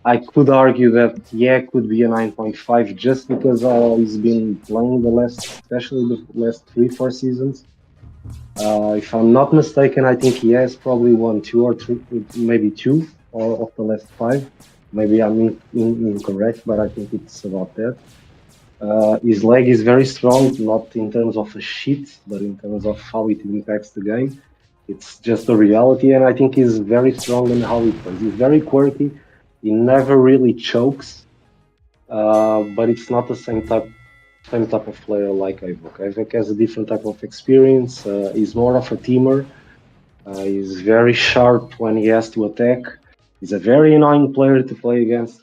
I could argue that yeah, could be a 9.5 just because he's been playing especially the last 3-4 seasons. If I'm not mistaken, I think he has probably won 2 or 3, maybe 2 of the last 5. Maybe I'm incorrect, but I think it's about that. His leg is very strong, not in terms of a sheet, but in terms of how it impacts the game. It's just a reality, and I think he's very strong in how he plays. He's very quirky. He never really chokes, but it's not the same type of player like Ivok. Ivok has a different type of experience. He's more of a teamer. He's very sharp when he has to attack. He's a very annoying player to play against.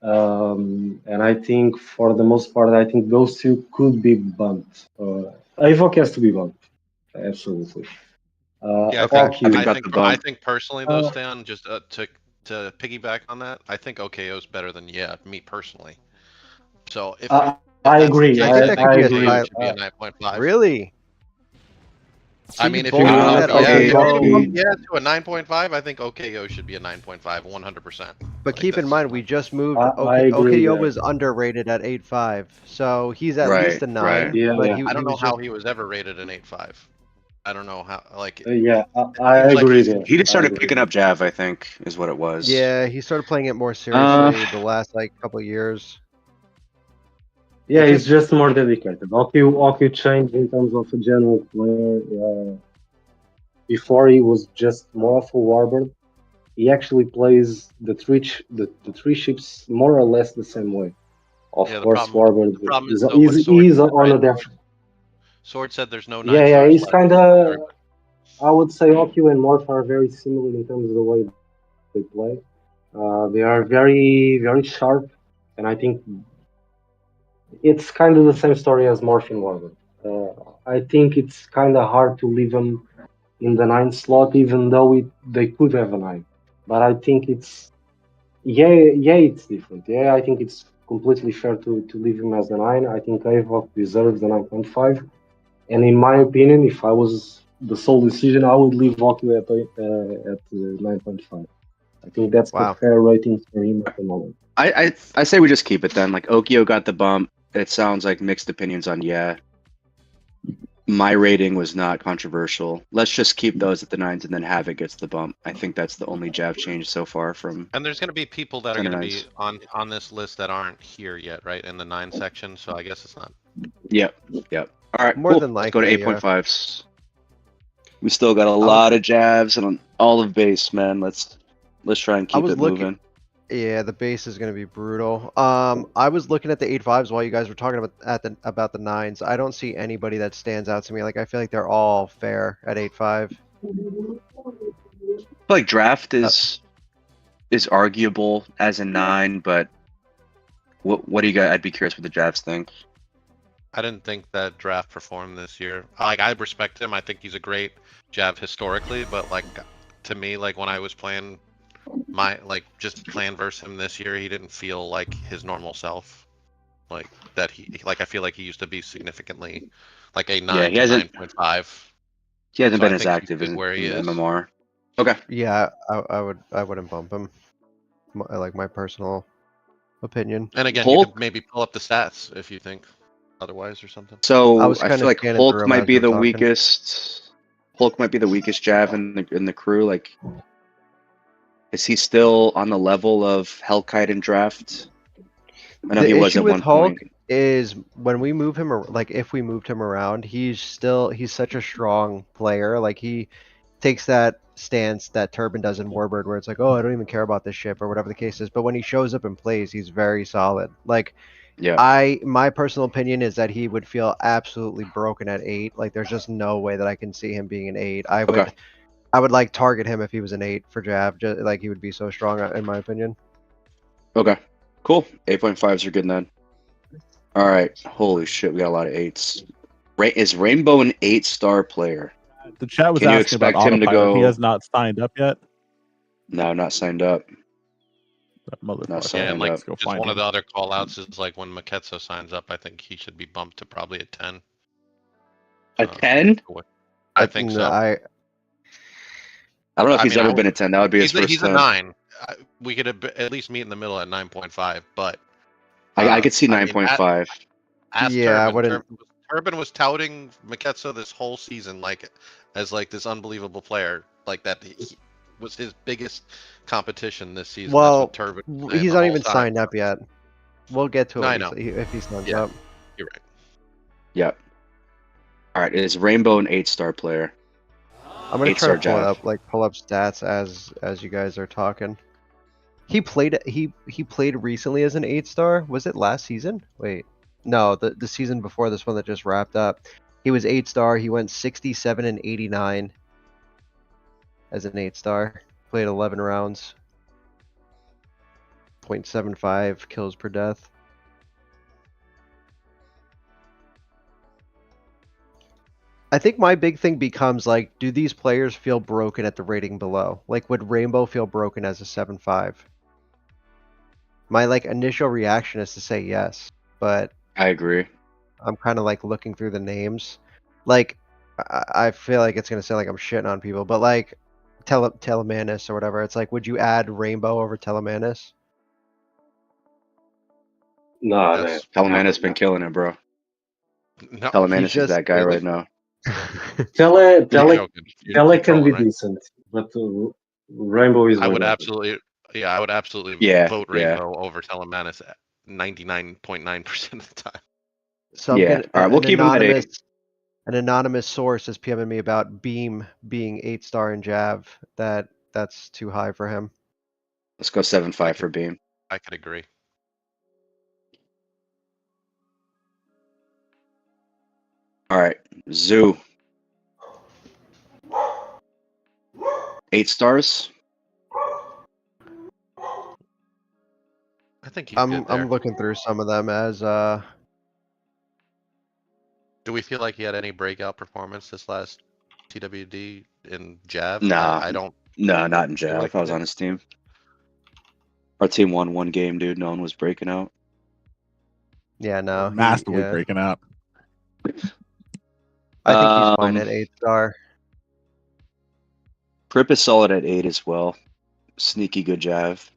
And I think for the most part, I think those two could be bumped. Ivok has to be bumped, absolutely. Yeah, I think personally though, Stan, just to piggyback on that, I think OKO is better than me personally. So if I agree. I I think agree. OKO should be a 9.5. Really? I mean, if both you're gonna said bump OKO. to a 9.5, I think OKO should be a 9.5, 100%. But keep in mind, we just moved. I agree OKO there. was underrated at 8.5, so he's at Right, least a 9. right. Yeah, but yeah. he, I don't he know was how just, he was ever rated an 8.5. I don't know how, like. Yeah, I Like, agree there. He just started I agree. picking up Jav, I think, is what it was. yeah, he started playing it more seriously the last couple years. Yeah, he's just more dedicated. OQ changed in terms of a general player. Before he was just more of a warbird. He actually plays the three ships more or less the same way. Of Yeah, course, warbird the problem is, he's on a different. Sword said there's no 9 Yeah, stars he's left. kind of. I would say OQ and Morph are very similar in terms of the way they play. They are very, very sharp, and I think it's kind of the same story as Morph and Warbird. I think it's kind of hard to leave them in the 9 slot, even though they could have a 9. But I think it's it's different. Yeah, I think it's completely fair to leave him as a 9. I think Ivok deserves a 9.5. And in my opinion, if I was the sole decision, I would leave Voku at 9.5. I think that's the fair rating for him at the moment. I say we just keep it then. Like Okio got the bump. It sounds like mixed opinions on my rating was not controversial. Let's just keep those at the 9s and then Havoc gets the bump. I think that's the only Jav change so far from. And there's going to be people that are going to be on this list that aren't here yet, right? In the 9 section, so I guess it's not. Yep. All right, More cool. than Let's go to likely, 8.5s. We still got a lot of Javs and all of base, man. Let's try and keep it moving. Yeah, the base is going to be brutal. I was looking at the 8.5s while you guys were talking about the 9s. I don't see anybody that stands out to me. Like I feel like they're all fair at 8.5. Like draft is arguable as a 9, but what do you guys? I'd be curious what the Javs think. I didn't think that draft performed this year. Like I respect him. I think he's a great Jav historically, but like to me, like when I was playing just playing versus him this year, he didn't feel like his normal self. Like that I feel like he used to be significantly like a 9 to 9.5. He hasn't been as active in where he is. MMR. Okay. Yeah, I wouldn't bump him. Like my personal opinion. And again, you could maybe pull up the stats if you think otherwise or something. So I feel like Hulk might be the weakest. Hulk might be the weakest Jav in the crew. Like, is he still on the level of Hellkite in draft? I know he was at one point. Is when we move him, like if we moved him around, he's such a strong player. Like he takes that stance that Turban does in Warbird, where it's like, oh, I don't even care about this ship or whatever the case is. But when he shows up and plays, he's very solid. Like, my personal opinion is that he would feel absolutely broken at 8. Like, there's just no way that I can see him being an 8. I would like target him if he was an 8 for Jav. Just like he would be so strong, in my opinion. Okay, cool. 8.5s are good then. All right, holy shit, we got a lot of 8s. Is Rainbow an 8-star player? The chat was asking about him to go. He has not signed up yet. No, not signed up. That motherfucker. Not signed up. Just one of the other call outs is like when Maketsu signs up, I think he should be bumped to probably a 10. A 10? I think so. I don't know if I he's mean, ever I been a 10. That would be his first he's 10. a 9. We could at least meet in the middle at 9.5, but I could see I mean, 9.5. ask Yeah, I Turbin. wouldn't- Turbin was touting Maketsu this whole season as like this unbelievable player, like that he was his biggest competition this season. Well, That's what Turbin was saying he's the not whole even time. signed up yet. We'll get to it No, I when know. if he signs Yeah. up. You're right. Yep. All right, is Rainbow an 8-star player? I'm gonna try to 8-star pull it Jav. up, like pull up stats as you guys are talking. He played recently as an 8-star. Was it last season? Wait, no, the season before this one that just wrapped up. He was 8-star. He went 67 and 89 as an 8-star. Played 11 rounds. 0.75 kills per death. I think my big thing becomes like, do these players feel broken at the rating below? Like, would Rainbow feel broken as a 7.5? My like initial reaction is to say yes, but I agree. I'm kind of like looking through the names. Like, I feel like it's gonna sound like I'm shitting on people, but like Telemanus or whatever. It's like, would you add Rainbow over Telemanus? No, Yes. Telemanus been killing it, bro. No, Telemanus is just- that guy really? right now. Tele you're joking. You're Tele can be trolling, right? decent, but Rainbow is. I way would better. absolutely Yeah, vote yeah. Rainbow over Telemanus 99.9% of the time. So I'm Yeah. getting All right, we'll keep him at 8. an anonymous source is PMing me about Beam being 8-star in Jav. That's too high for him. Let's go 7.5 for Beam. I could agree. All right, Zoo. 8 stars. I think he's good there. I'm looking through some of them as Do we feel like he had any breakout performance this last TWD in Jav? Nah. I don't. No, not in feel Jav. like I was he on his team. Our team won one game, dude. No one was breaking out. yeah, no. Massively yeah. breaking out. I think he's fine Um, at 8-star. Crip is solid at 8 as well. Sneaky good Jav.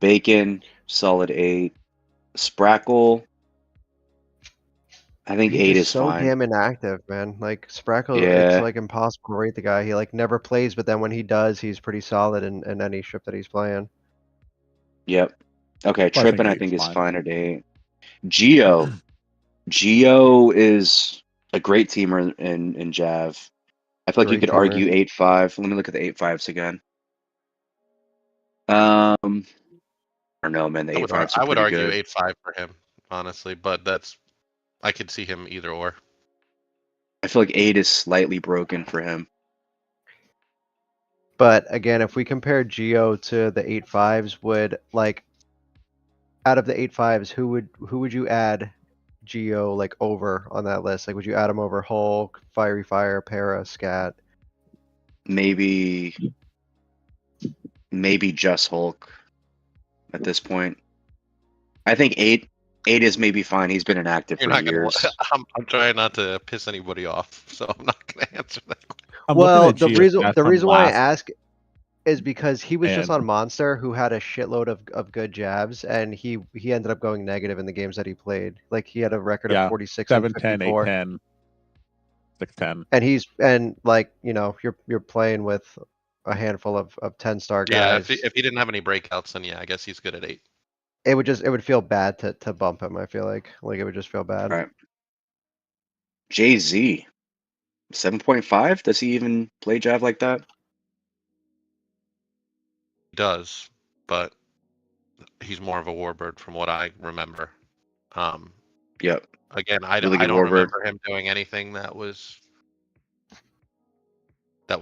Bacon, solid 8. Sprackle, I think He's 8 just is so fine. damn inactive, man. Like Sprackle, Yeah. it's like impossible to rate the guy. He like never plays, but then when he does, he's pretty solid in any shift that he's playing. Yep. Okay, Well, I Trippin, think I 8's think is fine. fine at 8. Geo. Geo is a great teamer in Jav. I feel like you Great could teamer. argue 8.5. Let me look at the 8.5s again. I don't know, man. The 8.5s I are would pretty argue good. 8.5 for him, honestly, but I could see him either or. I feel like 8 is slightly broken for him. But again, if we compare Geo to the 8.5s, would like out of the 8.5s, who would you add Geo like over on that list? Like, would you add him over Hulk, Fiery Fire, Para, Scat? Maybe just Hulk at this point. I think 8 is maybe fine. He's been inactive You're for not gonna. years. I'm trying not to piss anybody off, so I'm not gonna answer that. I'm Well, looking at the Geo reason stats from why I last- ask is because he was just And- on Monster, who had a shitload of good jabs, and he ended up going negative in the games that he played. Like he had a record Yeah, of 46 and 7-10, 54. 8-10, 6-10. And like, you know, you're playing with a handful of 10-star Yeah, guys. if he didn't have any breakouts, then yeah, I guess he's good at 8. It would feel bad to bump him. I feel like it would just feel bad. Right. Jay-Z. 7.5? Does he even play Jav like that? He does, but he's more of a warbird from what I remember. Yep. Again, I Really don't good warbird. remember him doing anything that was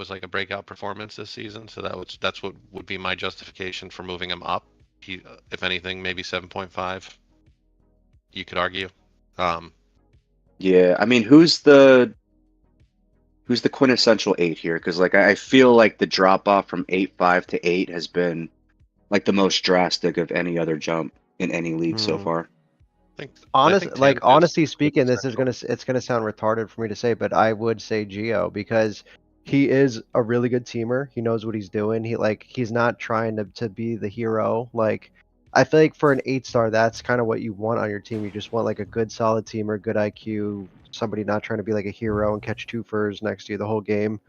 like a breakout performance this season. So that's what would be my justification for moving him up. He, if anything, maybe 7.5. You could argue. Yeah, I mean, who's the quintessential 8 here? Because like I feel like the drop off from 8.5 to 8 has been like the most drastic of any other jump in any league so far. think Honestly Tanzu's speaking, this is potential. it's gonna sound retarded for me to say, but I would say Geo because he is a really good teamer. He knows what he's doing. He's not trying to be the hero. Like I feel like for an 8-star, that's kind of what you want on your team. You just want like a good solid teamer, good IQ, somebody not trying to be like a hero and catch 2-fers next to you the whole game.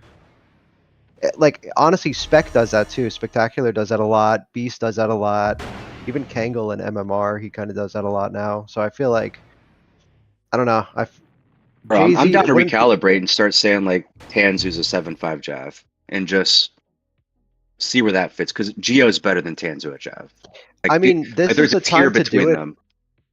Like honestly, Spec does that too. Spectacular does that a lot. Beast does that a lot. Even Kangol and MMR, he kind of does that a lot now. So I feel like I don't know. Bro, I'm Jay-Z down to wouldn't- recalibrate and start saying like Tanzu's a 7.5 Jav and just see where that fits because Geo is better than Tanzu at Jav. Like, I mean, this like, there's is a the tier time to between do it. them.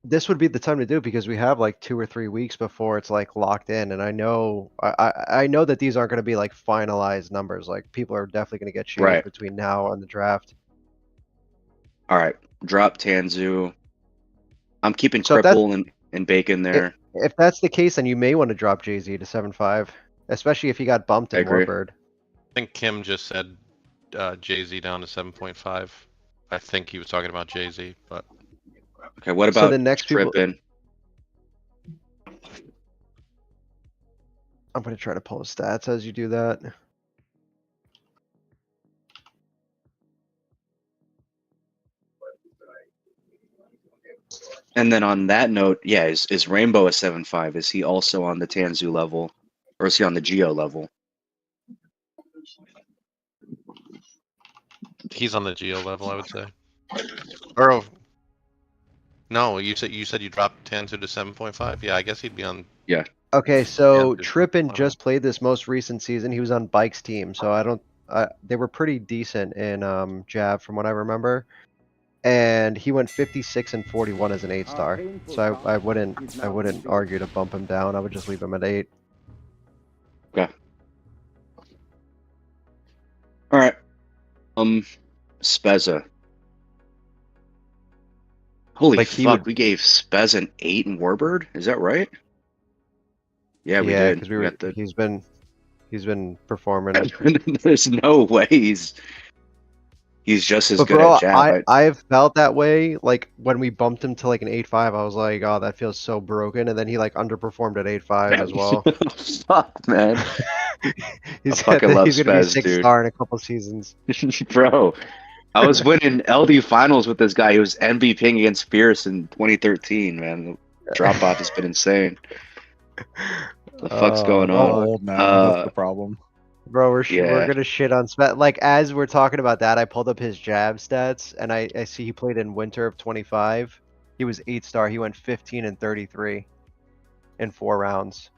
This would be the time to do it because we have like 2 or 3 weeks before it's like locked in, and I know that these aren't going to be like finalized numbers. Like people are definitely going to get changed Right. between now and the draft. All right, drop Tanzu. I'm keeping So if that's- Cripple and Bacon there. If that's the case, then you may want to drop Jay-Z to 7.5, especially if he got bumped I in agree. Warbird. I think Kim just said Jay-Z down to 7.5. I think he was talking about Jay-Z, but Okay, what So about the next people- Trippin? I'm going to try to pull his stats as you do that. And then on that note, yeah, is Rainbow a 7.5? Is he also on the Tanzu level, or is he on the Geo level? he's on the Geo level, I would say. Or no, you said you dropped Tanzu to 7.5. Yeah, I guess he'd be on. Okay, so Yeah, Trippin wow. just played this most recent season. He was on Bike's team, so I don't. They were pretty decent in Jav from what I remember, and he went 56 and 41 as an 8-star. So I wouldn't argue to bump him down. I would just leave him at 8. Okay. All right. Spezza. Holy Like, he fuck! would- We gave Spez an 8 in Warbird. Is that right? Yeah, we Yeah, did. because We got the... he's been performing. There's no way he's just as But good bro, at Jav. I've felt that way. Like when we bumped him to like an 8.5, I was like, oh, that feels so broken. And then he like underperformed at 8.5 as well. Fuck, man. He's fucking love he's gonna be Spez, dude. 6-star in a couple seasons. Bro, I was winning LD finals with this guy. He was MVPing against Fierce in 2013, man. The drop off has been insane. The fuck's going I'm on? old now. That's the problem. Bro, we're Yeah. gonna shit on Spet. Like as we're talking about that, I pulled up his jab stats, and I see he played in winter of 25. He was 8-star. He went 15 and 33 in 4 rounds.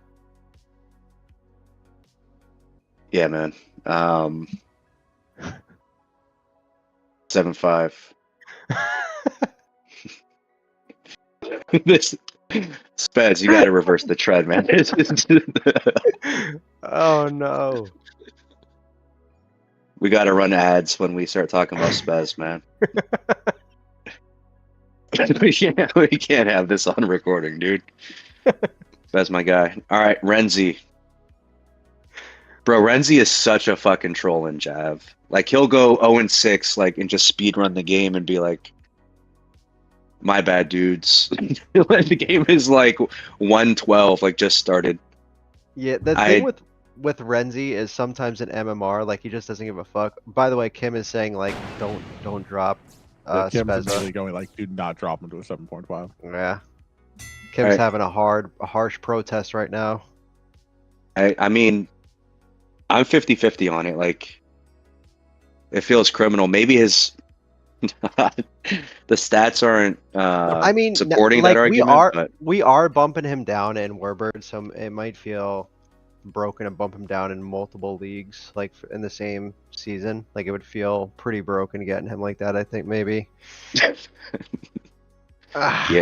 Yeah, man. 7.5. This Spez, you got to reverse the trend, man. Oh no. We got to run ads when we start talking about Spez, man. we can't have this on recording, dude. Spez, my guy. All right, Renzi. Bro, Renzi is such a fucking troll in Jav. Like, he'll go 0-6, like, and just speed run the game and be like, my bad, dudes. The game is like 112, like, just started. Yeah, the thing with Renzi is sometimes in MMR, like he just doesn't give a fuck. By the way, Kim is saying like don't drop Kim's Spezza. immediately going like, do not drop him to a 7.5. Yeah. Kim's Right. having a harsh protest right now. I mean, I'm 50-50 on it. Like, it feels criminal. Maybe his the stats aren't I mean, supporting like that argument. But we are bumping him down in Warbird, so it might feel broken to bump him down in multiple leagues, like in the same season. Like it would feel pretty broken getting him like that. I think maybe. Yeah.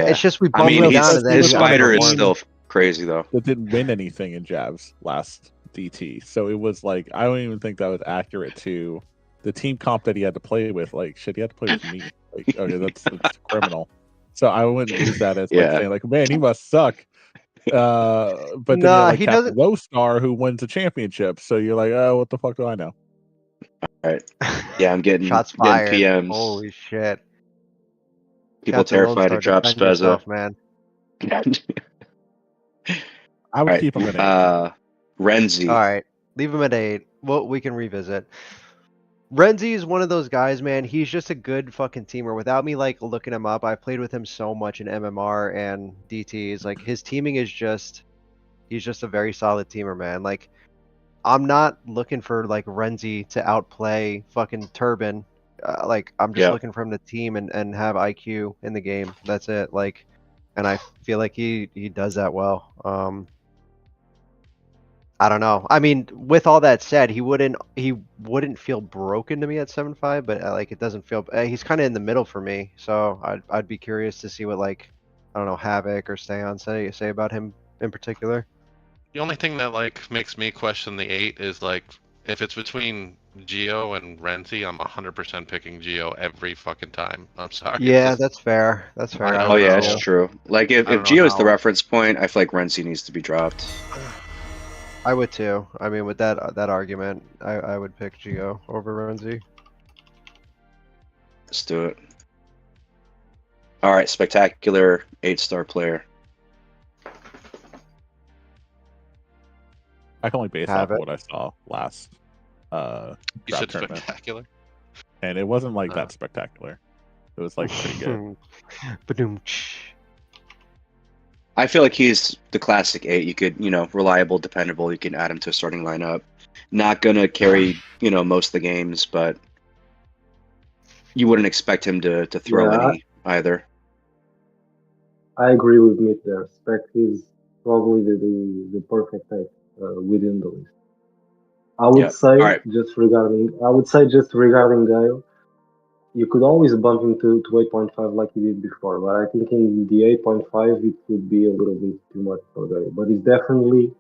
It's just we I bump mean, him down and then his he spider is underperformed. still crazy though. That didn't win anything in Jav's last DT. So it was like, I don't even think that was accurate to the team comp that he had to play with. Like, shit, he had to play with me. Like, okay, that's criminal. So I wouldn't use that as like Yeah. saying like, man, he must suck. But then Nah, you have, he like, doesn't- Low Star who wins a championship. So you're like, oh, what the fuck do I know? Yeah, I'm getting Shots getting fired. PMs. Holy shit. People Captain Lone terrified to Star, drop defend Spezza. yourself, man. I would Alright, keep him at 8. Renzi. All right, leave him at 8. Well, we can revisit. Renzi is one of those guys, man. He's just a good fucking teamer. Without me like looking him up, I played with him so much in MMR and DTs. Like his teaming is he's just a very solid teamer, man. Like I'm not looking for like Renzi to outplay fucking Turban. Like I'm just Yeah. looking for him to team and have IQ in the game. That's it. Like, and I feel like he does that well. I don't know. I mean, with all that said, he wouldn't feel broken to me at 7.5, but like it doesn't feel. He's kind of in the middle for me, so I'd be curious to see what like I don't know Havoc or Stayon say about him in particular. The only thing that like makes me question the 8 is like if it's between Geo and Renzi, I'm 100% picking Geo every fucking time. I'm sorry. Yeah, that's fair. That's fair. I I don't Oh would yeah, know. it's too. true. Like if I don't know Geo is the how- reference point, I feel like Renzi needs to be dropped. I would too. I mean, with that argument, I would pick Geo over Renzi. Let's do it. All right, spectacular 8-star player. I can only base Have off it. what I saw last You draft said tournament, spectacular. and it wasn't like Oh. that spectacular. It was like pretty good. Ba-doom-tsh. I feel like he's the classic 8. You could, reliable, dependable. You can add him to a starting lineup. Not gonna carry, most of the games, but you wouldn't expect him to throw Yeah. any either. I agree with Meat there. Spec is probably the perfect type within the list. I would Yeah. say Alright. just regarding Gale, you could always bump him to 8.5 like you did before, but I think in the 8.5 it would be a little bit too much for Gale. But it's definitely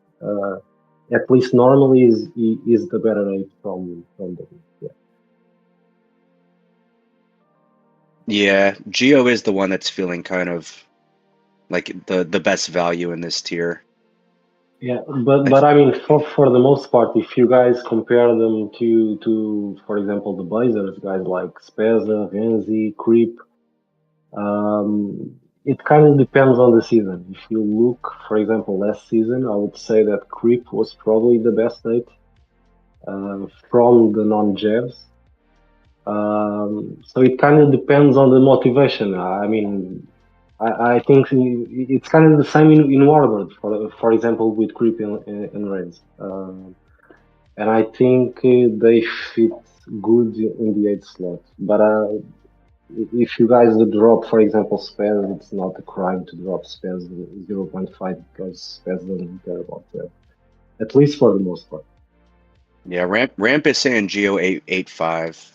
at least normally is the better 8 from the list. Yeah. Yeah, Geo is the one that's feeling kind of like the best value in this tier. Yeah, but I mean, for the most part, if you guys compare them to for example, the Blazers, guys like Spezza, Renzi, Creep, it kind of depends on the season. If you look, for example, last season, I would say that Creep was probably the best 8 from the non-Jevs. So it kind of depends on the motivation. I mean, I think it's kind of the same in Warbird, for example, with Creep and Raids. And I think they fit good in the 8 slot. But if you guys drop, for example, Spaz, it's not a crime to drop Spaz 0.5 because Spaz doesn't care about that. At least for the most part. Yeah, Ramp is saying Geo 8.5.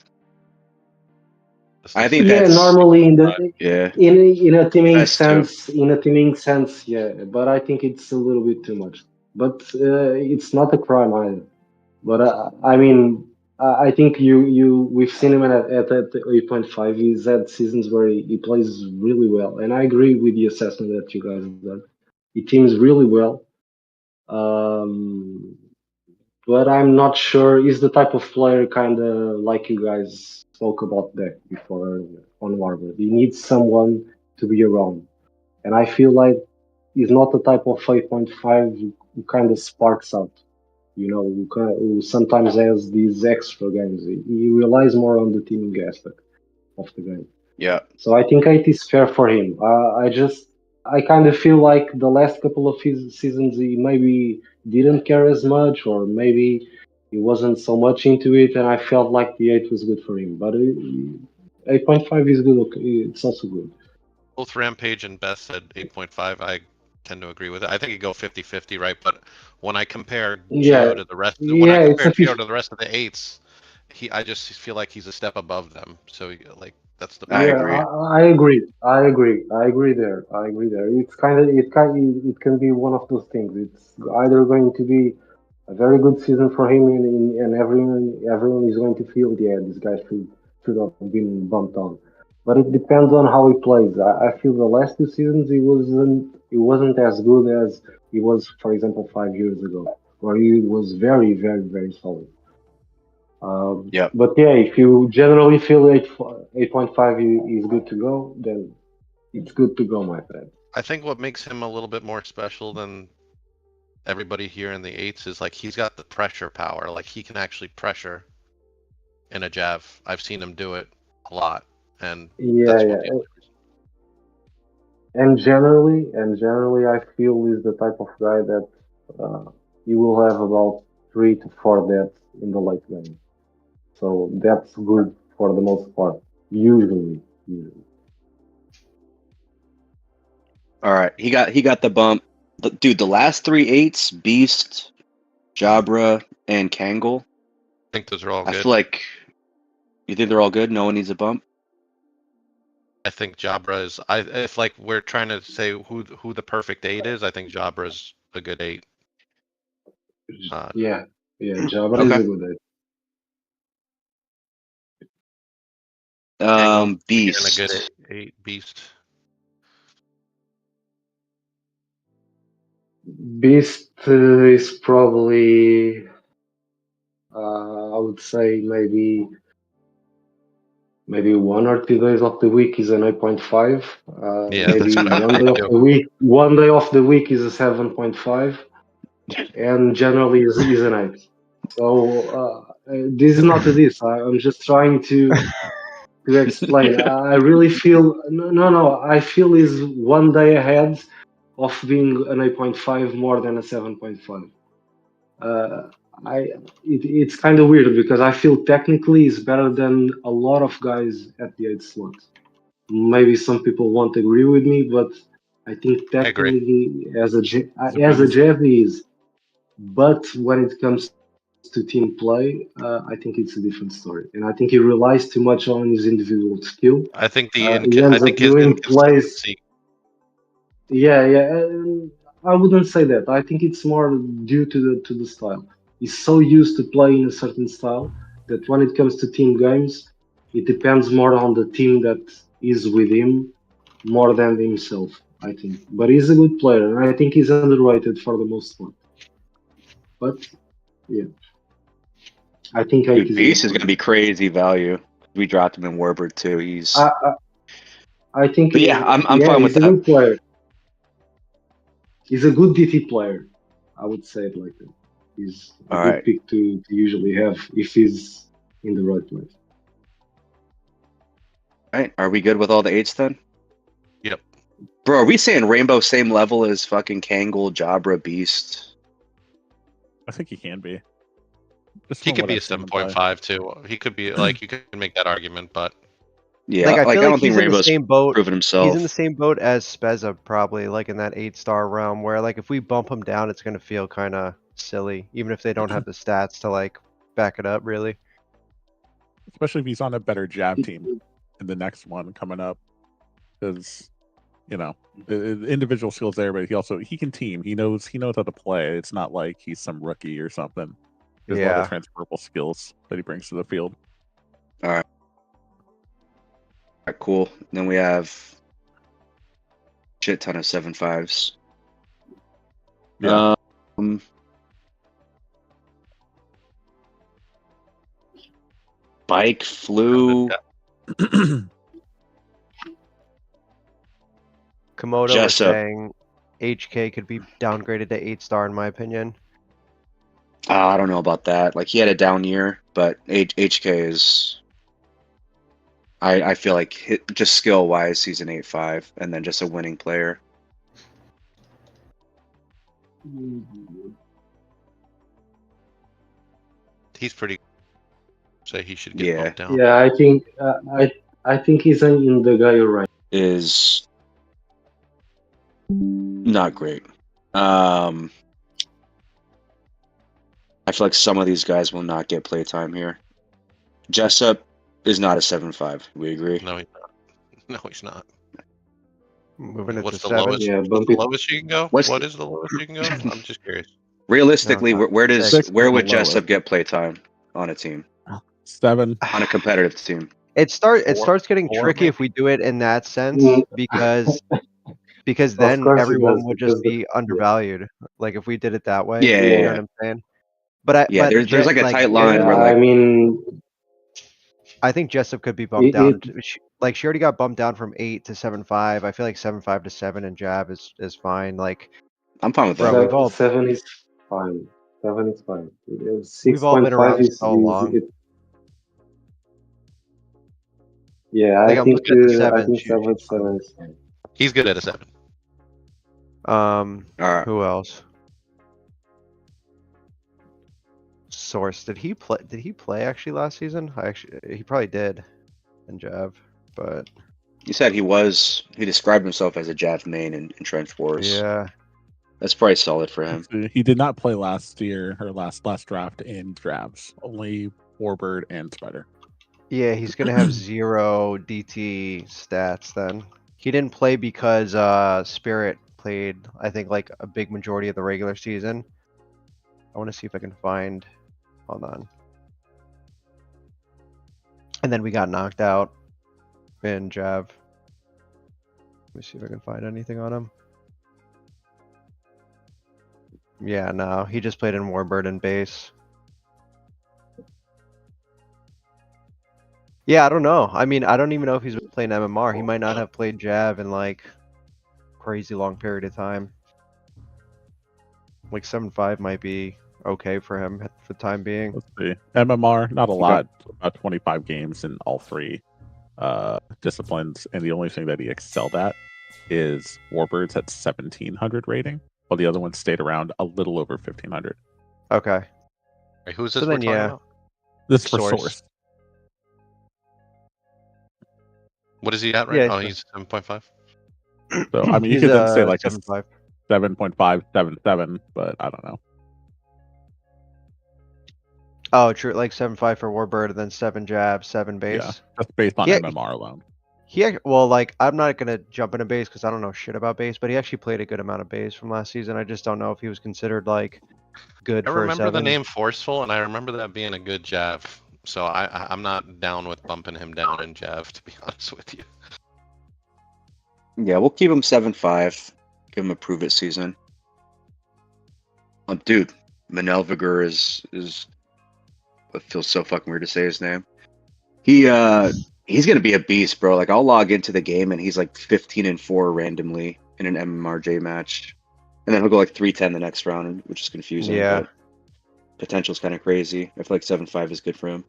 I think Yeah, that's normally in the yeah. in a teaming Best too. sense, yeah. But I think it's a little bit too much. But it's not a crime either. But I mean, I think we've seen him at 8.5. He's had seasons where he plays really well, and I agree with the assessment that you guys have done. He teams really well. But I'm not sure he's the type of player kind of like you guys spoke about that before on Warbird. He needs someone to be around. And I feel like he's not the type of 8.5 who kind of sparks out. Who sometimes has these extra games. He relies more on the teaming aspect of the game. Yeah. So I think 8 is fair for him. I kind of feel like the last couple of his seasons he maybe didn't care as much, or maybe he wasn't so much into it, and I felt like the 8 was good for him. But 8.5 is good. It's also good. Both Rampage and Best said 8.5. I tend to agree with it. I think you go 50-50, right? But when I compare Geo to the rest, when I compare Geo to the rest of the 8s, I just feel like he's a step above them. So like that's the. I agree. I agree. I agree there. It's it can be one of those things. It's either going to be a very good season for him, and everyone is going to feel, yeah, this guy should have been bumped on. But it depends on how he plays. I feel the last 2 seasons he wasn't as good as he was, for example, 5 years ago, where he was very, very, very solid. Yeah. But yeah, if you generally feel 8.5 is good to go, then it's good to go, my friend. I think what makes him a little bit more special than everybody here in the 8s is like he's got the pressure power. Like he can actually pressure in a Jav. I've seen him do it a lot, and Yeah, that's yeah. what the only reason. And generally, I feel is the type of guy that you will have about 3 to 4 deaths in the late game. So that's good for the most part. Usually. All right, he got the bump. Dude, the last 3 8s, Beast, Jabra, and Kangol. I think those are all I good. feel like you think they're all good. No one needs a bump. I think Jabra is. If like we're trying to say who the perfect 8 is, I think Jabra is a good 8. Yeah, Jabra Okay. is a good idea. And a Beast. good 8 Beast. Beast is probably, I would say maybe 1 or 2 days of the week is an 8.5. Yeah, Maybe that's what I one day of do. the week. One day of the week is a 7.5, and generally is an 8. So this is not a diss. I'm just trying to explain. I really feel no. I feel is one day ahead of being an 8.5 more than a 7.5. It's kind of weird because I feel technically is better than a lot of guys at the 8 slot. Maybe some people won't agree with me, but I think I agree. technically as a beast. Jeff he is. But when it comes to team play, I think it's a different story, and I think he relies too much on his individual skill. I think He I ends up think his doing plays. inconsistency. Yeah. I wouldn't say that. I think it's more due to the style. He's so used to playing a certain style that when it comes to team games, it depends more on the team that is with him more than himself, I think. But he's a good player, and I think he's underrated for the most part. But yeah, I think Dude, 8 is Beast is good. gonna be crazy value. We dropped him in Warbird too. He's. I think. But yeah, I'm fine with he's a that. good player. He's a good DT player. I would say it like that. He's a All good right. pick to usually have if he's in the right place. All right. Are we good with all the 8s then? Yep. Bro, are we saying Rainbow same level as fucking Kangol, Jabra, Beast? I think he can be. Just He from could what be a I've seen him play. 7.5 too. He could be like you could make that argument, but Yeah, Like, I like feel I like don't think he's in the Rainbow's same boat. proven himself. He's in the same boat as Spezza, probably, like in that 8-star realm, where like if we bump him down, it's gonna feel kind of silly, even if they don't have the stats to like back it up. Really, Especially if he's on a better Jav team in the next one coming up, because you know the individual skills there, but he can team. He knows how to play. It's not like he's some rookie or something. There's a lot Yeah. of transferable skills that he brings to the field. All right, cool. Then we have shit ton of 7.5s. Yeah. Bike, Flu, Komodo was Jessup. saying HK could be downgraded to 8-star in my opinion. I don't know about that. Like he had a down year, but HK is. I feel like just skill wise, he's an 8.5, and then just a winning player. he's pretty. So he should get bumped down. Yeah, I think he's in the guy you're right. Is not great. I feel like some of these guys will not get playtime here. Jessup is not a 7.5. We agree. No, he's not. No, he's not. Moving it What's to the 7. lowest? Yeah, What's bump the it. lowest you can go? What's What the- is the lowest you can go? I'm just curious. Realistically, No, where does six where is would the lowest. Jessup get playtime on a team, 7. on a competitive team? It starts Four- getting four, tricky if we do it in that sense Mm. because Of then course it everyone does, would because just be undervalued. Like if we did it that way, Yeah, you yeah, know what I'm saying? But Yeah, there's like a tight line where I like mean, I think Jessup could be bumped It- down. it- She already got bumped down from 8 to 7.5. I feel like 7.5 to 7 and jab is fine. Like I'm fine with Bro, that. we've all- 7 is fine. 7 is fine. We've all been 6.5 around is, so long. yeah, Like, I I'm think looking at the I sevens, think she's 7 is fine. He's good at a 7. All right. Who else? Source. Did he play? Did he play actually last season? He probably did in Jav, but You said he described himself as a Jav main in Trench Force. yeah. That's probably solid for him. He did not play last year or last draft in drafts. Only Warbird and Spider. Yeah, he's gonna have 0 DT stats then. He didn't play because Spirit played, I think, like a big majority of the regular season. I want to see if I can find. Hold on. And then we got knocked out in Jav. Let me see if I can find anything on him. Yeah, no, he just played in Warbird and base. Yeah, I don't know. I mean, I don't even know if he's been playing MMR. He might not have played Jav in like crazy long period of time. Like 7.5 might be okay for him for the time being. Let's see. MMR, not a Okay. lot. About 25 games in all three disciplines, and the only thing that he excelled at is Warbirds at 1700 rating, while the other ones stayed around a little over 1500. Okay. Wait, who's So this we're then, talking yeah. about? This for Source. source. What is he at right Yeah, now? Oh, so- he's 7.5. So I mean, you He's, could then say like a 7.5. 7.5, 7.7, but I don't know. Oh, true. Like 7.5 for Warbird and then 7 Jab, 7 base. Yeah, just based on Yeah, MMR alone. Well, like I'm not gonna jump into base because I don't know shit about base, but he actually played a good amount of base from last season. I just don't know if he was considered like good I for a remember the 7. name Forceful, and I remember that being a good Jav. So I'm not down with bumping him down in Jav, to be honest with you. Yeah, we'll keep him 7.5. Give him a prove it season. Dude, Manelviger is it feels so fucking weird to say his name. He's gonna be a beast, bro. Like I'll log into the game and he's like 15-4 randomly in an MMRJ match, and then he'll go like 3-10 the next round, which is confusing. Yeah. But potential's kind of crazy. I feel like 7.5 is good for him.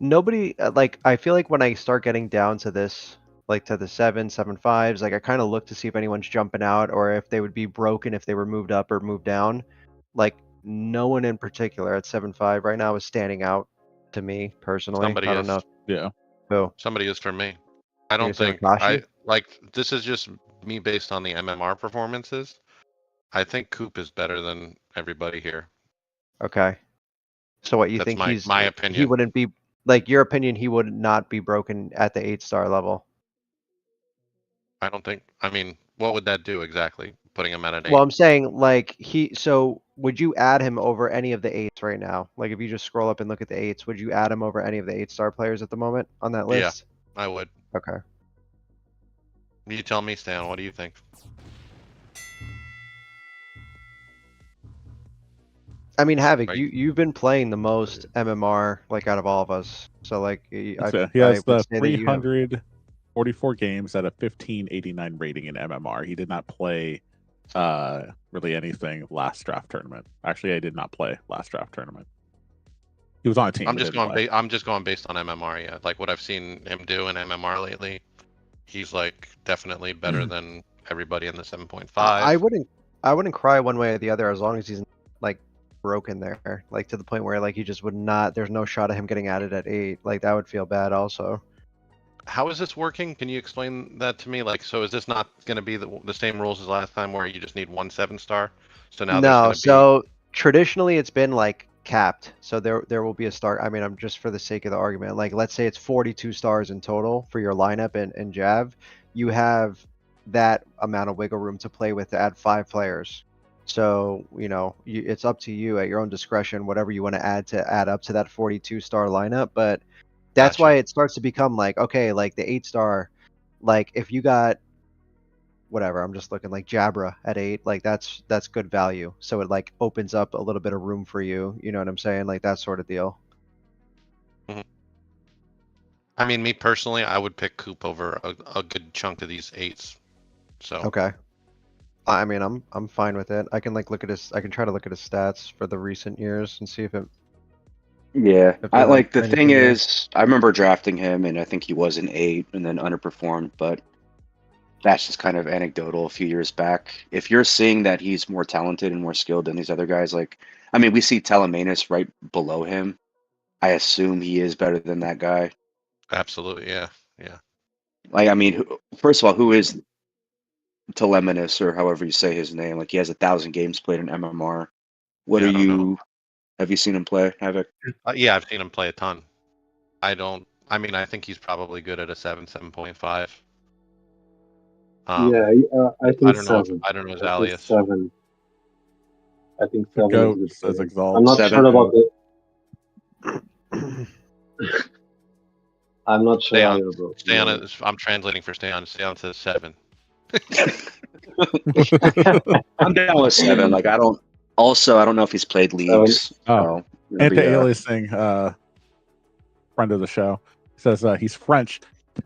Nobody like I feel like when I start getting down to this, like to the 7.5s, like I kind of look to see if anyone's jumping out or if they would be broken if they were moved up or moved down. Like no one in particular at 7.5 right now is standing out to me personally. Somebody I don't is. know. Yeah. Who? Somebody is for me. I don't saying think Kashi? this is just me based on the MMR performances. I think Coop is better than everybody here. Okay. So what you That's think my he opinion. wouldn't be like your opinion he would not be broken at the 8-star level. I don't think. I mean, what would that do exactly? Putting him at an 8. Well, I'm saying like so would you add him over any of the 8s right now? Like if you just scroll up and look at the 8s, would you add him over any of the 8-star players at the moment on that Yeah. list? I would. Okay. You tell me, Stan. What do you think? I mean, Havoc, Right. you've been playing the most MMR like out of all of us. So like He has the would say that you have- 344 games at a 1589 rating in MMR. He did not play really anything last draft tournament. Actually, I did not play last draft tournament. He was on a team. I'm but just didn't going. play. I'm just going based on MMR. Yeah, like what I've seen him do in MMR lately. He's like definitely better than everybody in the 7.5. I wouldn't cry one way or the other as long as he's like broken there, like to the point where like he just would not. There's no shot of him getting added at 8. Like that would feel bad also. How is this working? Can you explain that to me? Like, so is this not going to be the same rules as last time, where you just need one 7-star? So now there's No, going to so traditionally it's been like capped. So there will be a star. I mean, I'm just for the sake of the argument. Like let's say it's 42 stars in total for your lineup and Jav. You have that amount of wiggle room to play with to add 5 players. So, you know, it's up to you at your own discretion, whatever you want to add up to that 42 star lineup. But that's Gotcha. why it starts to become like, okay, like the 8-star, like if you got whatever, I'm just looking like Jabra at 8, like that's good value. So it like opens up a little bit of room for you. You know what I'm saying? Like that sort of deal. I mean, me personally, I would pick Coop over a good chunk of these 8s. So Okay. I mean, I'm fine with it. I can like look at his. I can try to look at his stats for the recent years and see if it. Yeah, If I there's like the thing anything there. is, I remember drafting him, and I think he was an 8 and then underperformed, but that's just kind of anecdotal a few years back. If you're seeing that he's more talented and more skilled than these other guys, like, I mean, we see Telemanus right below him. I assume he is better than that guy. absolutely, yeah, yeah. Like, I mean, first of all, who is Telemanus, or however you say his name? Like, he has 1,000 games played in MMR. What Yeah, are I don't know. you? Have you seen him play, Havoc? Yeah, I've seen him play a ton. I mean, I think he's probably good at a 7.5. Yeah, I I think don't know. 7. I don't know his I think alias. 7. I think 7 Goat is says good. Exalt. I'm not 7. sure about the. I'm not sure Stay on. either, bro. Stay on it. I'm translating for stay on. Stay on to 7. I'm down with 7. Like, I don't. Also, I don't know if he's played leagues. Oh. So it'll be, Anti-aliasing, friend of the show, says he's French.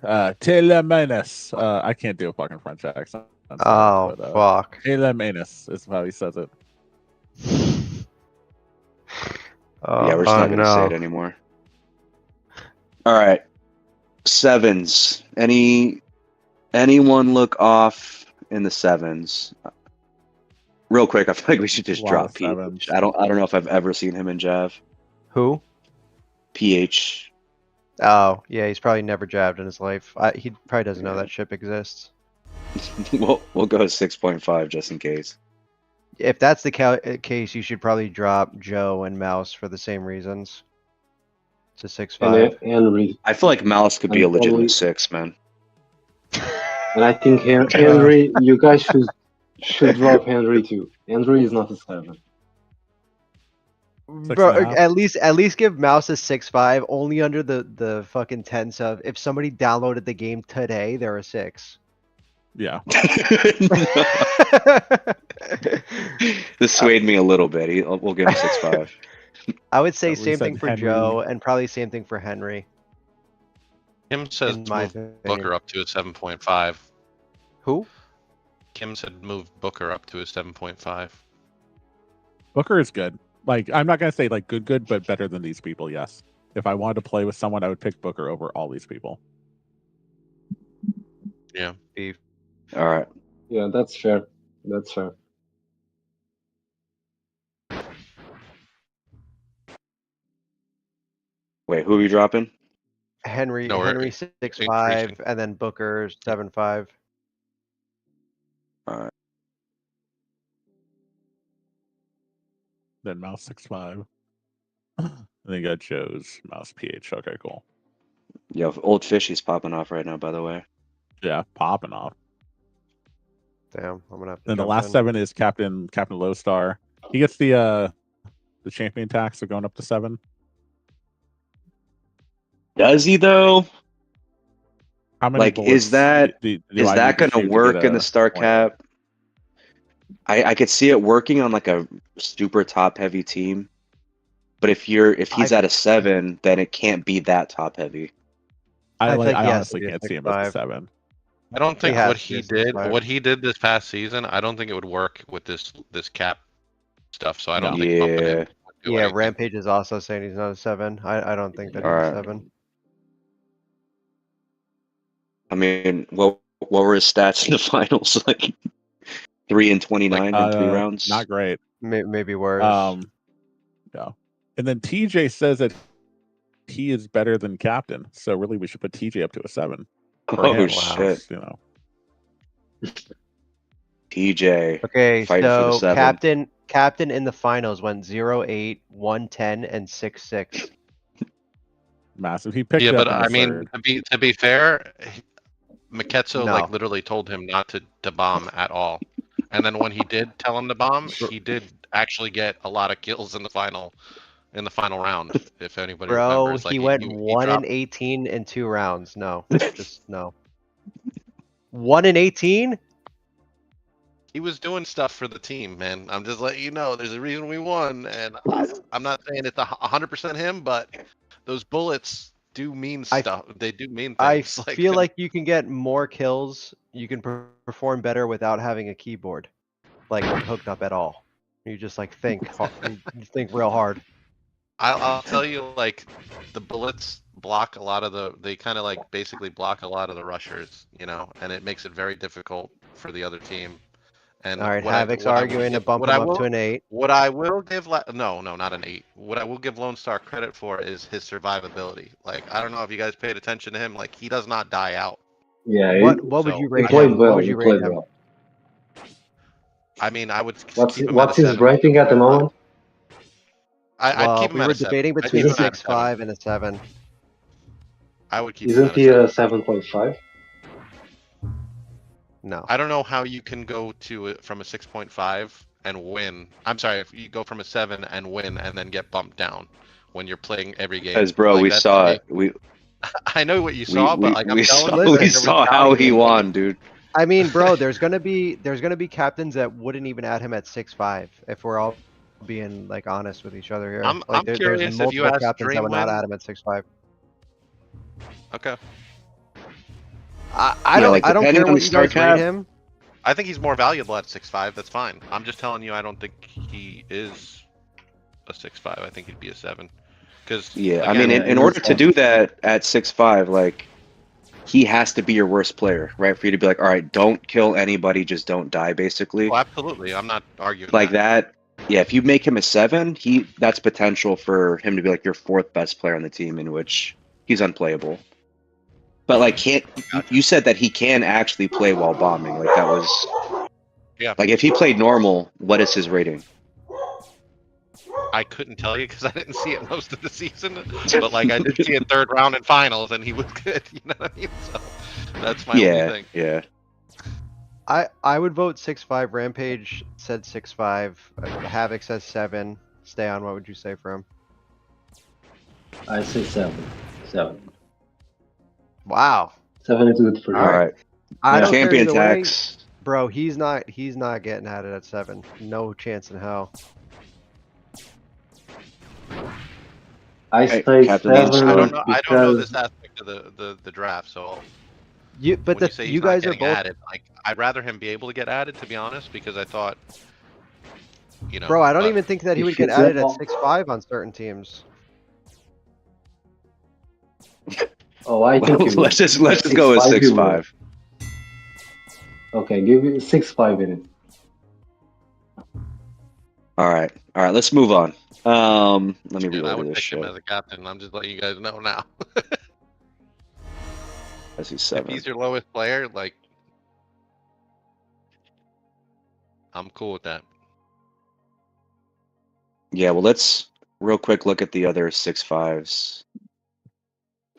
Telemanus. I can't do a fucking French accent. I'm sorry, Oh fuck. Telemanus is how he says it. Oh, yeah, we're just not no. going to say it anymore. All right. 7s. Anyone look off in the 7s? Real quick, I feel like we should just Wow, drop 7s. PH. I don't know if I've ever seen him in Jav. Who? PH. Oh, yeah, he's probably never jabbed in his life. He probably doesn't know Yeah. that ship exists. we'll go 6.5 just in case. If that's the case, you should probably drop Joe and Mouse for the same reasons. To 6.5. And Henry. I feel like Malice could be a And legitimate probably- 6, man. And I think Henry, you guys should drop Henry too. Henry is not a 7. Bro, 6.5. at least give Mouse a 6.5 only under the fucking tense of if somebody downloaded the game today, they're a 6. Yeah. This swayed me a little bit. We'll give him 6.5. I would say We same said thing for Henry. Joe and probably same thing for Henry. Kim says In my move opinion. Booker up to a 7.5. Who? Kim said move Booker up to a 7.5. Booker is good. Like, I'm not gonna say like good, but better than these people. Yes. If I wanted to play with someone, I would pick Booker over all these people. Yeah. All right. Yeah, that's fair. That's fair. Wait, who are we dropping? Henry No, we're Henry 6.5 increasing. and then Booker 7.5. Then Mouse 6.5. And then you got Joe's Mouse PH. Okay, cool. Yo, Old Fishy's popping off right now, by the way. Yeah, popping off. Damn, I'm gonna have to. Then the jump last in. 7 is Captain Lowstar. He gets the champion tax of going up to 7. Does he though? How many Like, bullets is that do is I that need to going to shoot to work get in the a star point? cap? I could see it working on like a super top heavy team, but if he's at a 7, then it can't be that top heavy. I think I he has honestly to be a can't see him as a 6.5. 7. I don't think has what to be he a did 6.5. what he did this past season, I don't think it would work with this cap stuff. So I don't No. think bumping him Yeah. would do Yeah, anything. Rampage is also saying he's not a 7. I don't think that he's Alright. a 7. I mean, what were his stats in the finals? Like 3 and 29 in 3 rounds. Not great. Maybe worse. Yeah. And then TJ says that he is better than Captain. So really, we should put TJ up to a 7. for Oh him, shit, You know. TJ. Okay, fighting for the so 7. captain in the finals went 0-8, 110, and 6-6. Massive. He picked Yeah, it up but in the I mean, third. to be fair, Maketsu No. like literally told him not to bomb at all. And then when he did tell him to bomb, he did actually get a lot of kills in the final round. If anybody Bro, remembers, like he went he 1 dropped- and 18 in 2 rounds. No, just no. 1 and 18? He was doing stuff for the team, man. I'm just letting you know. There's a reason we won, and I'm not saying it's 100% him, but those bullets do mean I- stuff. They do mean I things. feel like you can get more kills. You can perform better without having a keyboard, like hooked up at all. You just like think, you think real hard. I'll tell you, like, the bullets block a lot of they kind of like basically block a lot of the rushers, you know, and it makes it very difficult for the other team. And All right, what I Havoc's what I will arguing to give, bump what him I up will to an 8. what I will give no, not an 8. What I will give Lone Star credit for is his survivability. Like, I don't know if you guys paid attention to him, like he does not die out. Yeah, What would So, you he rate played him? well. What would He you rate played him? well. I mean, I would What's keep him at a what's his 7. rating at the moment? I'd Well, keep him we at were a 7. debating I'd between keep him at a 6.5 7. and a 7. I would keep him Isn't at a he 7. a 7.5? No. I don't know how you can go to from a 6.5 and win. I'm sorry, if you go from a 7 and win and then get bumped down when you're playing every game. Because bro, Like, we that to saw me- it. We I know what you saw, but like I'm we telling saw you, listen, we like, there was saw how value he in won, dude. I mean, bro, there's gonna be captains that wouldn't even add him at 6.5 if we're all being like honest with each other here. I'm Like there's curious if you multiple asked captains that would not Dreamwind. add him at 6.5. Okay. I Yeah, don't like, I don't depending care on what the you guys start cap- rate him. I think he's more valuable at 6.5. That's fine. I'm just telling you, I don't think he is a 6.5. I think he'd be a 7. Because Yeah, I mean, Yeah, in it order was to do that at 6'5", like, he has to be your worst player, right? For you to be like, all right, don't kill anybody, just don't die, basically. oh, absolutely, I'm not arguing Like that. Yeah, if you make him a 7, that's potential for him to be like your 4th best player on the team, in which he's unplayable. But like, you said that he can actually play while bombing? Like that was. Yeah. Like if he played normal, what is his rating? I couldn't tell you because I didn't see it most of the season, but like I did see it 3rd round and finals, and he was good. You know what I mean? So that's my only Yeah, thing. yeah. I would vote 6.5. Rampage said 6.5. Havoc says 7. Stay on. What would you say for him? I say 7. 7. Wow. 7 is good for you. All right. I don't care Champion either way. tax. Bro, he's not getting at it at 7. No chance in hell. I Hey, say Captain 7 Lance, I don't know. I don't know because this aspect of the draft. So But when you say he's you not guys are getting both. added, like I'd rather him be able to get added, to be honest, because I thought, you know. Bro, I don't but even think that he if would get it's added at all- 6.5 on certain teams. oh, I think he will. let's just go with 6.5 he will. 6'5". Okay, give it 6.5 in it. All right. Let's move on. Let me Dude, I reorder would this pick him shit. as a captain. I'm just letting you guys know now. I see If 7. he's your lowest player, like, I'm cool with that. Yeah, well, let's real quick look at the other 6'5s.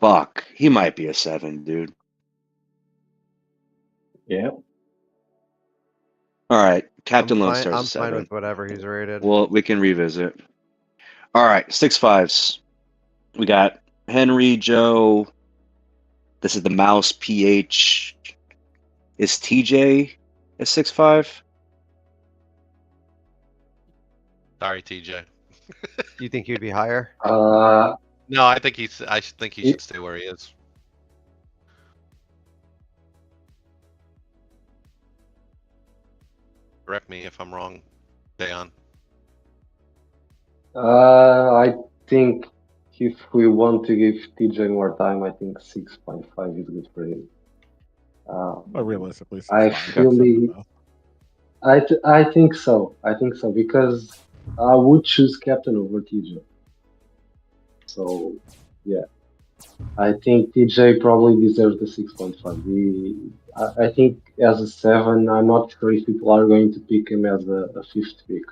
Fuck, he might be a 7, dude. Yeah. All right, Captain Lone I'm Star's a fine 7. with whatever he's rated. Well, we can revisit. All right, 6'5s. We got Henry, Joe. This is the Mouse PH. Is TJ a 6'5"? Sorry, TJ. Do you think he'd be higher? No, I think I think he should stay where he is. Correct me if I'm wrong, Dayon. I think if we want to give TJ more time, I think 6.5 is good for him. But realistically, I 6.5, feel that's the- enough. I think so. I think so because I would choose captain over TJ. So yeah, I think TJ probably deserves the 6.5. I think as a 7, I'm not sure if people are going to pick him as a 5th pick.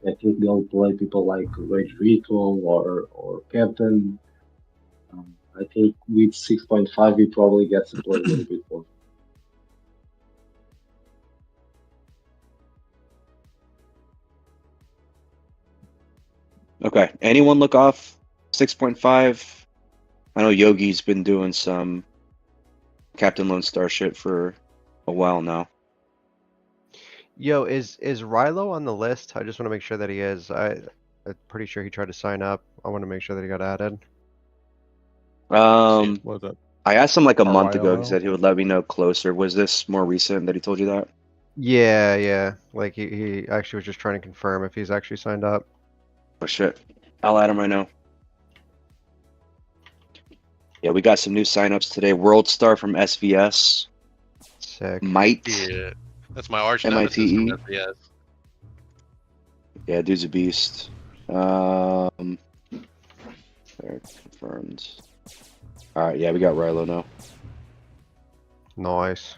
I think they'll play people like Rage Ritual or Captain. I think with 6.5 he probably gets to play a little bit more. Okay. Anyone look off 6.5? I know Yogi's been doing some Captain Lone Star shit for a while now. Yo, is Rilo on the list? I just want to make sure that he is. I'm pretty sure he tried to sign up. I want to make sure that he got added. Um, What was that? I asked him like a month ago. He RYLO? said he would let me know closer. Was this more recent that he told you that? Yeah, yeah. Like he actually was just trying to confirm if he's actually signed up. Oh shit. I'll add him right now. Yeah, we got some new signups today. World Star from SVS. Sick. Might. Yeah, that's my arch nemesis from MITE. FPS. Yeah, dude's a beast. There, confirmed. All right, yeah, we got Rilo now. Nice.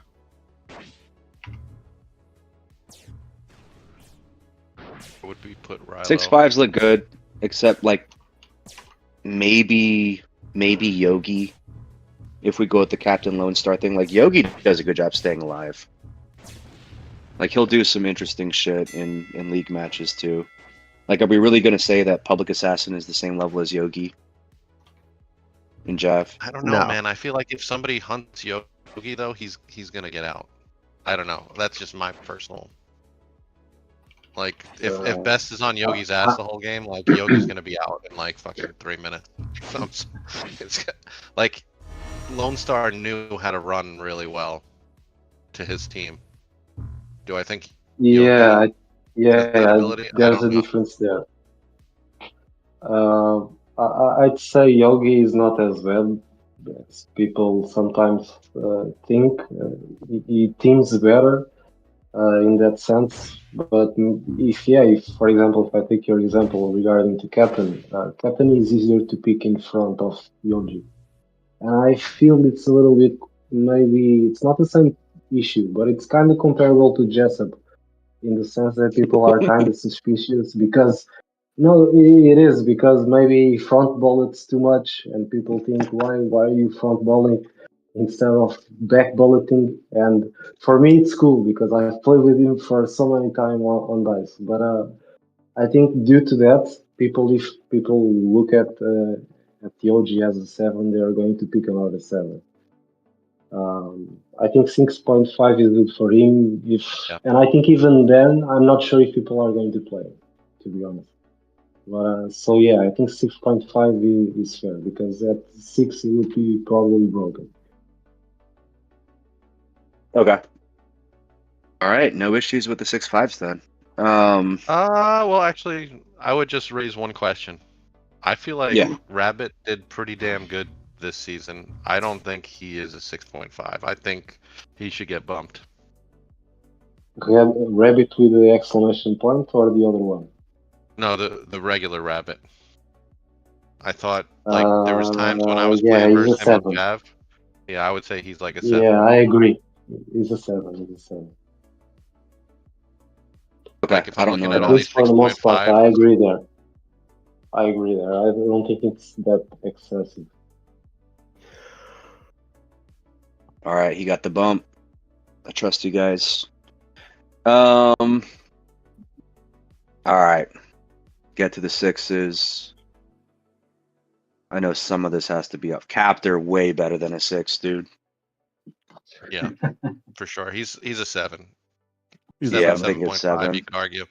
Would we put Rilo? 6.5s look good, except like maybe Yogi. If we go with the Captain Lone Star thing, like Yogi does a good job staying alive. Like he'll do some interesting shit in league matches too. Like, are we really gonna say that Public Assassin is the same level as Yogi in Jav? I don't know, No. man. I feel like if somebody hunts Yogi though, he's gonna get out. I don't know. That's just my personal. Like, if Best is on Yogi's ass the whole game, like Yogi's gonna be out in like fucking 3 minutes. So it's like Lone Star knew how to run really well to his team. Do I think? Yeah, that ability? I there's don't a know. difference there. I'd say Yogi is not as bad as people sometimes think. He teams better in that sense. But if, for example, if I take your example regarding to Captain, Captain is easier to pick in front of Yogi. And I feel it's a little bit, maybe it's not the same issue, but it's kind of comparable to Jessup in the sense that people are kind of suspicious because no, it is because maybe front bullets too much, and people think why are you front bulling instead of back bulleting? And for me, it's cool because I've played with him for so many time on dice. But I think due to that, if people look at the OG as a 7, they are going to pick another 7. I think 6.5 is good for him. And I think even then, I'm not sure if people are going to play it, to be honest. But, so yeah, I think 6.5 is fair because at 6 it would be probably broken. Okay. All right, no issues with the 6.5s then. Well, actually, I would just raise one question. I feel like Yeah. Rabbit did pretty damn good this season. I don't think he is a 6.5. I think he should get bumped. Rabbit with the exclamation point or the other one? No, the regular Rabbit. I thought like there was times when I was yeah, playing he's versus a him on 7. Jav. Yeah, I would say he's like a 7. Yeah, I agree. He's a 7. He's a 7. Okay, Like if I I'm don't know looking at at all all. these For the most part, 6.5, I agree there. I don't think it's that excessive. All right, he got the bump. I trust you guys. All right, get to the 6s. I know some of this has to be up. Captor way better than a 6, dude. yeah, for sure. He's a 7. Yeah, I'm 7, thinking 7.5, 7. you could argue.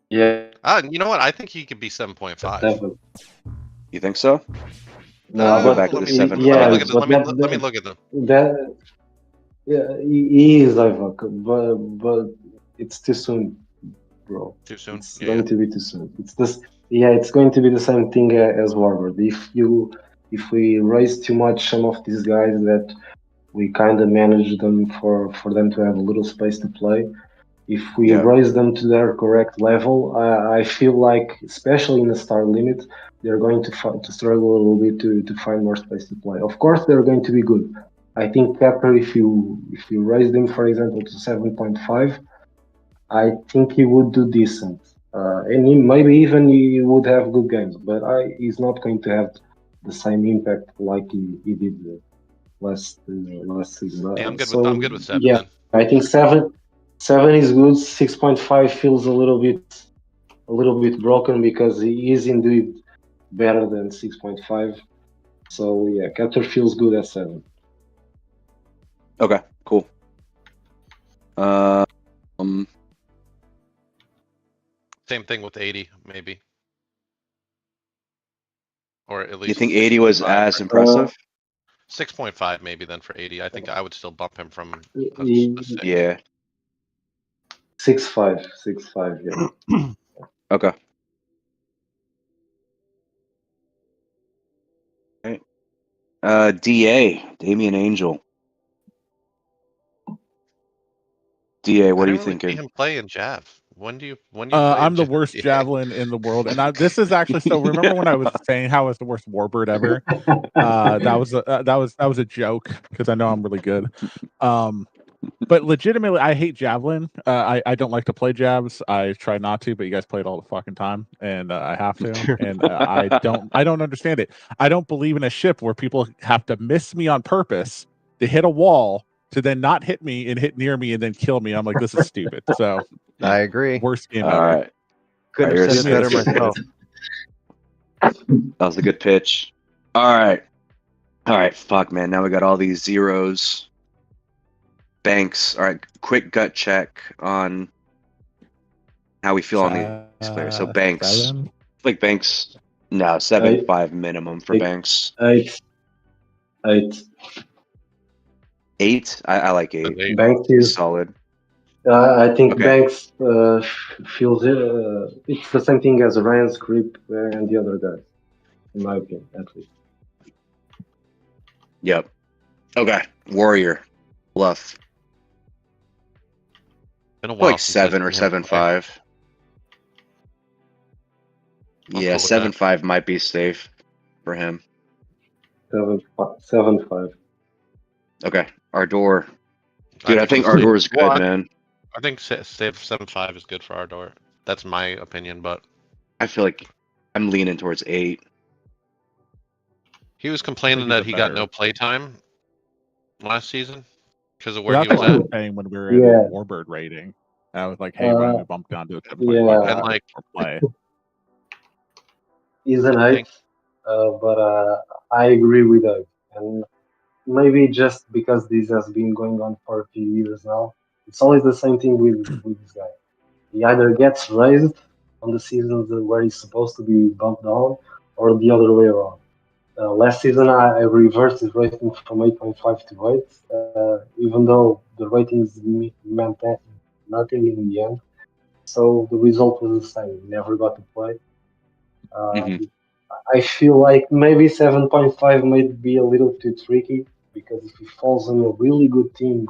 Yeah, You know what? I think he could be 7.5. 7. You think so? No, go but back to the 7. Let me yeah, look at this. but Let me look at them. that yeah, he is Ivok, but it's too soon, bro. Too soon. It's Yeah, going to be too soon. It's this. Yeah, it's going to be the same thing as Warbird. If we raise too much some of these guys that we kind of manage them for them to have a little space to play. If we Yeah. raise them to their correct level, I feel like, especially in the star limit, they're going to struggle a little bit to find more space to play. Of course, they're going to be good. I think Pepper, if you raise them, for example, to 7.5, I think he would do decent. And maybe even he would have good games, but he's not going to have the same impact like he did last season. yeah. I'm good So, with 7. yeah, Then. I think 7 is good. 6.5 feels a little bit broken because he is indeed better than 6.5. So yeah, Captor feels good at 7. Okay, cool. Same thing with 80, maybe. or at least. You think 80 was 6.5, as right? impressive? 6.5 maybe then for 80. I think I would still bump him from a He- 6. Yeah. 6.5, 6.5. Yeah. Okay. Right. DA, Damian Angel. DA, what I are you didn't really see thinking? him play in Jav. When do you play I'm the Jav? worst Yeah. javelin in the world, and this is actually so. Remember when I was saying how I was the worst warbird ever? That was a joke because I know I'm really good. But legitimately, I hate javelin. I don't like to play jabs. I try not to, but you guys play it all the fucking time, and I have to. And I don't understand it. I don't believe in a ship where people have to miss me on purpose to hit a wall to then not hit me and hit near me and then kill me. I'm like, this is stupid. So I agree. worst game All ever. right. Couldn't All have right, said it here's better Smith. myself. That was a good pitch. All right. All right. Fuck, man. Now we got all these zeros. Banks. All right. Quick gut check on how we feel on these players. So Banks. 7? Like Banks. No, 7.5 minimum for Eight. Banks. 8. 8. 8. I like 8. They- Banks He's is. solid. I think Okay. Banks feels it's the same thing as Ryan's Creep and the other guys, in my opinion, at least. Yep. Okay. Warrior. Bluff. Been a while Like since I've 7 or seen him play. 7.5. I'll Yeah, go with 7.5 might be safe for him. 7.5. Okay. Ardor. Dude, I think he's- Ardor is good, well, man. I think save 7.5 is good for Ardor. That's my opinion, but I feel like I'm leaning towards 8. he was complaining he's that a he got better- no playtime last season because of Well, where he that's was what I at. was saying when we were Yeah. in Warbird rating. I was like, hey, why don't we bump down to a 7.5 yeah. And like, for play? He's an I 8, think- but I agree with Doug. And maybe just because this has been going on for a few years now, it's always the same thing with this guy. He either gets raised on the seasons where he's supposed to be bumped down, or the other way around. Last season, I reversed his rating from 8.5 to 8, even though the ratings meant that nothing in the end. So the result was the same. He never got to play. Mhm. I feel like maybe 7.5 might be a little too tricky because if he falls on a really good team,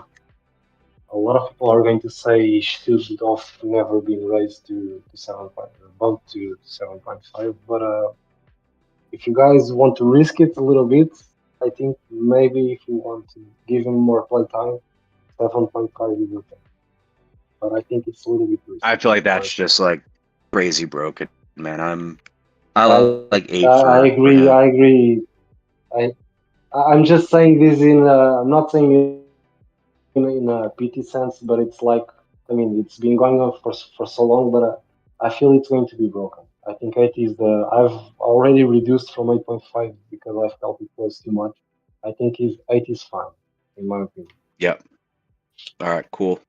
a lot of people are going to say he should have never been raised to 7.5, bumped to 7.5. But if you guys want to risk it a little bit, I think maybe if you want to give him more playtime, 7.5 is okay. But I think it's a little bit risky. I feel like that's just like crazy broken, man. I like 8 I for agree. him. I agree. I'm just saying this in. I'm not saying in a PT sense, but it's like, I mean, it's been going on for so long, but I feel it's going to be broken. I think 8 is the. I've already reduced from 8.5 because I felt it was too much. I think 8 is fine, in my opinion. Yep. All right, cool.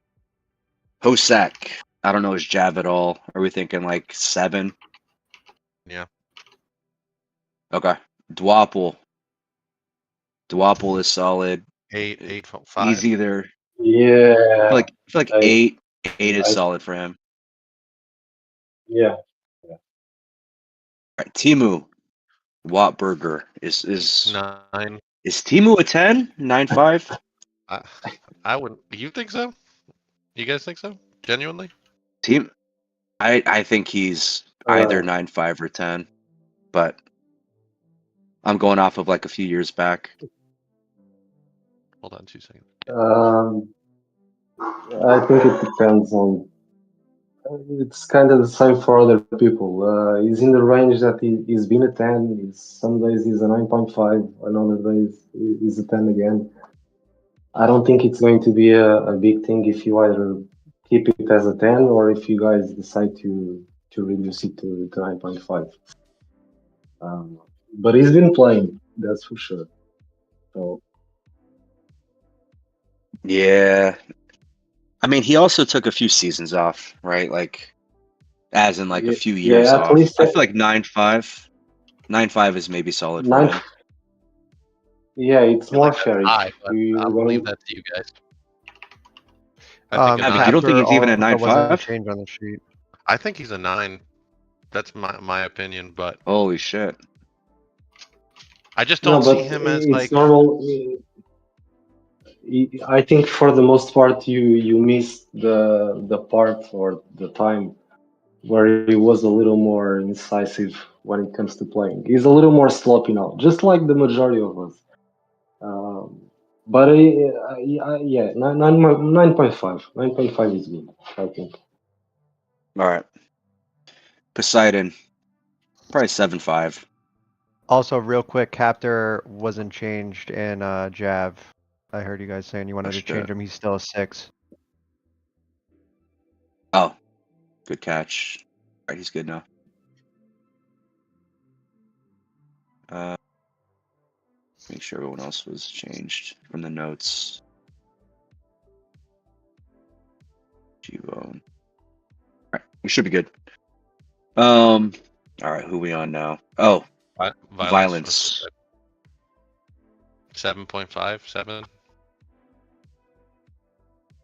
Hosak. I don't know his jab at all. Are we thinking like 7? Yeah. Okay. Dwapple. Dwapple is solid. 8, 8.5. He's either Yeah. I feel like I- 8 is I- solid for him. Yeah. All right, Timu. Wattberger is 9. is Timu a 10? 9.5? I wouldn't. You think so? You guys think so? Genuinely? Team. I think he's either 9.5 or 10, but I'm going off of like a few years back. Hold on 2 seconds. I think it depends on. It's kind of the same for other people. He's in the range that he's been a 10. Some days he's a 9.5, another days he's a 10 again. I don't think it's going to be a big thing if you either keep it as a 10 or if you guys decide to reduce it to 9.5. But he's been playing, that's for sure. So Yeah. I mean, he also took a few seasons off, right? Like, as in like a few years at off. least I feel like 9.5. 9.5 is maybe solid for Nine. him. Yeah, it's feel more like that's fair. high, If but you I'll want- leave that to you guys. I think, Yeah, a but you don't think nine- he's even a That wasn't 9.5? changed on the sheet. I think he's a 9. That's my opinion, but Holy shit. I just No, don't but see him as it's like. normal. I think for the most part, you missed the part or the time where he was a little more incisive when it comes to playing. He's a little more sloppy now, just like the majority of us. But yeah, 9.5. 9.5 is good, I think. All right. Poseidon. Probably 7.5. Also, real quick, Captor wasn't changed in Jav. I heard you guys saying you wanted to shit. change him. He's still a 6. Oh, good catch. All right, he's good now. Make sure everyone else was changed from the notes. G-Bone. All right, we should be good. All right, who we on now? Oh, Violence. 7.5, 7.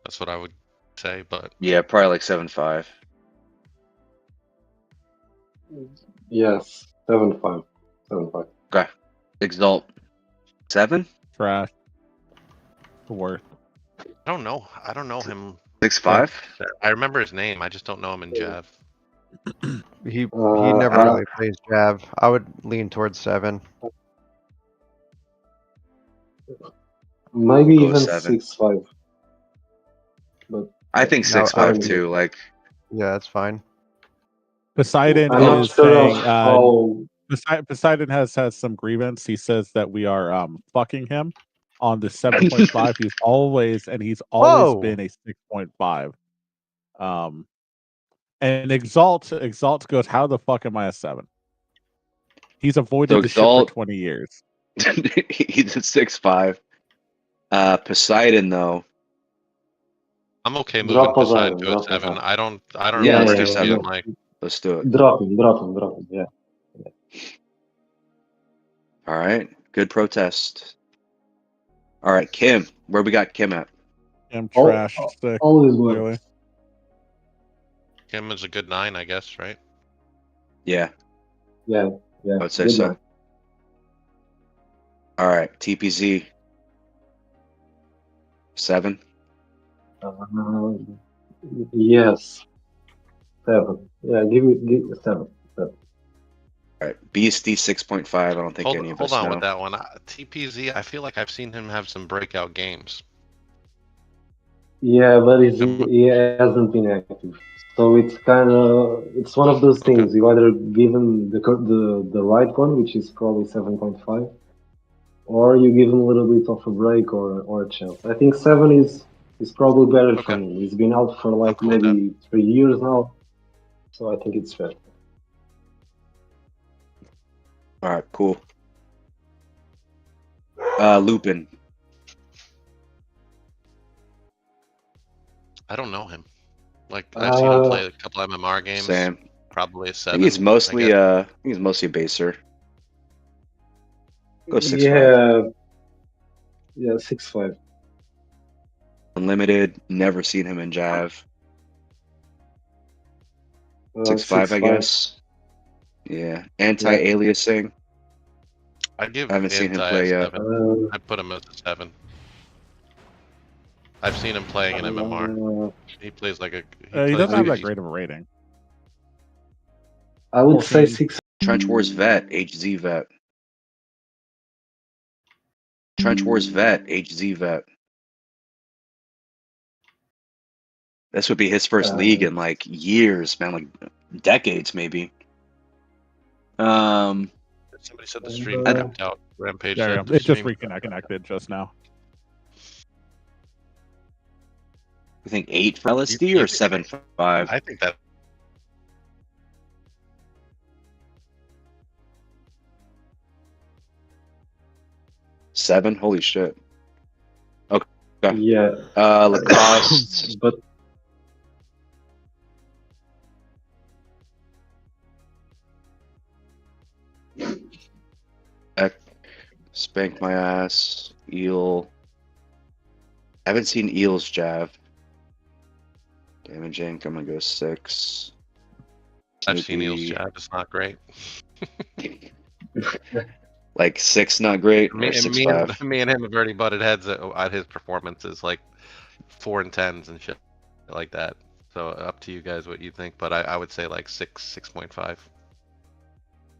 That's what I would say, but yeah, probably like 7.5. Yes, 7.5. 7.5. Okay. Exalt. 7? Trash. Worth. I don't know. I don't know him. 6.5? I remember his name. I just don't know him in Jav. He never really plays Jav. I would lean towards 7. Maybe Go even 7. 6.5. But I think No, 6.5 too. Like, Yeah, that's fine. Poseidon I'm not is sure saying of how. Poseidon has some grievance. He says that we are fucking him on the 7.5. He's always Whoa! been a 6.5. And Exalt goes, how the fuck am I a 7? He's avoided So the shit for Exalt- 20 years. he's at 6.5. Poseidon though. I'm okay moving Drop Poseidon Poseidon, to a drop 7. Poseidon. I don't Yeah, remember let's do him 7. being like. Let's do it. Drop him, yeah. All right. Good protest. All right, Kim. Where we got Kim at? I'm All- trash. Sick, Always works. really. Him is a good 9, I guess, right? Yeah, Yeah. I would say good so. man. All right, TPZ. 7. Yes. 7. Yeah, give 7. All right, Beastie 6.5. I don't think any of Hold us on know. with that one. TPZ, I feel like I've seen him have some breakout games. Yeah, but he hasn't been active. So it's one of those things. You either give him the right one, which is probably 7.5, or you give him a little bit of a break or a chance. I think 7 is probably better for Okay. him. He's been out for like cool with maybe 3 years now, so I think it's fair. All right, cool. Lupin. I don't know him. Like I've seen him play a couple MMR games. Same. Probably a I 7. think he's mostly I guess. he's mostly a baser. Go 6.5. Yeah, 6.5. Unlimited. Never seen him in Jav. 6.5, I 6.5. guess. Yeah. Anti-aliasing. I'd give I haven't seen him Anti play a yet. 7. I'd put him as a 7. I've seen him playing in MMR. He plays like a. He plays doesn't have like that great of a rating. I would say 14. 6. Trench Wars Vet. HZ Vet. Trench Wars Vet. HZ Vet. This would be his first league in like years, man, like decades maybe. Somebody said the stream tapped out. Rampage Yeah, said the it just stream- reconnected just now. You think 8 for LSD or 7.5? I think that. Seven? Holy shit. Okay. Yeah. Lacoste. But Spank my ass. Eel. I haven't seen Eel's Jav. Damage Inc. I'm gonna go 6. I've seen Eel's Snoopy, jab. It's not great. Like 6, not great. Me, Or and 6, me, 5. and, me and him have already butted heads at his performances, like 4 and 10s and shit like that. So up to you guys what you think, but I would say like 6.5. I'll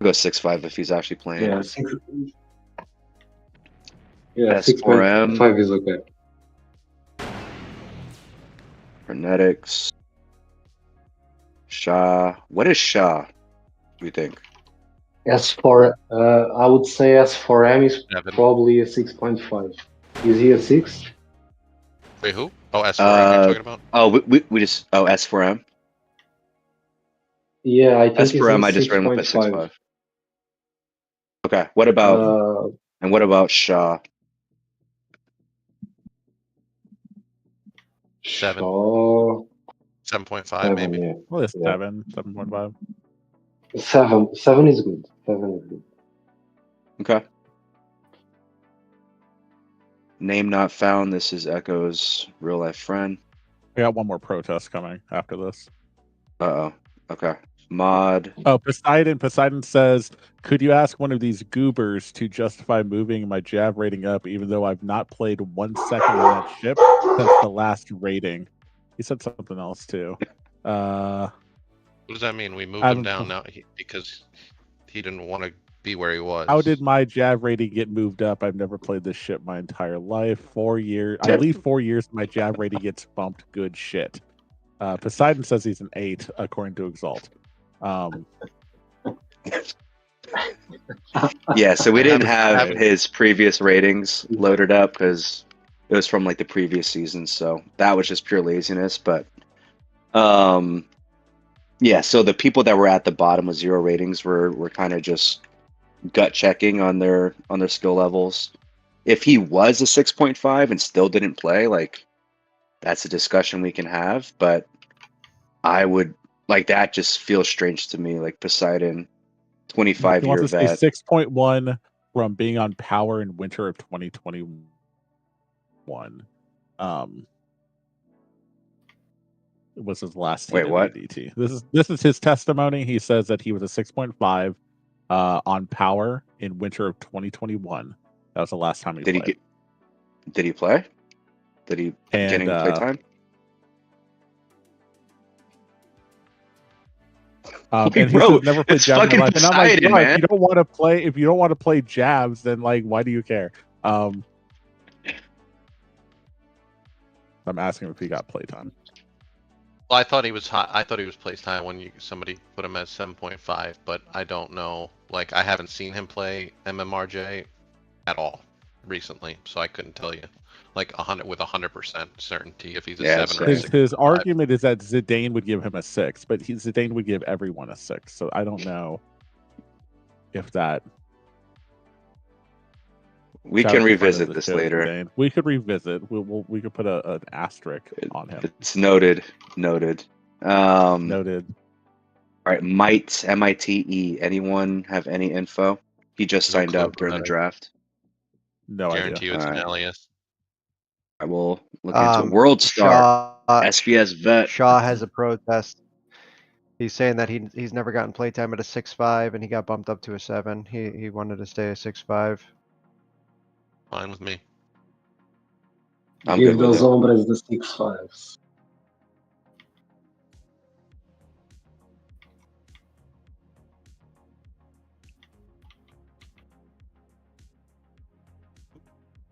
go 6-5 if he's actually playing. Yeah, S4M. 6.5 is okay. Frenetics. Shah. What is Shah? What do you think? I would say S4M is 7. probably a 6.5. Is he a 6? Wait, who? Oh, S4M you're talking about? Oh, we just. Oh, S4M. Yeah, I think S4M, I he's just ran with a 6.5. 6-5. Okay. What about and what about Shah? 7. Shaw, 7.5 maybe. yeah. Well, it's Yeah. 7.5. 7 is good. 7 is good. Okay. Name not found. This is Echo's real life friend. We got one more protest coming after this. Uh oh. Okay. Mod. Oh, Poseidon. Poseidon says, "Could you ask one of these goobers to justify moving my Jav rating up, even though I've not played 1 second on that ship since the last rating?" He said something else too. What does that mean? We moved I him don't- down now because he didn't want to be where he was. How did my Jav rating get moved up? I've never played this ship my entire life. 4 years. At least 4 years, my Jav rating gets bumped. Good shit. Poseidon says he's an 8 according to Exalt. Yeah, so we didn't have haven't- his previous ratings loaded up because it was from like the previous season, so that was just pure laziness. But yeah, so the people that were at the bottom with 0 ratings were kind of just gut checking on their skill levels. If he was a 6.5 and still didn't play, like that's a discussion we can have. But I would like that just feels strange to me. Like Poseidon, He 25-year wants to say vet. 6.1 from being on power in winter of 2021. It was his last. Wait, what? DT. This is his testimony. He says that he was a 6.5 on power in winter of 2021. That was the last time he Did he played. Did he play? Did he And, getting play time? And he Bro, says, never played it's Jabs in my fucking life. And I'm like, Poseidon, bro, man. if you don't want to play Jabs, then like, why do you care? I'm asking him if he got playtime. Well, I thought he was high. I thought he was place time when somebody put him as 7.5, but I don't know. Like I haven't seen him play MMRJ at all recently, so I couldn't tell you like 100% certainty if he's a Yeah, 7 or a same. 6. His argument is that Zidane would give him a 6, but Zidane would give everyone a 6. So I don't know if that. We Shout can out to friend of revisit the this show, later. Zidane. We could revisit. We could put an asterisk on him. It's noted. Noted. All Noted. right, Might MITE. Anyone have any info? He just No signed clue up who during the that is. draft. No Guarantee idea. you it's an Alright. alias. I will look into it. World Star. Shaw, SPS vet. Shaw has a protest. He's saying that he's never gotten playtime at a 6.5 and he got bumped up to a 7. He wanted to stay a 6.5. Fine with me. I'm Give good with those it. hombres the 6.5s.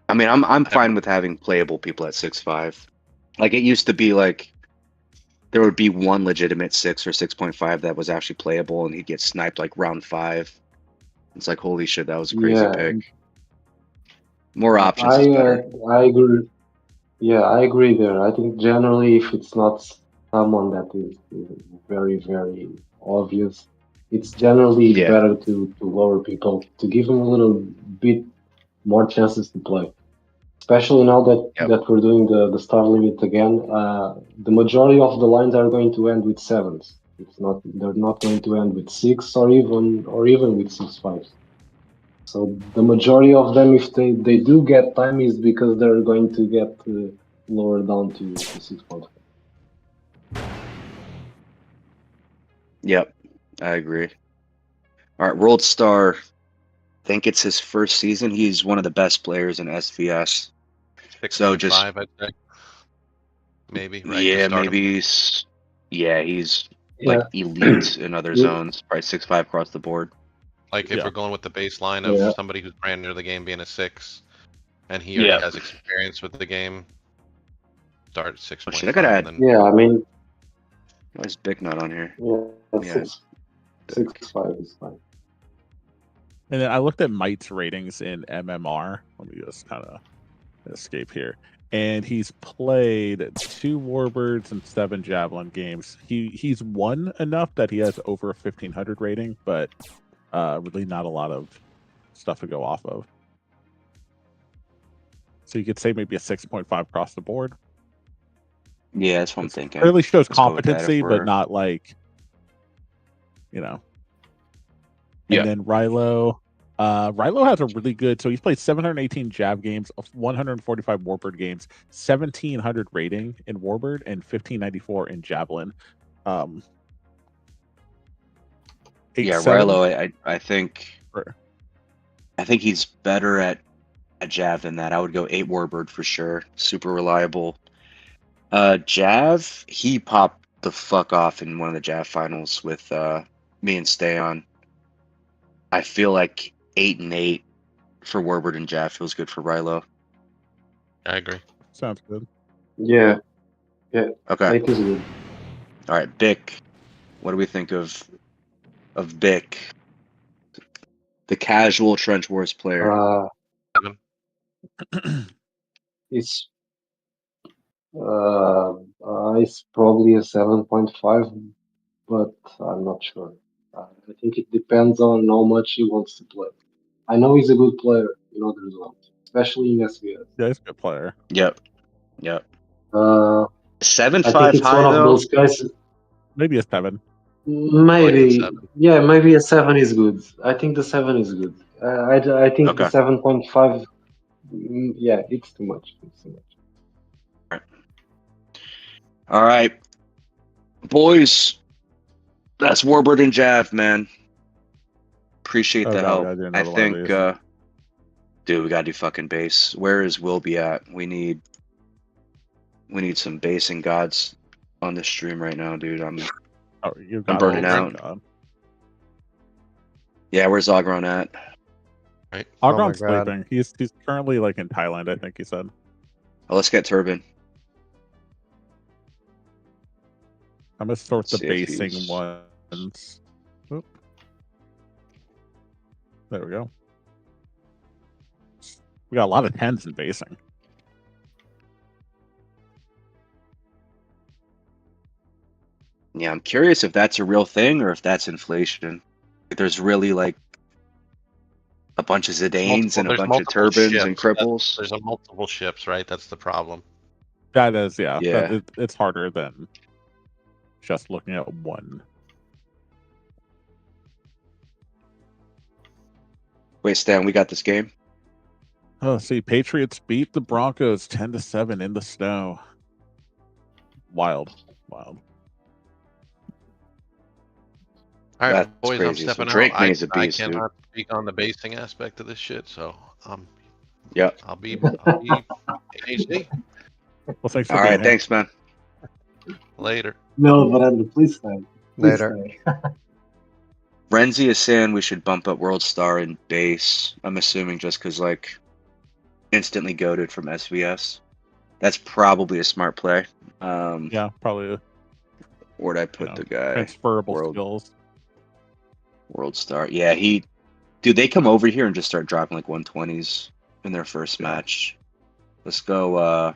I mean, I'm fine with having playable people at 6.5. Like it used to be like there would be one legitimate 6 or 6.5 that was actually playable and he'd get sniped like round 5. It's like holy shit, that was a crazy Yeah. pick. More options is better. I agree. Yeah, I agree there. I think generally, if it's not someone that is very, very obvious, it's generally Yeah. better to lower people, to give them a little bit more chances to play. Especially now that, Yep. that we're doing the star limit again, the majority of the lines are going to end with 7s. They're not going to end with 6 or even with 6.5s. So the majority of them, if they do get time, is because they're going to get lower down to 6.5. Yep, I agree. All right, World Star. I think it's his first season. He's one of the best players in SVS. 6.5, I'd say. Maybe, right? to Yeah, start him. maybe he's Yeah. like elite in other Yeah. zones, probably 6'5" across the board. Like if Yeah. we're going with the baseline of Yeah. somebody who's brand new to the game being a 6, and he Yeah. already has experience with the game, start at 6.5. Oh, shit, I gotta add- then Yeah, I mean, Why is Bick not on here? yeah, Yeah. 6.5 is fine. And then I looked at Might's ratings in MMR. Let me just kind of escape here. And he's played 2 Warbirds and 7 Javelin games. He's won enough that he has over a 1500 rating, but really not a lot of stuff to go off of. So you could say maybe a 6.5 across the board. Yeah, that's what I'm thinking. Clearly shows Let's go with that if competency, we're- but not like, you know. Yeah. And then Rilo. Rilo has a really good, so he's played 718 Jav games, 145 Warbird games, 1700 rating in Warbird, and 1594 in Javelin. Yeah, 8-7 Rilo, I think for- I think he's better at Jav than that. I would go 8 Warbird for sure. Super reliable. Jav, he popped the fuck off in one of the Jav finals with me and Stay On. I feel like 8 and 8 for Warbird and Jav feels good for Rilo. I agree. Sounds good. Yeah, Okay. 8 is good. All right, Bick. What do we think of Bick, the casual Trench Wars player? 7. It's it's probably a 7.5, but I'm not sure. I think it depends on how much he wants to play. I know he's a good player in other zones, especially in SVS. Yeah, he's a good player. Yep. I 7.5 think it's high one of though. those guys. Maybe a 7. Maybe, Like a 7. yeah, maybe a 7 is good. I think the 7 is good. I think Okay. the 7.5, yeah, it's too much. It's too much. All right, boys. That's Warbird and Jav, man. Appreciate Oh, the God, we help. gotta do I another one of think, these. dude, we gotta do fucking base. Where is Wilby at? We need some basing gods on this stream right now, dude. Oh, you've I'm got burning all out. of them. Yeah, where's Ogron at? Right? Oh my Ogron's God. sleeping. He's currently like in Thailand, I think he said. Oh, let's get Turbin. I'm gonna sort the See if basing he's- ones. Oop. There we go. We got a lot of 10s in basing. Yeah, I'm curious if that's a real thing or if that's inflation. Like, there's really like a bunch of Zidanes and a There's bunch of multiple Turbans and ships. Cripples. There's a multiple ships, right? That's the problem. That is, yeah. Yeah. It's harder than just looking at one. Wait, Stan, we got this game. Oh, see, Patriots beat the Broncos 10-7 in the snow. Wild. All right, That's boys, crazy. I'm So stepping Drake out. May's a I beast, dude. cannot speak on the basing aspect of this shit, so Yep. I'll be HD Well, thanks for All being right, here. thanks, man. later. No, but please stay. Please Later. stay. Renzi is saying we should bump up World Star and base. I'm assuming just because, like, instantly goaded from SVS. That's probably a smart play. Yeah, probably Where'd I put know, the guy? transferable World. skills. World Star. Yeah, dude, they come over here and just start dropping like 120s in their first match. Let's go,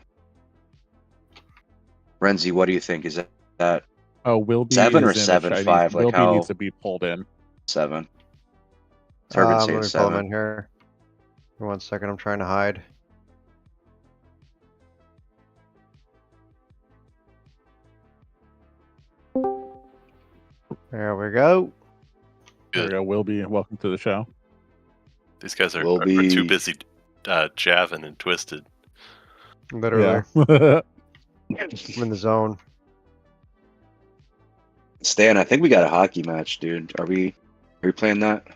Renzi, what do you think? Is that Oh, Wilby 7 or is in a 7, Chinese- 5? Like Wilby how needs to be pulled in. 7? Turbin Let saying me pull him 7. in here. For 1 second, I'm trying to hide. There we go. There we go, Wilby. Welcome to the show. These guys are, We'll are too be- busy Javin and Twisted. Literally, Yeah. I'm in the zone. Stan, I think we got a hockey match, dude. Are we playing that?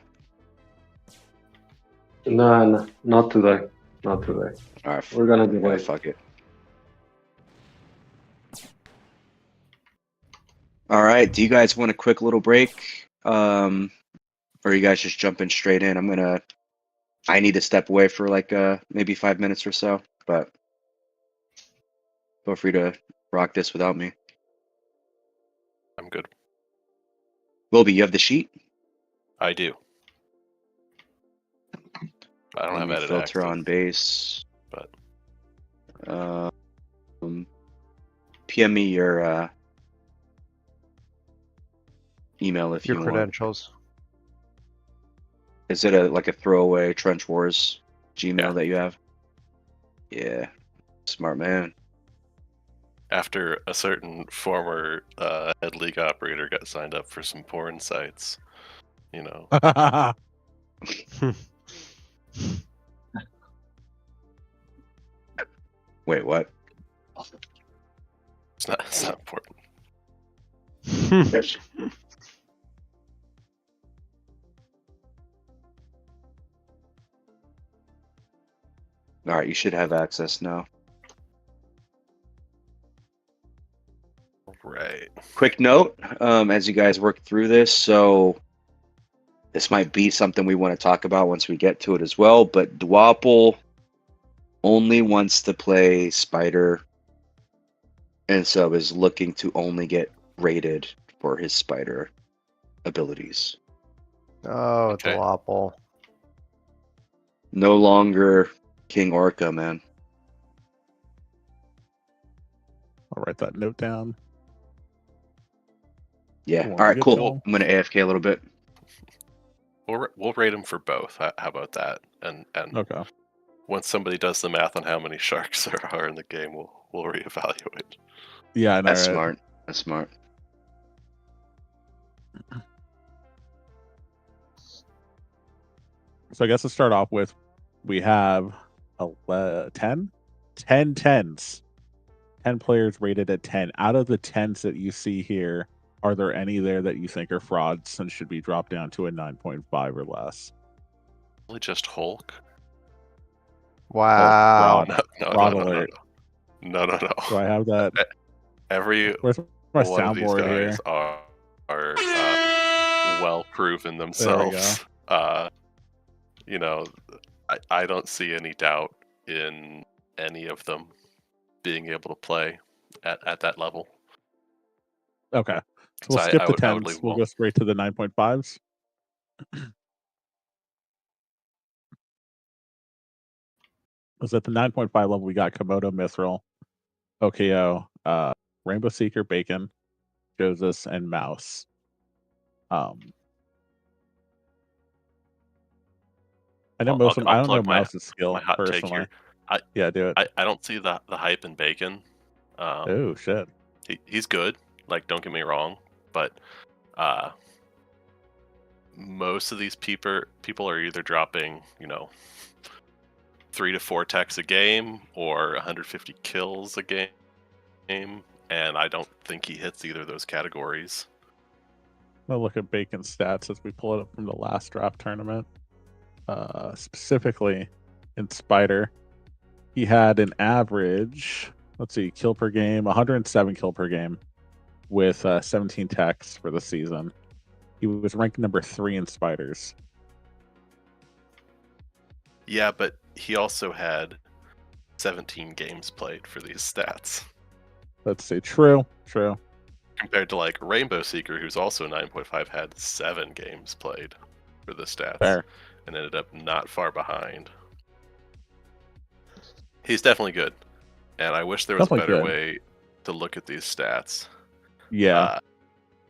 No, not today. Not today. All right. We're gonna Yeah, delay. fuck it. All right. Do you guys want a quick little break? Or are you guys just jumping straight in? I need to step away for like maybe 5 minutes or so, but feel free to rock this without me. I'm good. Wilby, you have the sheet? I do. I don't Let have me edit filter active, on base. but PM me your email if Your you want. credentials. Is it like a throwaway Trench Wars Gmail Yeah. that you have? Yeah, smart man. after a certain former head league operator got signed up for some porn sites, you know, Wait, what? it's not important. All right, you should have access now. Right. Quick note, as you guys work through this, so this might be something we want to talk about once we get to it as well, but Dwapple only wants to play Spider, and so is looking to only get rated for his Spider abilities. Oh, Okay. Dwapple. No longer King Orca, man. I'll write that note down. Yeah. Cool. All right, Good cool. call. I'm gonna AFK a little bit. We'll rate him for both. How about that? And Okay. once somebody does the math on how many sharks there are in the game, we'll reevaluate. Yeah, I know. That's right? smart. That's smart. So I guess to start off with, we have 10 tens. 10 players rated at 10. Out of the 10s that you see here, are there any there that you think are frauds and should be dropped down to a 9.5 or less? Really just Hulk? Wow. fraud. No, Fraud alert. No. Do I have that? Every Where's my one of these soundboard guys here? are well proven There we themselves. You know, I don't see any doubt in any of them being able to play at that level. Okay. So we'll So skip I the would- I would 10s. leave We'll them go all. straight to the 9.5s. Was at the 9.5 level, we got Komodo, Mithril, OKO, Rainbow Seeker, Bacon, Josus, and Mouse. I know most of them. I don't know plug my- Mouse's skill my hot take personally. here. Yeah, do it. I don't see the hype in Bacon. Oh shit. He's good. Like, don't get me wrong, but most of these people are either dropping, 3 to 4 techs a game or 150 kills a game, and I don't think he hits either of those categories. I'll look at Bacon's stats as we pull it up from the last draft tournament. Specifically in Spider, he had an average, kill per game, 107 kill per game with 17 techs for the season. He was ranked number 3 in Spiders. Yeah, but he also had 17 games played for these stats. Let's see. True. Compared to like Rainbow Seeker, who's also 9.5, had 7 games played for the stats. Fair. And ended up not far behind. He's definitely good. And I wish there was Definitely a better good. way to look at these stats. Yeah.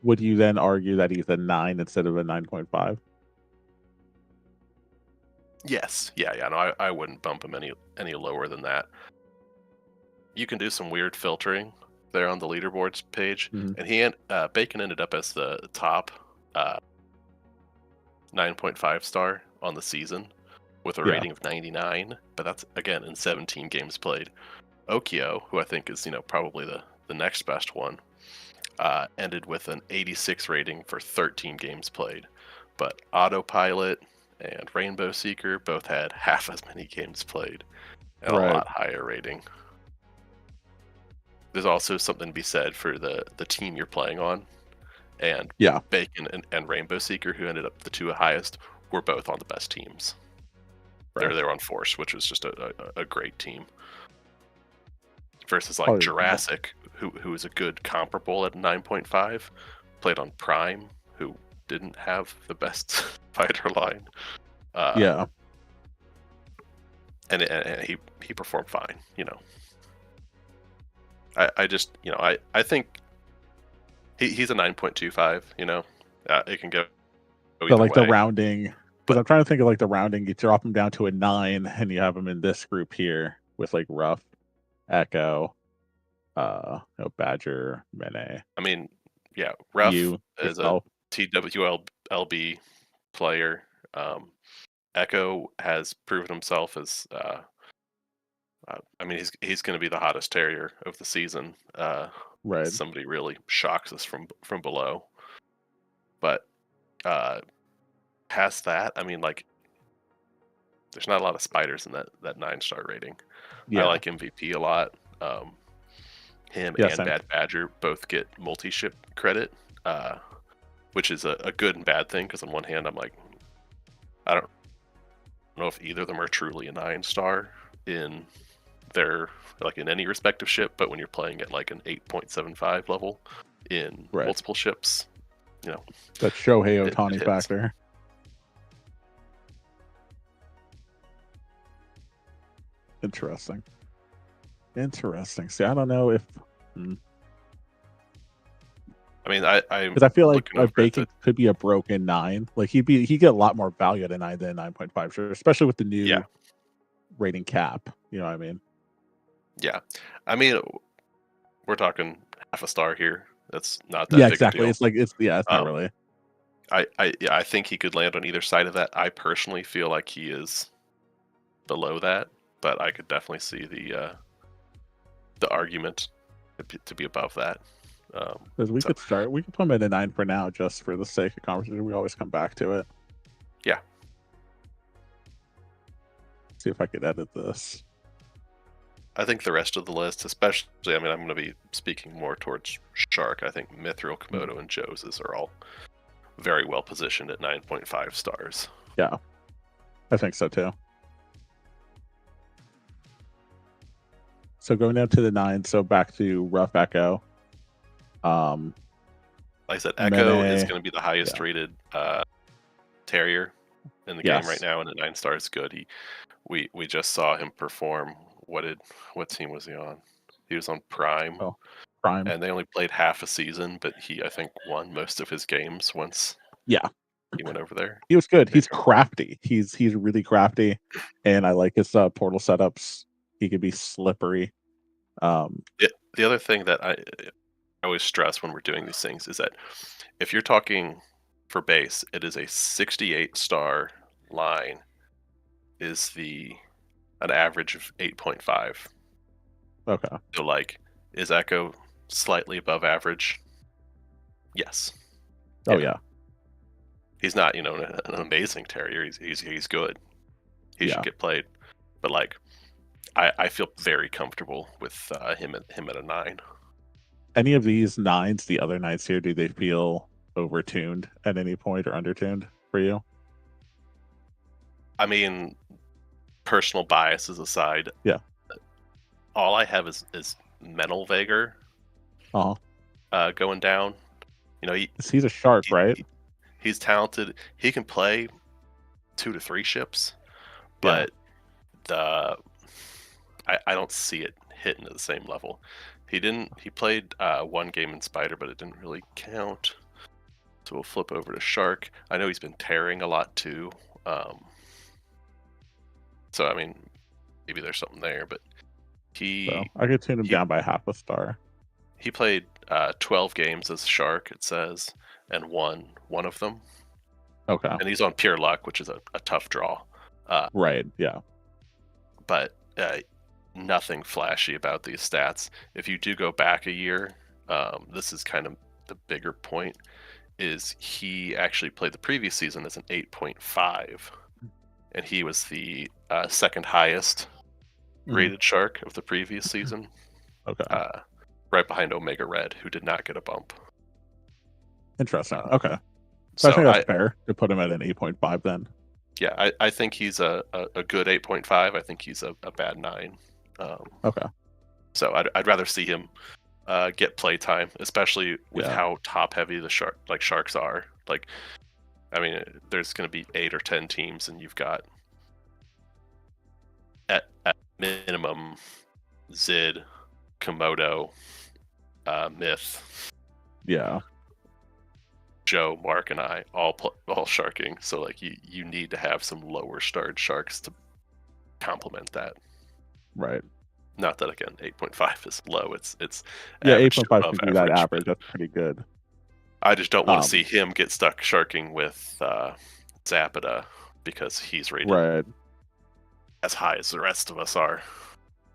Would you then argue that he's a 9 instead of a 9.5? Yes. Yeah. No, I wouldn't bump him any lower than that. You can do some weird filtering there on the leaderboards page. Mhm. And Bacon ended up as the top 9.5 star on the season. with a Yeah. rating of 99, but that's again in 17 games played. Okio, who I think is probably the next best one, ended with an 86 rating for 13 games played. But Autopilot and Rainbow Seeker both had half as many games played and Right. a lot higher rating. There's also something to be said for the team you're playing on. And Yeah. Bacon and Rainbow Seeker, who ended up the two highest, were both on the best teams. Right. They're on Force, which was just a great team. Versus like Oh, yeah. Jurassic, who is a good comparable at 9.5, played on Prime, who didn't have the best fighter line. Yeah. And he performed fine, I just, I think he's a 9.25, it can go So either like way. the rounding, because I'm trying to think of like the rounding. You drop him down to a 9, and you have him in this group here with like Ruff, Echo, Badger, Mene. I mean, yeah, Ruff You is a yourself. TWLB player. Echo has proven himself as, I mean, he's going to be the hottest terrier of the season. Right. Somebody really shocks us from below. But past that, I mean, like, there's not a lot of spiders in that 9-star rating. Yeah. I like MVP a lot. Him Yeah, and same. Bad Badger both get multi-ship credit, which is a good and bad thing, because on one hand, I'm like, I don't know if either of them are truly a 9-star in their, like, in any respective ship, but when you're playing at like an 8.75 level in Right. multiple ships, That Shohei it Ohtani hits. factor. Interesting. See, I don't know if I mean, I'm because I feel like looking over at Bacon could be a broken 9. Like he'd get a lot more value at a 9 than 9.5, sure, especially with the new Yeah. rating cap. You know what I mean? Yeah, I mean, we're talking half a star here. That's not that Yeah, big exactly. a deal. It's like it's not Um, really. I think he could land on either side of that. I personally feel like he is below that, but I could definitely see the argument to be above that. Because we so- could put him at a 9 for now, just for the sake of conversation. We always come back to it. Yeah. See if I could edit this. I think the rest of the list, especially, I mean, I'm going to be speaking more towards Shark. I think Mithril, Komodo, and Joe's are all very well positioned at 9.5 stars. Yeah, I think so too. So going down to the 9, so back to Rough Echo. Like I said, Echo is Mene, going to be the highest rated terrier in the Yes. game right now, and at 9 stars, good. We just saw him perform. What team was he on? He was on Prime. Oh, Prime. And they only played half a season, but he, I think, won most of his games once. Yeah. He went over there. He was good. He's crafty. He's really crafty, and I like his portal setups. He could be slippery. The other thing that I always stress when we're doing these things is that if you're talking for base, it is a 68-star line is an average of 8.5. Okay. So, like, is Echo slightly above average? Yes. Oh yeah. He's not, an amazing terrier. He's good. He Yeah. should get played. But like, I feel very comfortable with him at a 9. Any of these 9s, the other 9s here, do they feel overtuned at any point or undertuned for you? I mean, personal biases aside, Yeah. all I have is Mental Vager going down. He's a shark, right? He's talented. He can play 2 to 3 ships, but I don't see it hitting at the same level. He played 1 game in Spider, but it didn't really count. So we'll flip over to Shark. I know he's been tearing a lot too. So I mean, maybe there's something there, but I could tune him down by half a star. He played 12 games as Shark, it says, and won one of them. Okay. And he's on pure luck, which is a tough draw. Right. Yeah. But nothing flashy about these stats. If you do go back a year, this is kind of the bigger point, is he actually played the previous season as an 8.5, and he was the second highest rated shark of the previous season. Okay. Right behind Omega Red, who did not get a bump. Interesting. Okay. So I think that's fair to put him at an 8.5 then. Yeah, I think he's a good 8.5. I think he's a bad 9. Okay. So I'd rather see him get play time, especially with how top heavy the sharks are. Like, I mean, there's going to be 8 or 10 teams, and you've got at minimum Zid, Komodo, Myth, Yeah. Joe, Mark, and I all sharking. So like you need to have some lower starred sharks to complement that. Right. Not that again, 8.5 is low. It's 8.5 could be that average. That's pretty good. I just don't want to see him get stuck sharking with Zapata because he's rated as high as the rest of us are.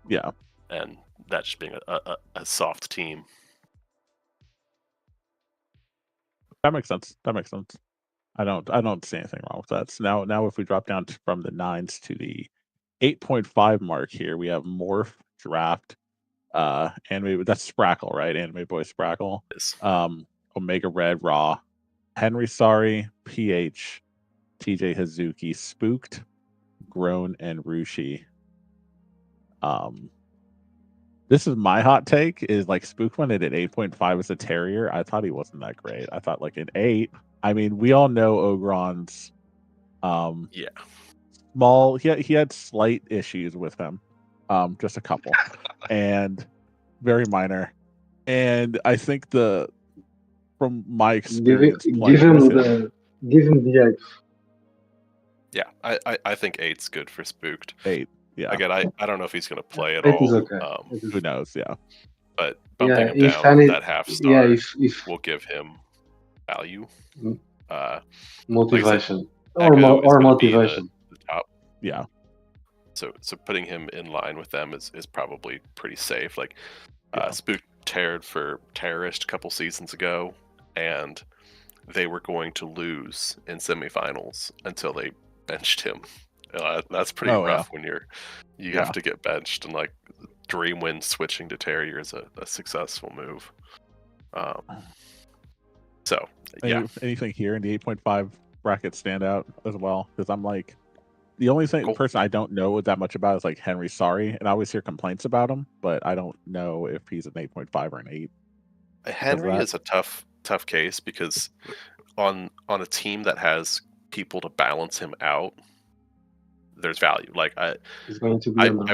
Yeah. And that just being a soft team. That makes sense. I don't see anything wrong with that. So now if we drop down from the 9s to the 8.5 mark here, we have Morph, Draft, Anime, that's Sprackle, right? Anime Boy Sprackle. Yes. Omega Red, Raw, Henry Sari, PH, TJ Hazuki, Spooked, Grown, and Rushi. This is my hot take, is like Spooked went in at 8.5 as a Terrier. I thought he wasn't that great. I thought like an 8. I mean, we all know Ogron's small, he had slight issues with him. Just a couple. And very minor. And I think from my experience, give him the 8. Yeah, I think 8's good for Spooked. 8. Yeah. Again, I don't know if he's going to play at 8 all. is okay. Who knows? Yeah. But bumping him down that half star will give him value. Motivation. Like or motivation. The top. Yeah. So putting him in line with them is probably pretty safe. Like Spook teared for Terrorist a couple seasons ago, and they were going to lose in semifinals until they benched him. That's pretty rough when you have to get benched, and like Dreamwind switching to Terrier is a successful move. So anything here in the 8.5 bracket stand out as well? Because I'm like, the only person I don't know that much about is like Henry Sari, and I always hear complaints about him, but I don't know if he's an 8.5 or an 8. Henry is a tough case because on a team that has people to balance him out, there's value. Like I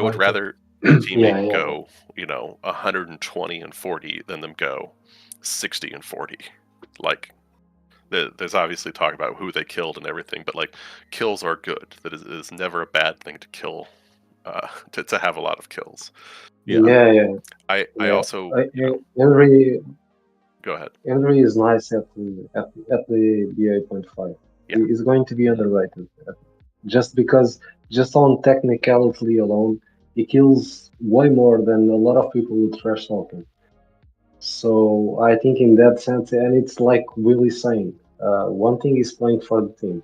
would rather a teammate go 120 and 40 than them go 60 and 40. Like there's obviously talk about who they killed and everything, but like kills are good. That is never a bad thing to kill, to have a lot of kills. I also Henry. Go ahead. Henry is nice at the 8.5. Yeah. He's going to be underrated, just on technicality alone, he kills way more than a lot of people with trash talking. So I think in that sense, and it's like Willie saying, one thing is playing for the team,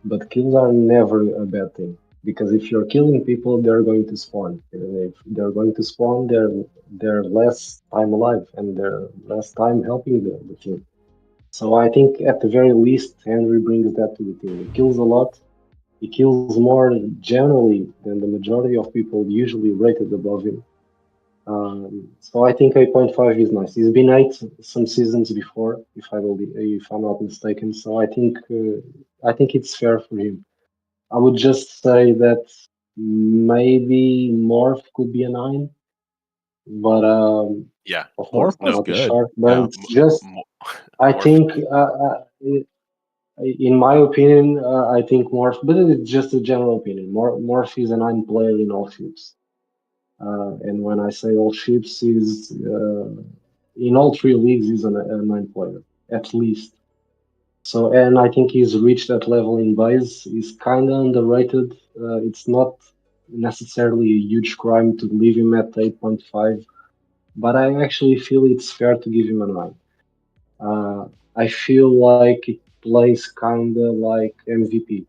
but kills are never a bad thing, because if you're killing people, they're going to spawn. And if they're going to spawn, they're less time alive and they're less time helping the team. So I think at the very least, Henry brings that to the team. He kills a lot. He kills more generally than the majority of people usually rated above him. So I think 8.5 is nice. He's been 8 some seasons before, if I'm not mistaken. So I think it's fair for him. I would just say that maybe Morph could be a 9, but of course not a shark. But it's just I think. In my opinion, I think Morph, but it's just a general opinion. Morph is a 9 player in all ships. And when I say all ships, is in all 3 leagues, he's a 9 player, at least. So, and I think he's reached that level in base. He's kind of underrated. It's not necessarily a huge crime to leave him at 8.5, but I actually feel it's fair to give him a 9. I feel like it plays kind of like MVP,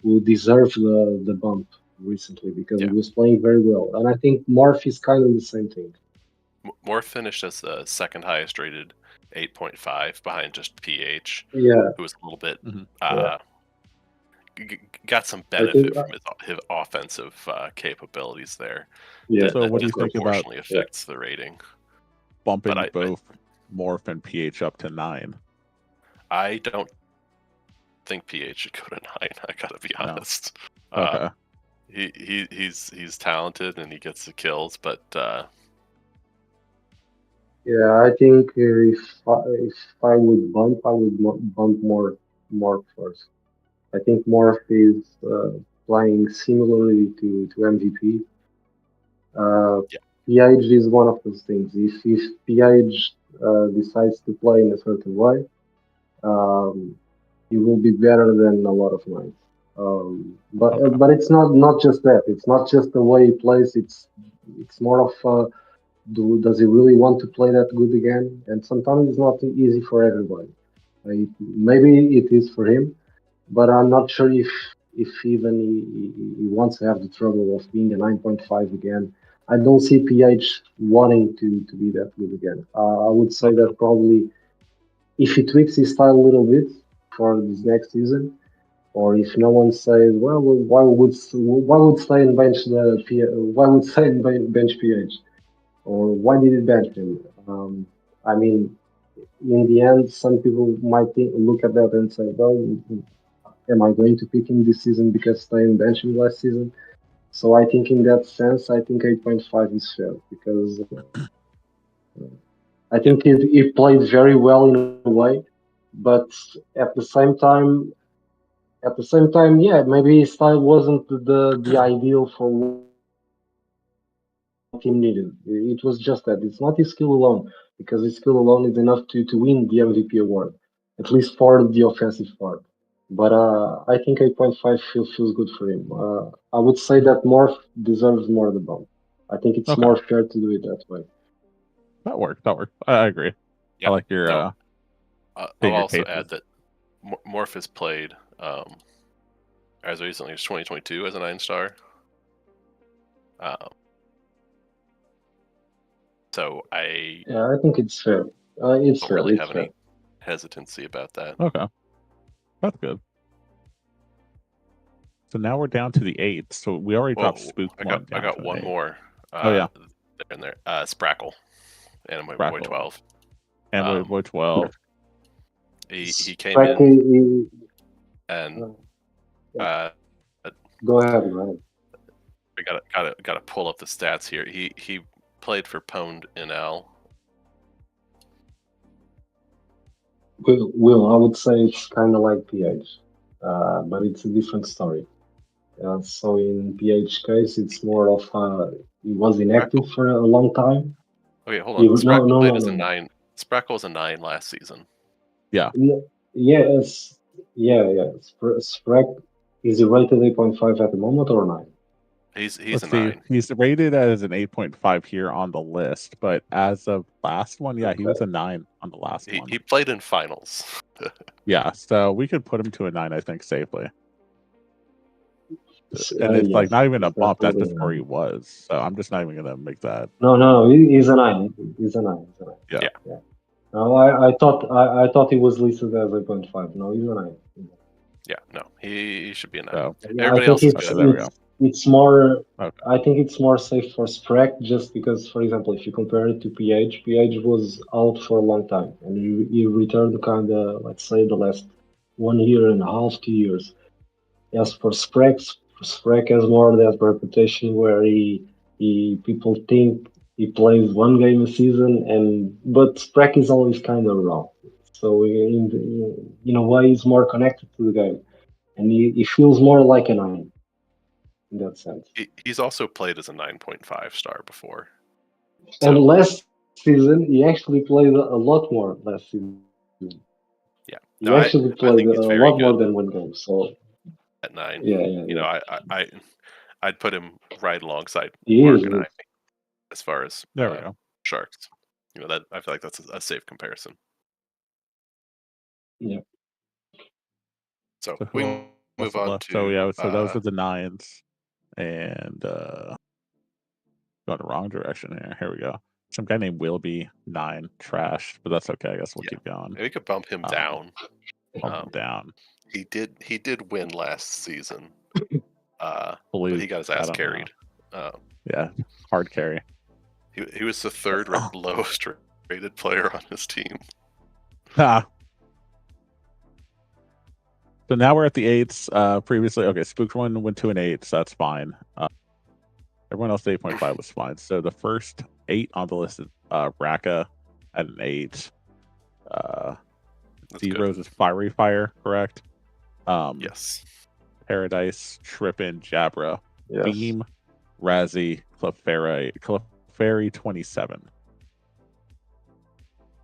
who deserved the bump recently because he Yeah. was playing very well. And I think Morph is kind of the same thing. Moore finished as the second highest rated 8.5 behind just PH, Yeah, who was a little bit Mhm. got some I benefit think, from his offensive capabilities there. yeah. So what do you think about disproportionately affects the rating? bumping But both Morph and PH up to 9? I don't think PH should go to 9. I gotta be No. honest. Okay. He's talented and he gets the kills, but Yeah, I think if I would bump, I would bump Morph first. I think Morph is playing similarly to MVP. Yeah. PH is one of those things. If PH decides to play in a certain way, he will be better than a lot of nights. Okay. But it's not just that. It's not just the way he plays. It's more of does he really want to play that good again? And sometimes it's not easy for everybody. Maybe it is for him, but I'm not sure if even he wants to have the trouble of being a 9.5 again. I don't see PH wanting to be that good again. I would say that probably if he tweaks his style a little bit for this next season, or if no one says, well, why would Stein bench why would Stein bench PH, or why did it bench him? I mean, in the end, some people might look at that and say, well, am I going to pick him this season because Stein benched him last season? So I think in that sense, I think 8.5 is fair because I think he played very well in a way, but at the same time, yeah, maybe his style wasn't the ideal for what team needed. It was just that. It's not his skill alone, because his skill alone is enough to win the MVP award, at least for the offensive part. But I think 8.5 feels good for him. I would say that Morph deserves more of the bump. I think it's Okay. more fair to do it that way. That worked. I agree. Yeah, I like your no. I'll your also cases. add that Morph has played as recently as 2022 as a 9-star. So I Yeah, I think it's fair. It's don't fair. really It's have fair. any hesitancy about that. Okay. That's good. So now we're down to the 8. So we already dropped Spook I one. got down to one an 8. more. Oh, yeah. In there. Sprackle. Anime Boy 12. And Boy 12. He came in Spracky, and go ahead, man. I gotta pull up the stats here. He played for Pwned NL. Will, I would say it's kind of like PH, but it's a different story. So in PH case, it's more of he was inactive for a long time. Okay, hold on. Sprackle no, played as a 9. Sprackle was a 9 last season. Yeah. Yes, yeah. Sprack is he rated 8.5 at the moment or 9? He's Let's a see. 9. He's rated as an 8.5 here on the list, but as of last one, yeah, he was a 9 on the last one. He played in finals. Yeah, so we could put him to a 9, I think, safely. And it's like not even a bump. That's just where he was. So I'm just not even gonna make that. No, he's a 9. He's a 9. Yeah. No, I thought he was listed as 8.5. No, he's a 9. Yeah, no, he should be a 9. So, Everybody else is good. There we go. It's more. Okay. I think it's more safe for Sprack just because, for example, if you compare it to PH was out for a long time and he returned kind of, let's say, the last 1 year and a half, 2 years. As for Sprack has more of that reputation where people think he plays one game a season, but Sprack is always kind of raw. So in a way, he's more connected to the game, and he feels more like a 9 in that sense. He's also played as a 9.5 star before. And last season, he actually played a lot more last season. Yeah, He No, actually I played think a he's very lot more good than one game. So at 9. yeah, You know, I'd put him right alongside he Mark is and I good. as far as There we go. Sharks. You know, that I feel like that's a safe comparison. Yeah. So So we who move else on left? to So yeah, so those are the 9s, and going the wrong direction here. Here we go. Some guy named Wilby 9 trash, but that's okay. I guess we'll Yeah. keep going. we could bump him down. Bump him down. He did win last season, but Blue, he got his I ass don't carried. Yeah, hard carry. He was the third lowest rated player on his team. Ah. So now we're at the 8s. Previously, okay, Spooked one went to an 8, so that's fine. Everyone else 8.5 was fine. So the first 8 on the list is Raka at an 8. D-Rose is Fiery Fire, correct? Yes. Paradise, Trippin, Jabra, Yes. Beam, Razzie, Clefairy 27.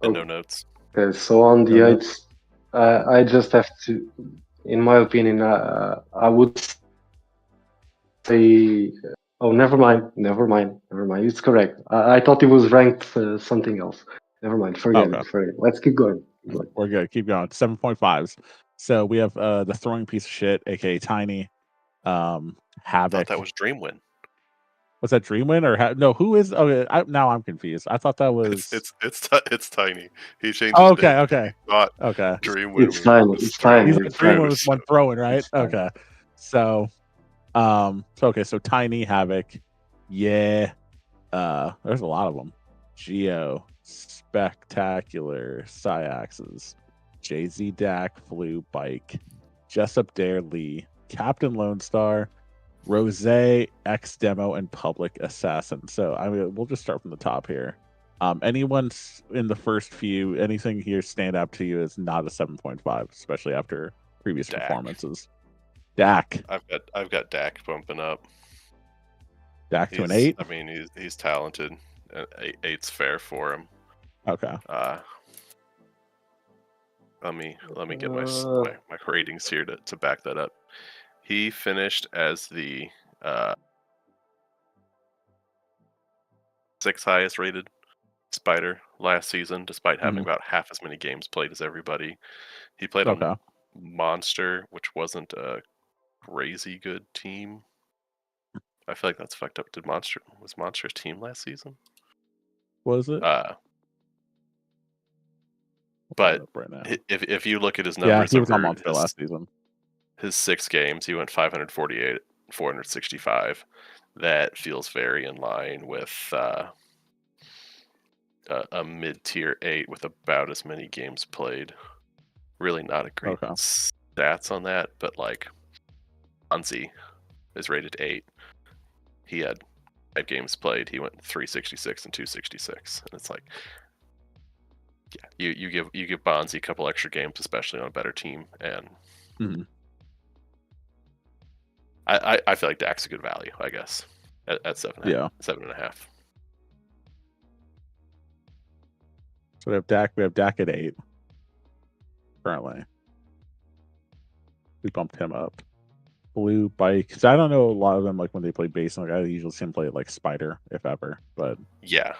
And no notes. Okay, so on the No eights, I just have to, in my opinion, I would say, oh, never mind. It's correct. I thought it was ranked something else. Never mind. Forget Okay. it. Let's keep going. We're good. Keep going. 7.5s. So we have the throwing piece of shit, aka Tiny, I Havoc. thought that was Dreamwin. Was that Dreamwin or no? Who is? Okay, now I'm confused. I thought that was. It's Tiny. He changed. Oh, his name. okay. Not Okay. Dreamwin. It's Tiny. It's Tiny. He's like It's Dreamwin Tiny. was one throwing, right? It's Tiny. Okay. So, so Tiny, Havoc, yeah. There's a lot of them. Geo, Spectacular, Syaxes, JZ Dak, Flu, Bike, Jessup Dare, Lee, Captain Lone Star, Rose, X Demo, and Public Assassin. So I mean, we'll just start from the top here. Anyone in the first few, anything here stand out to you is not a 7.5, especially after previous Dak. performances. Dak. I've got Dak bumping up. Dak to an 8. I mean, he's talented. 8's fair for him. Okay. Let me get my ratings here to back that up. He finished as the 6th highest rated Spider last season, despite having about half as many games played as everybody. He played on Monster, which wasn't a crazy good team. I feel like that's fucked up. Was Monster's team last season? Was it? But right now. if you look at his numbers, he was on Monster last season. His 6 games, he went 548, 465. That feels very in line with a mid-tier 8 with about as many games played. Really not a great stats on that, but like Bonzi is rated 8. He had 5 games played. He went 366 and 266, and it's like, yeah, you give Bonzi a couple extra games, especially on a better team, and I feel like Dak's a good value, I guess, at 7.5. So we have Dak. We have Dak at 8 currently. We bumped him up. Blue, Bike. Because I don't know a lot of them, like when they play base. Like I usually see them play like Spider, if ever. But yeah,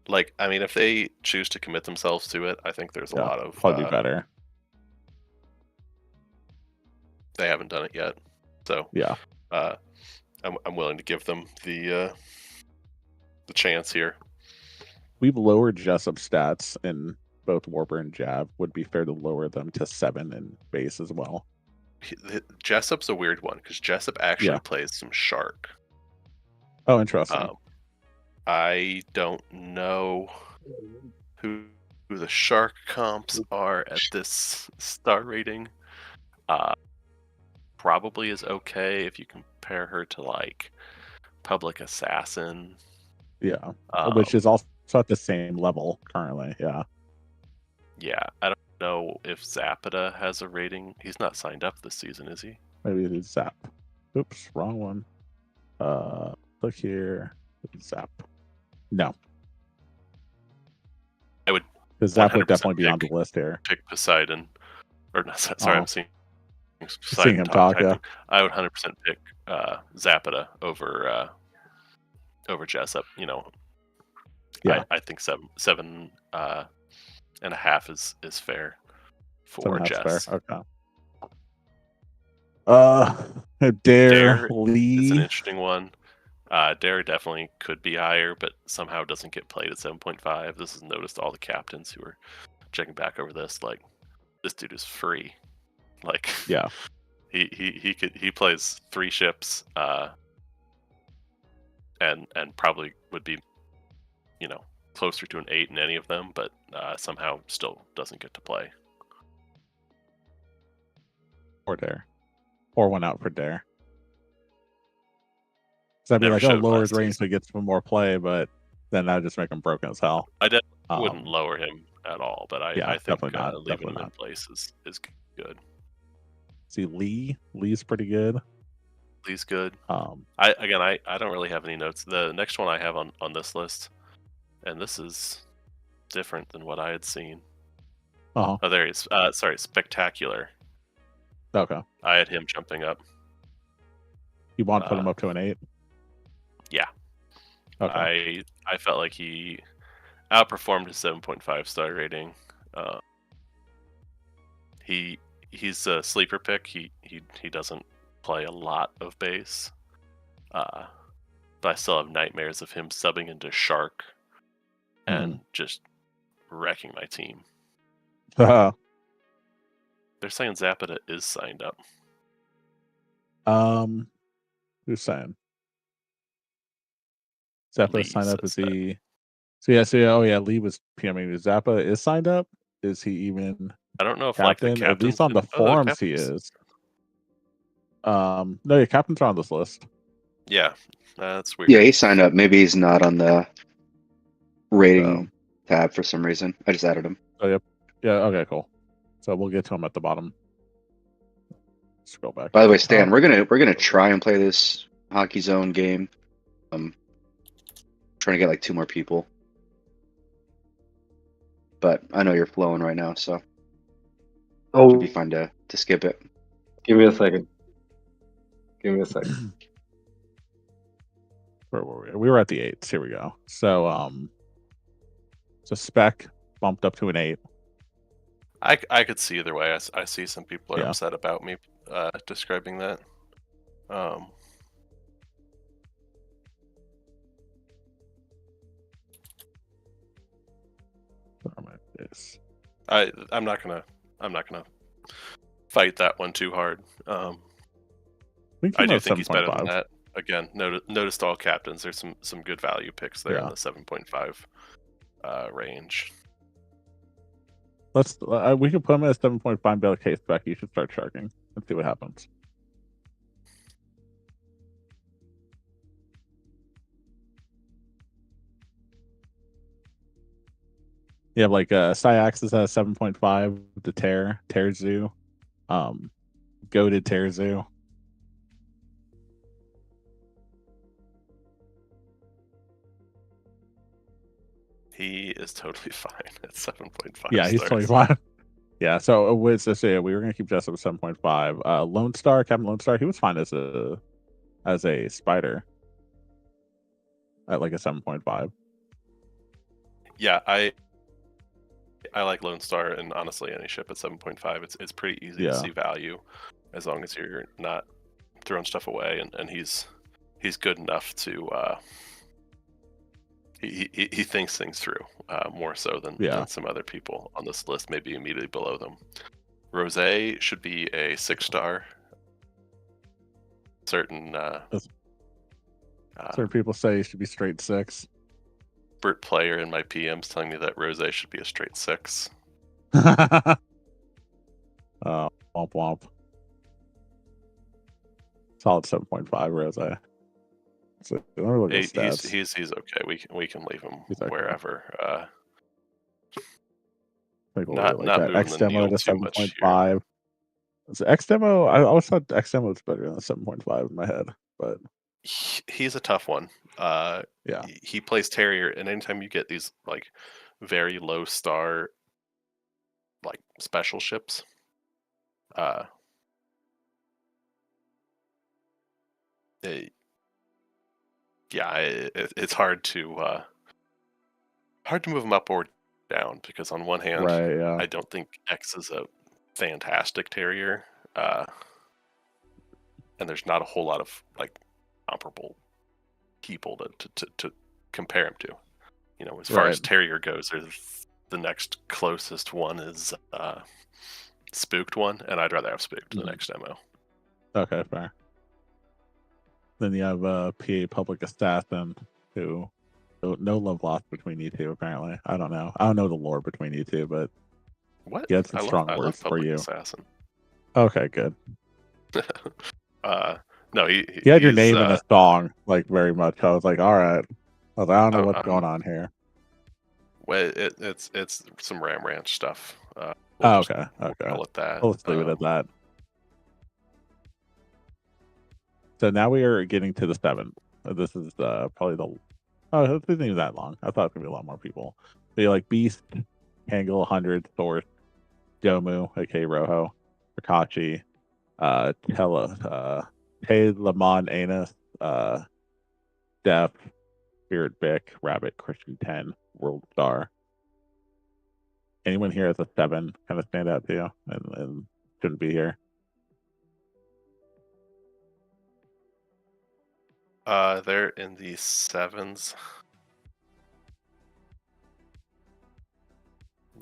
like I mean, if they choose to commit themselves to it, I think there's a lot of probably better. They haven't done it yet, so yeah, I'm willing to give them the chance here. We've lowered Jessup stats in both Warbird and Jab. Would be fair to lower them to 7 in base as well. Jessup's a weird one because Jessup actually plays some Shark. Oh, interesting. I don't know who the Shark comps are at this star rating. Probably is okay if you compare her to like Public Assassin. Yeah, which is also at the same level currently. Yeah, I don't know if Zapata has a rating. He's not signed up this season, is he? Maybe it's Zap. Oops, wrong one. Look here. Zap. No. I would. Because Zap would definitely be on the list here. Pick Poseidon Or no, sorry, Oh. I'm seeing Seeing him talk, yeah. I would 100% pick Zapata over Jessup. You know, Yeah. I think seven and a half is fair for 7.5 Jess. is fair. Okay. Dare It's an Lee. interesting one. Dare definitely could be higher, but somehow doesn't get played at 7.5. This is noticed all the captains who are checking back over this. Like, this dude is free. Like, Yeah. he plays 3 ships, and probably would be, you know, closer to an 8 in any of them, but somehow still doesn't get to play. Or Dare. Or one out for Dare. So I'd be Never like, oh, showed lowers last range so he gets some more play, but then that'd just make him broken as hell. I definitely wouldn't lower him at all, but I think definitely not. leaving Definitely him in not. place is good. See, Lee's pretty good. Lee's good. I I don't really have any notes. The next one I have on this list, and this is different than what I had seen. Oh, there he is. Sorry, Spectacular. Okay. I had him jumping up. You want to put him up to an 8? Yeah. Okay. I felt like he outperformed his 7.5 star rating. He's a sleeper pick. He doesn't play a lot of base. But I still have nightmares of him subbing into Shark and just wrecking my team. They're saying Zapata is signed up. Who's saying? Zappa Lee signed up says as he. So yeah. Oh yeah, Lee was PMing. Zappa is signed up. Is he even? I don't know if captain? like the At least on the captains- forums he captains. is. No, your captains are on this list. Yeah, that's weird. Yeah, he signed up. Maybe he's not on the rating tab for some reason. I just added him. Oh yep. Yeah. Okay. Cool. So we'll get to him at the bottom. Scroll back. By the way, Stan, we're gonna try and play this Hockey Zone game. Trying to get like 2 more people. But I know you're flowing right now, so it'd be fun to skip it. Give me a second. Give me a second. Where were we? We were at the 8s. Here we go. So so Spec bumped up to an 8. I could see either way. I see some people are Yeah. upset about me describing that. I'm not gonna fight that one too hard. I do think he's better than that. Again, noticed all captains. There's some good value picks there in the 7.5 range. Let's we can put him at 7.5 bill case back. You should start sharking and see what happens. You have like Syax is at 7.5, the Tear Zoo, Goated Tear Zoo. He is totally fine at 7.5. Yeah, he's stars. 25. Yeah, so with so yeah, we were gonna keep Jessup at 7.5. Lone Star, Captain Lone Star, he was fine as a spider at like a 7.5. Yeah, I like Lone Star, and honestly, any ship at 7.5, it's pretty easy to see value, as long as you're not throwing stuff away, and he's good enough to he thinks things through more so than some other people on this list, maybe immediately below them. Rose should be a 6-star. Certain people say he should be straight 6. Expert player in my PM's telling me that Rose should be a straight 6. Womp womp. Solid 7.5 Rose. So let me look at his stats. He's okay. We can leave him Okay. wherever. Not moving X the demo needle to too much 7.5. So X demo, I always thought X demo was better than 7.5 in my head, but he's a tough one. He plays Terrier, and anytime you get these like very low star like special ships, It's hard to move him up or down because on one hand, Right. Yeah. I don't think X is a fantastic terrier, and there's not a whole lot of like comparable people to compare him to. You know, as far as Right. terrier goes, the next closest one is Spooked one, and I'd rather have Spooked the next demo. Okay. Fair. Then you have PA Public Assassin, who no love lost between you two. Apparently, I don't know. I don't know the lore between you two, but What? he had some I strong love words for Public you. Assassin. Okay, good. No, He had your he's, name in a song, like very much. I was like, all right. I was like, I don't know Oh, what's going on here. Well, it's some Ram Ranch stuff. Oh, just okay. call it that. Well, let's leave it at that. So now we are getting to the 7th. This is probably the. Oh, this isn't even that long. I thought it was gonna be a lot more people. So you like Beast, Kangol, 100, Source, Domu, aka Rojo, Rakachi, Tay Lamon Anus, Def, Spirit Bick, Rabbit, Christian 10, World Star. Anyone here as a 7 kind of stand out to you and shouldn't be here? They're in the 7s.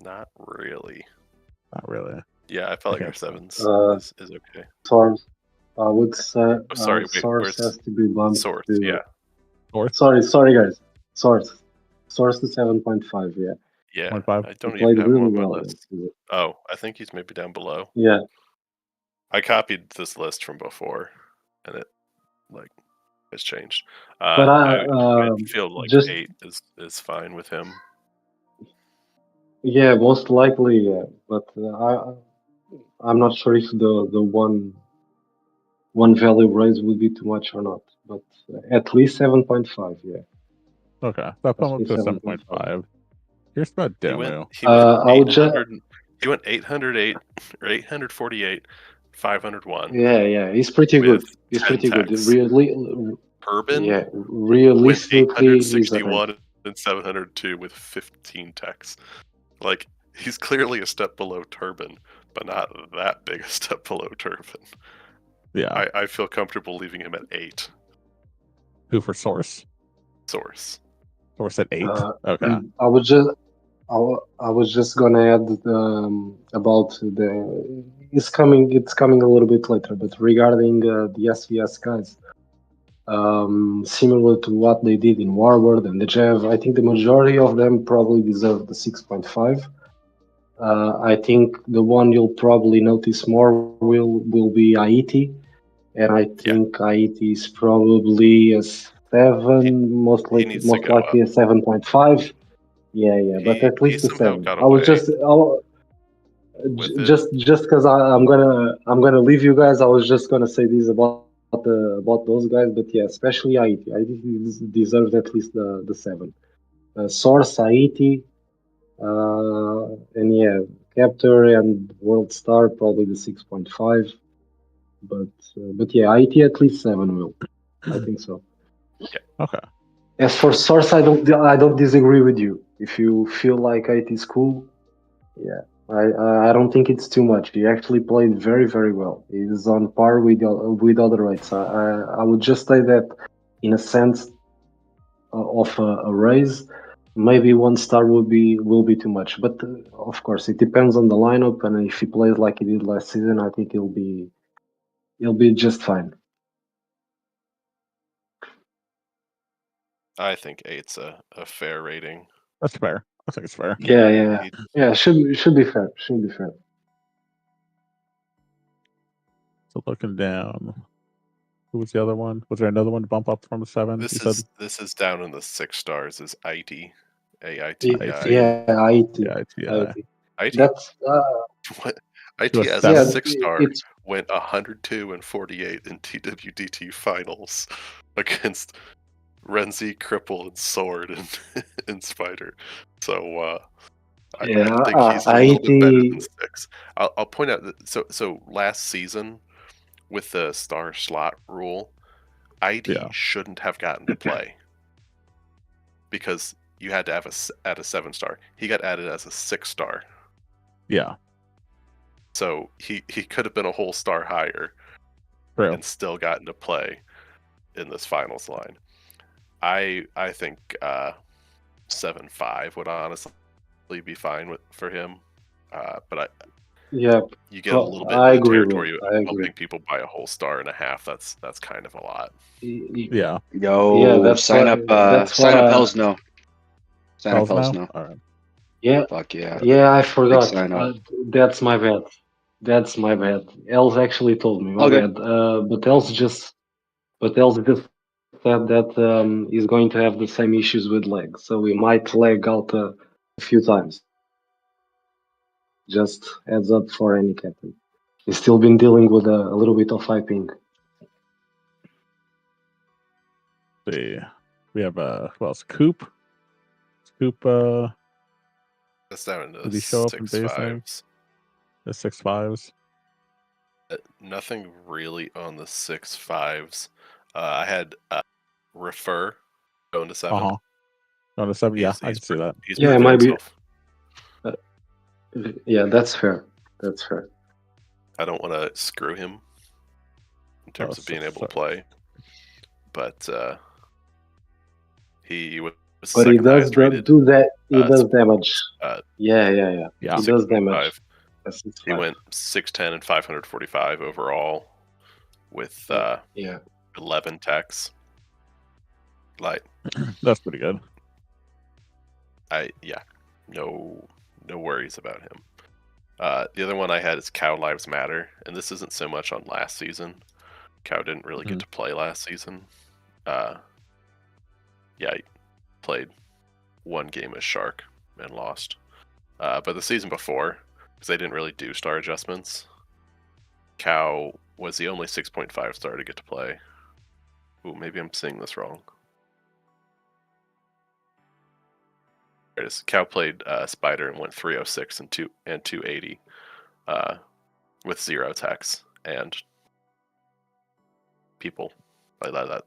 Not really. Not really. Yeah, I felt like Okay. our 7s is okay. Source. I would say sorry, wait, Source where's has to be bumped Source? to. Yeah, Source? Sorry, guys. Source to 7.5. Yeah. yeah. 0.5? I don't He even played have him really on my well. list. Oh, I think he's maybe down below. Yeah. I copied this list from before, and it has changed. But I feel like just 8 is fine with him. yeah, most likely, yeah. But I'm not sure if the one value raise would be too much or not. But at least 7.5. Yeah. Okay. That put him up Let's to say 7.5. Here's about He Domu. went I would 800. He went 808 or 848, 501. Yeah. He's pretty good. With He's 10 pretty good. techs. Really, Urban yeah. went Realistically, he's a 861 and 702 with 15 techs. Like, he's clearly a step below Turban, but not that big a step below Turban. Yeah. I feel comfortable leaving him at 8. Who for Source? Source. Source at 8? Okay. I was just gonna add about the it's coming a little bit later, but regarding the SVS guys, similar to what they did in Warbird and the Jev, I think the majority of them probably deserve the 6.5. I think the one you'll probably notice more will be Haiti, and I think Haiti is probably a 7, most likely a 7.5. Yeah, but at least a 7. I was just because I'm gonna leave you guys. I was just gonna say this about those guys, but yeah, especially Haiti. Haiti deserves at least the 7. Source, Haiti, and yeah, Captor and World Star probably the 6.5. But yeah, Haiti at least 7 will. I think so. Okay. As for Source, I don't disagree with you. If you feel like it is cool, yeah, I don't think it's too much. He actually played very, very well. He's on par with other rates. I would just say that in a sense of a raise, maybe 1 star will be too much. But of course, it depends on the lineup, and if he plays like he did last season, I think he'll be just fine. I think 8's a fair rating. That's fair. I think it's fair. Yeah. Should be fair. Should be fair. So looking down, who was the other one? Was there another one to bump up from a 7? This is down in the 6 stars. Is IT, AIT? Yeah, IT. That's what IT as a 6-star went 102 and 48 in TWDT finals against Renzi, Cripple, and Sword and Spider. So Yeah, I think he's a little bit better than 80. 6. I'll point out that so last season with the star slot rule, ID Yeah. shouldn't have gotten to play because you had to have add a 7-star. He got added as a 6-star, Yeah. so he could have been a whole star higher True. and still gotten to play in this finals line. I think 7-5 would honestly be fine for him, but Yeah, you get a little bit I into the agree. territory I of agree. helping people by a whole star and a half. That's kind of a lot. Yeah. Yo, Yeah, that's sign what- up. that's Sign what up. I- Hells no. Sign up. Hells Hells no? no. All right. Yeah, Fuck yeah. yeah, I forgot. sign up. That's my bad. That's my bad. Els actually told me. My Okay. bad. But Els just said that he's going to have the same issues with lag, so we might lag out a few times. Just heads up for any captain. He's still been dealing with a little bit of high ping. See. We have who else? Coop. Coop That's down into Did he show up in 6-5s. the 6-5s. Nothing really on the 6-5s. I had Refer going to 7. Uh-huh. On the 7, yeah, He's- I can he's see that. He's Yeah, it proven might be- himself. Yeah, that's fair. That's fair. I don't want to screw him in terms of being able to play, but he was But he second does highest rated. do that. He uh, does damage. uh, Yeah. Yeah. He does 6.5. damage. That's He went 610 and 545 overall with Yeah. 11 techs. Like That's pretty good. no worries about him. The other one I had is Cow Lives Matter, and this isn't so much on last season. Cow didn't really get to play last season. He played one game as Shark and lost. But the season before, because they didn't really do star adjustments, Cow was the only 6.5 star to get to play. Ooh, maybe I'm seeing this wrong. There it is. Cow played Spider and went 306 and 280 with 0 attacks and people like that.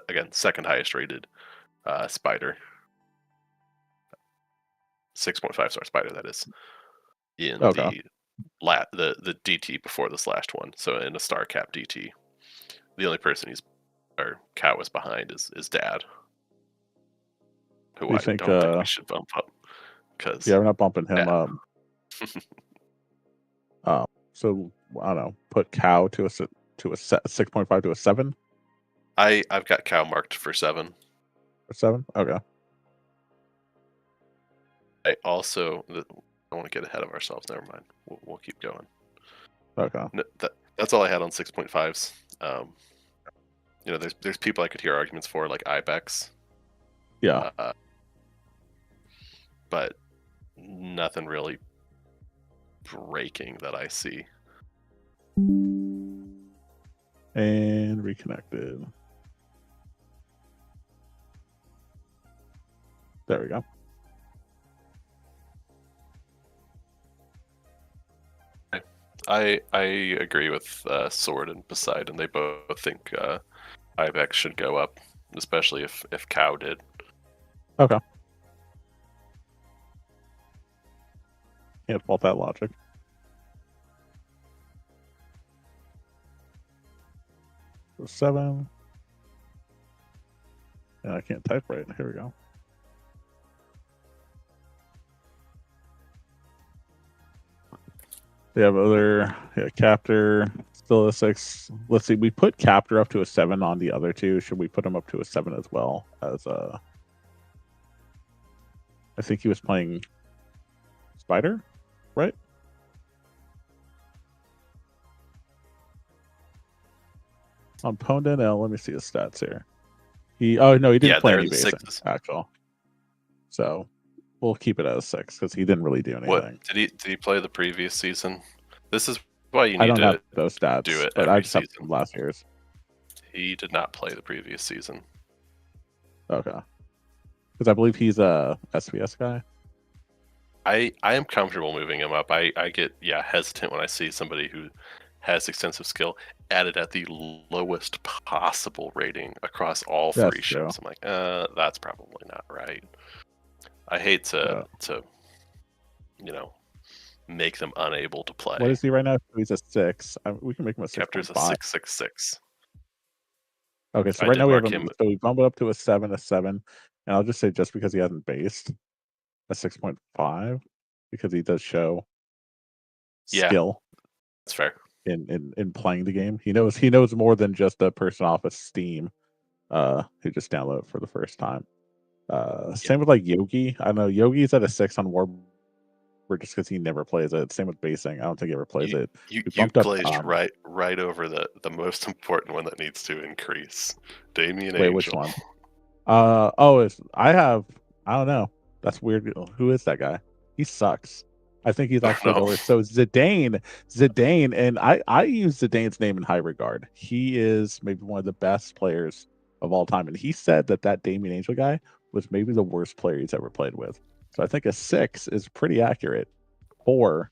Again, second highest rated Spider. 6.5 star Spider, that is, in Okay. the DT before this last one. So in a star cap DT, the only person Cow was behind is Dad, who You I think, don't think we should bump up because Yeah, we're not bumping him Yeah. up. So I don't know. Put Cow to a 6.5 to a 7 I've got Cow marked for 7. or 7. Okay. I also don't want to get ahead of ourselves. Never mind. We'll keep going. Okay. No, that's all I had on 6.5s. There's people I could hear arguments for, like Ibex. Yeah. But nothing really breaking that I see. And reconnected. There we go. I agree with Sword and Poseidon. They both think Ibex should go up, especially if Cow did. Okay. Can't fault that logic. So 7. And I can't type right. Here we go. We have other Captor still a 6. Let's see. We put Captor up to a 7 on the other two. Should we put him up to a 7 as well? As I think he was playing Spider, right? On Pwned NL, let me see his stats here. He didn't play they're any the basing, 6s. actual. So we'll keep it as 6 because he didn't really do anything. What did he play the previous season? This is why you I need don't to have those stats, do it but I every just have season. from last year's. He did not play the previous season. Okay. Because I believe he's a SPS guy. I am comfortable moving him up. I get hesitant when I see somebody who has extensive skill added at the lowest possible rating across all That's three true. ships. I'm like, that's probably not right. I hate to make them unable to play. What is he right now? He's a 6. We can make him a 6.5. Captor's a 666. Okay, so I right did now we have mark him. him. So we bump it up to a 7, and I'll just say just because he hasn't based a 6.5 because he does show Yeah. skill That's fair. in playing the game. He knows more than just a person off of Steam who just downloaded it for the first time. Same with like Yogi. I know Yogi's at a 6 on Warbird just because he never plays it. Same with basing. I don't think he ever plays it. You We bumped up, glazed right over the most important one that needs to increase. Damien Wait, Angel. which one? I don't know. That's weird. Who is that guy? He sucks. I think he's actually the worst. So Zidane, and I use Zidane's name in high regard. He is maybe one of the best players of all time, and he said that Damien Angel guy was maybe the worst player he's ever played with. So I think a 6 is pretty accurate for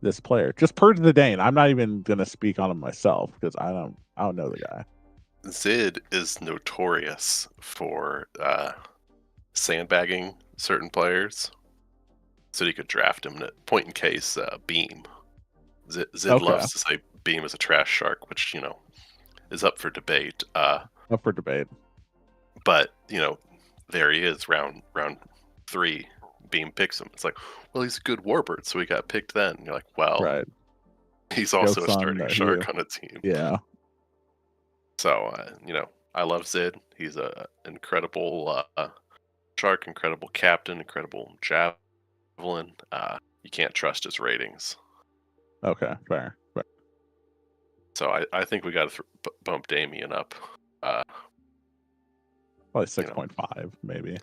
this player. Just per Zidane. I'm not even gonna speak on him myself because I don't know the guy. Zid is notorious for sandbagging certain players, so he could draft him. Point in case, Beam. Zid loves to say Beam is a trash shark, which is up for debate. Up for debate. But there he is, round 3. Beam picks him. It's like, well, he's a good warbird, so he got picked then. And you're like, well, right. He's also Jokes a on starting shark on a team. Yeah. So I love Zid. He's a incredible shark, incredible captain, incredible javelin. You can't trust his ratings. Okay, fair. So I think we got to bump Damien up. Probably 6.5, maybe.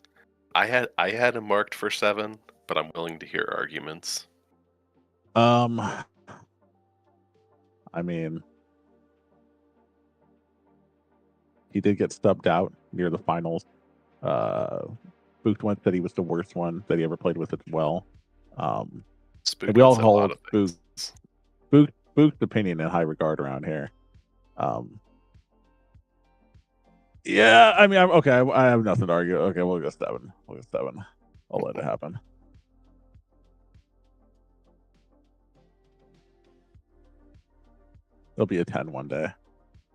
I had him marked for 7, but I'm willing to hear arguments. I mean, he did get stubbed out near the finals. Spooked one said he was the worst one that he ever played with as well. And we all hold Spook's opinion in high regard around here. Yeah, I mean, okay. I have nothing to argue. Okay, we'll go 7. I'll let it happen. It'll be a 10 one day.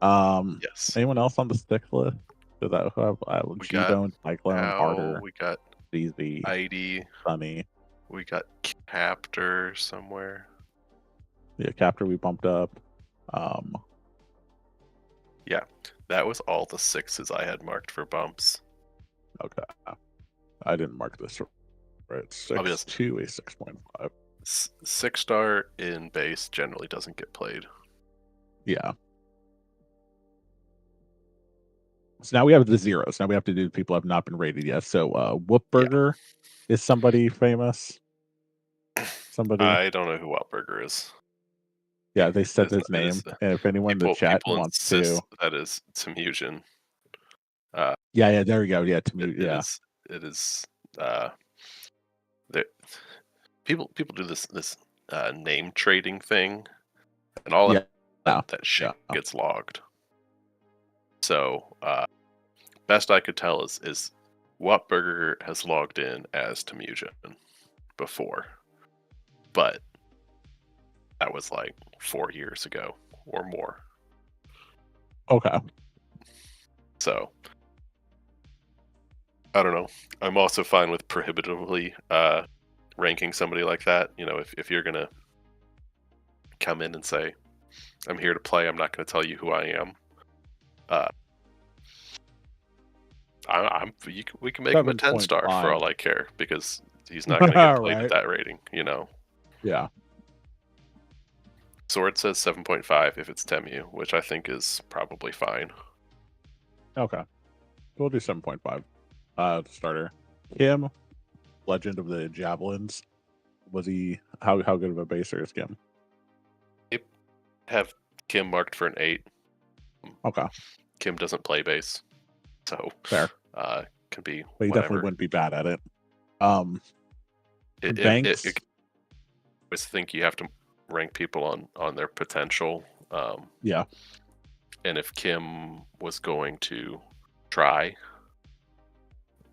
Yes. Anyone else on the stick list? Does that have G-Bone, Cyclone, Harder? We got ZZ, ID, Sunny. We got Captor somewhere. Yeah, Captor we bumped up. Yeah, that was all the 6s I had marked for bumps. Okay. I didn't mark this right. 6 to a 6.5. 6-star in base generally doesn't get played. Yeah. So now we have the zeros. Now we have to do people have not been rated yet. So Whoopburger is somebody famous. Somebody. I don't know who Whoopburger is. Yeah, they said his name. And if anyone in the chat wants to, that is Temujin. Yeah, there we go. Yeah, Temujin. It is. People do this name trading thing, and all that shit gets logged. So best I could tell is Whoopburger has logged in as Temujin before, but that was like 4 years ago or more. Okay. So I don't know. I'm also fine with prohibitively ranking somebody like that. If you're gonna come in and say, "I'm here to play. I'm not going to tell you who I am." We can make him a 10-star for all I care because he's not going to get played at that rating. Yeah. Sword says 7.5 if it's Temu, which I think is probably fine. Okay. We'll do 7.5. Starter. Kim, Legend of the Javelins. Was he how good of a baser is Kim? Have Kim marked for an 8. Okay. Kim doesn't play base, so fair. Can be. But he definitely wouldn't be bad at it. Banks. I always think you have to rank people on their potential. Yeah. And if Kim was going to try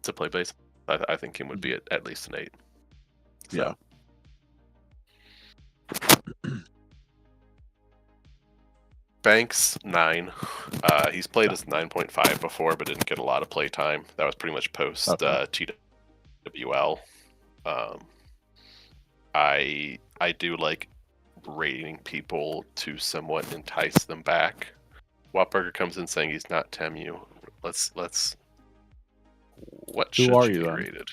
to play base, I think Kim would be at least an 8. So. Yeah. Banks 9. He's played as 9.5 before, but didn't get a lot of play time. That was pretty much post TWL. I do like rating people to somewhat entice them back. Wattberger comes in saying he's not Temu. Let's. What Who should are you you be then? rated?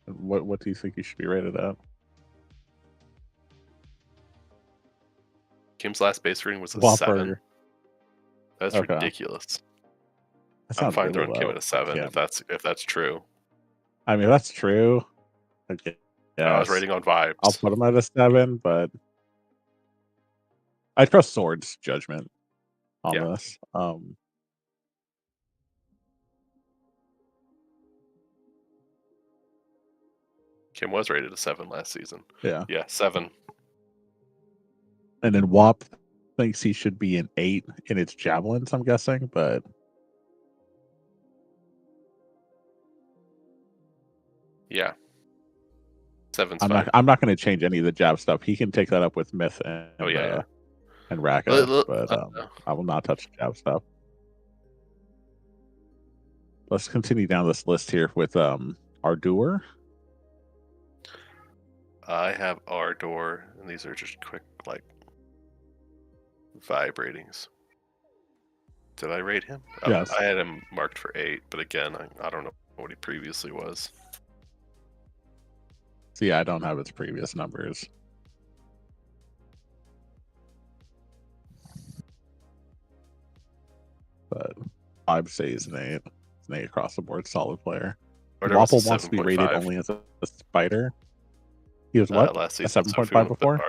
What do you think you should be rated at? Kim's last base rating was a Wattberger. 7. That's Okay. ridiculous. That I'm sounds fine really throwing Kim low. at a 7 Yeah. if that's true. I mean, that's true. Okay. I was Yes. rating on vibes. I'll put him at a 7, but I trust Sword's judgment on Yeah. this. Kim was rated a 7 last season. Yeah. Yeah, 7. And then WAP thinks he should be an 8 in its javelins, I'm guessing, but Yeah. 7's fine. I'm not going to change any of the jab stuff. He can take that up with Myth and and Raka, but I will not touch the jab stuff. Let's continue down this list here with Ardour. I have Ardor, and these are just quick, like, vibe ratings. Did I rate him? Yes. I had him marked for 8, but again, I don't know what he previously was. See, I don't have its previous numbers. But I'd say he's an 8. It's an 8 across the board, solid player. Ardor was a Waffle wants to be rated 7.5. only as a spider. He was what? Last A season, so if 7.5 we went with before?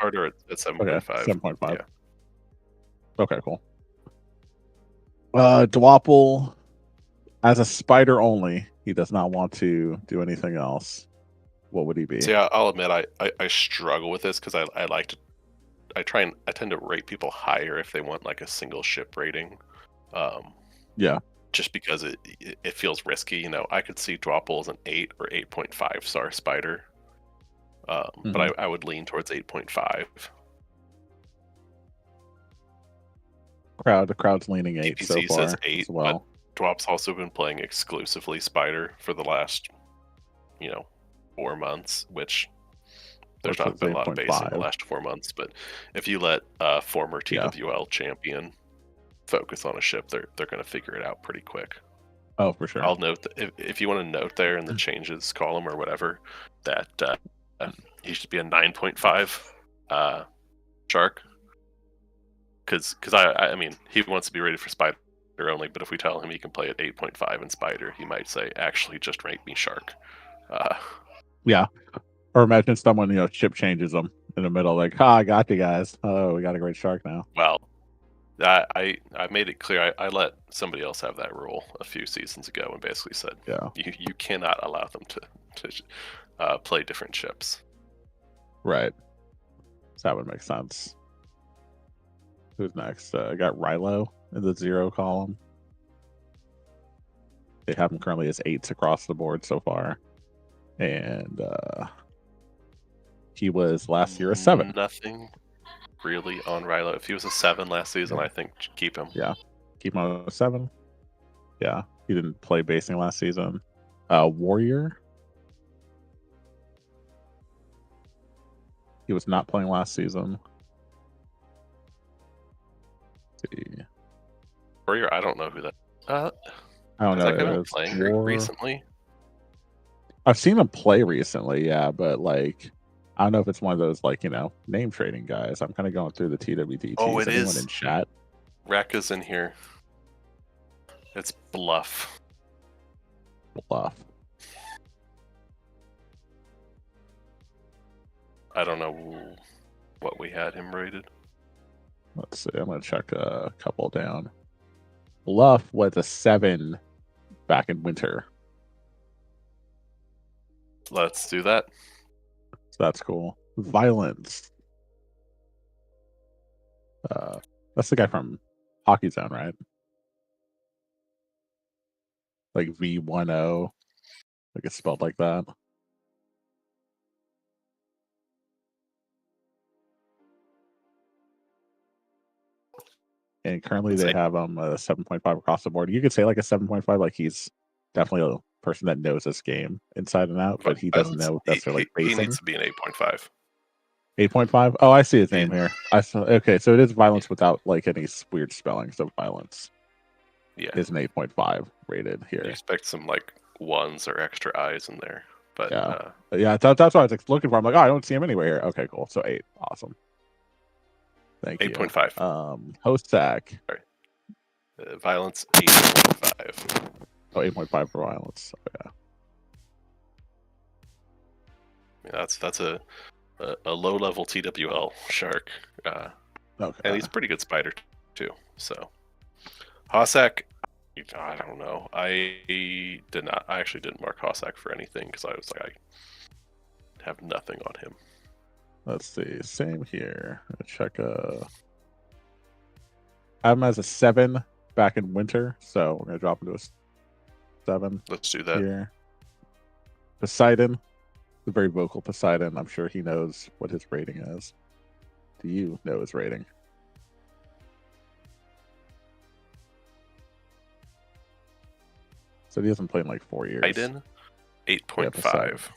Ardor at 7.5. Okay, 7.5. Yeah. Okay, cool. Dwapple, as a spider only, he does not want to do anything else. What would he be? See, I'll admit I struggle with this because I tend to rate people higher if they want like a single ship rating. Yeah. Just because it feels risky, you know. I could see Dwapple as an 8 or 8.5 star spider, but I would lean towards 8.5. The crowd's leaning 8 DPC so far says 8, as well. but Dwap's also been playing exclusively spider for the last, 4 months, which there's Which not is been a lot of base in the 8.5. last 4 months. But if you let former TWL champion focus on a ship, they're going to figure it out pretty quick. Oh, for sure. I'll note that if you want to note there in the changes column or whatever that he should be a 9.5 shark. Because I mean, he wants to be rated for spider only, but if we tell him he can play at 8.5 in spider, he might say, actually, just rate me shark. Yeah. Or imagine someone, ship changes them in the middle, like, I got you guys. Oh, we got a great shark now. Well, I made it clear. I let somebody else have that rule a few seasons ago and basically said, Yeah. you cannot allow them to play different ships. Right. So that would make sense. Who's next? I got Rilo in the 0 column. They have him currently as 8s across the board so far. And he was last year a 7. Nothing really on Rilo. If he was a 7 last season, I think keep him. Yeah. Keep him on a 7. Yeah. He didn't play basing last season. Warrior. He was not playing last season. Let's see. Warrior, I don't know who that. I don't Has know. that guy been It's playing War- recently? I've seen him play recently, yeah, but like, I don't know if it's one of those like name trading guys. I'm kind of going through the TWT. Oh, it Anyone is. in chat? Raka's in here. It's Bluff. Bluff. I don't know what we had him rated. Let's see. I'm gonna check a couple down. Bluff was a 7 back in winter. Let's do that. So that's cool. Violence. That's the guy from Hockey Zone, right? Like V10. Like it's spelled like that. And currently they have a 7.5 across the board. You could say like a 7.5, like he's definitely a person that knows this game inside and out, but he doesn't know necessarily he basing. needs to be an 8.5. 8.5? Oh, I see his name here. I saw. Okay, so it is violence without like any weird spelling. So violence is an 8.5 rated here. You expect some like ones or extra eyes in there, but yeah, that's what I was like, looking for. I'm like, oh, I don't see him anywhere here. Okay, cool. So 8, awesome. Thank you. 8.5. Hostak. Violence 8.5. Oh, 8.5 for violence. Oh, yeah. That's a low level TWL shark. Okay. And he's a pretty good spider too. So Hossack, I don't know. I actually didn't mark Hossack for anything because I was like, I have nothing on him. Let's see. Same here. Check. I have him as a 7 back in winter, so we're gonna drop him to a 7. Let's do that. Here. Poseidon, the very vocal Poseidon. I'm sure he knows what his rating is. Do you know his rating? So he hasn't played in like 4 years. Poseidon, 8.5.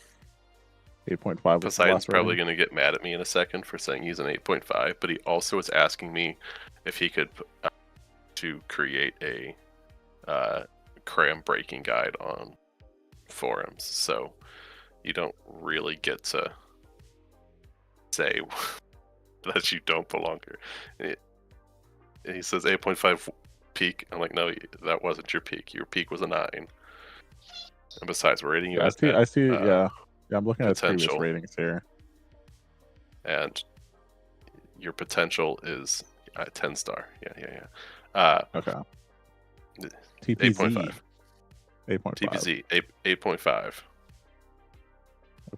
8.5. Poseidon's probably going to get mad at me in a second for saying he's an 8.5, but he also was asking me if he could to create a cram breaking guide on forums. So you don't really get to say that you don't belong here. And he says 8.5 peak. I'm like, no, that wasn't your peak. Your peak was a 9. And besides, we're rating you I see. Yeah, I'm looking at previous potential. ratings here. And your potential is 10 star. Yeah. Okay. TPZ. 8.5. 8.5. TPZ 8.5.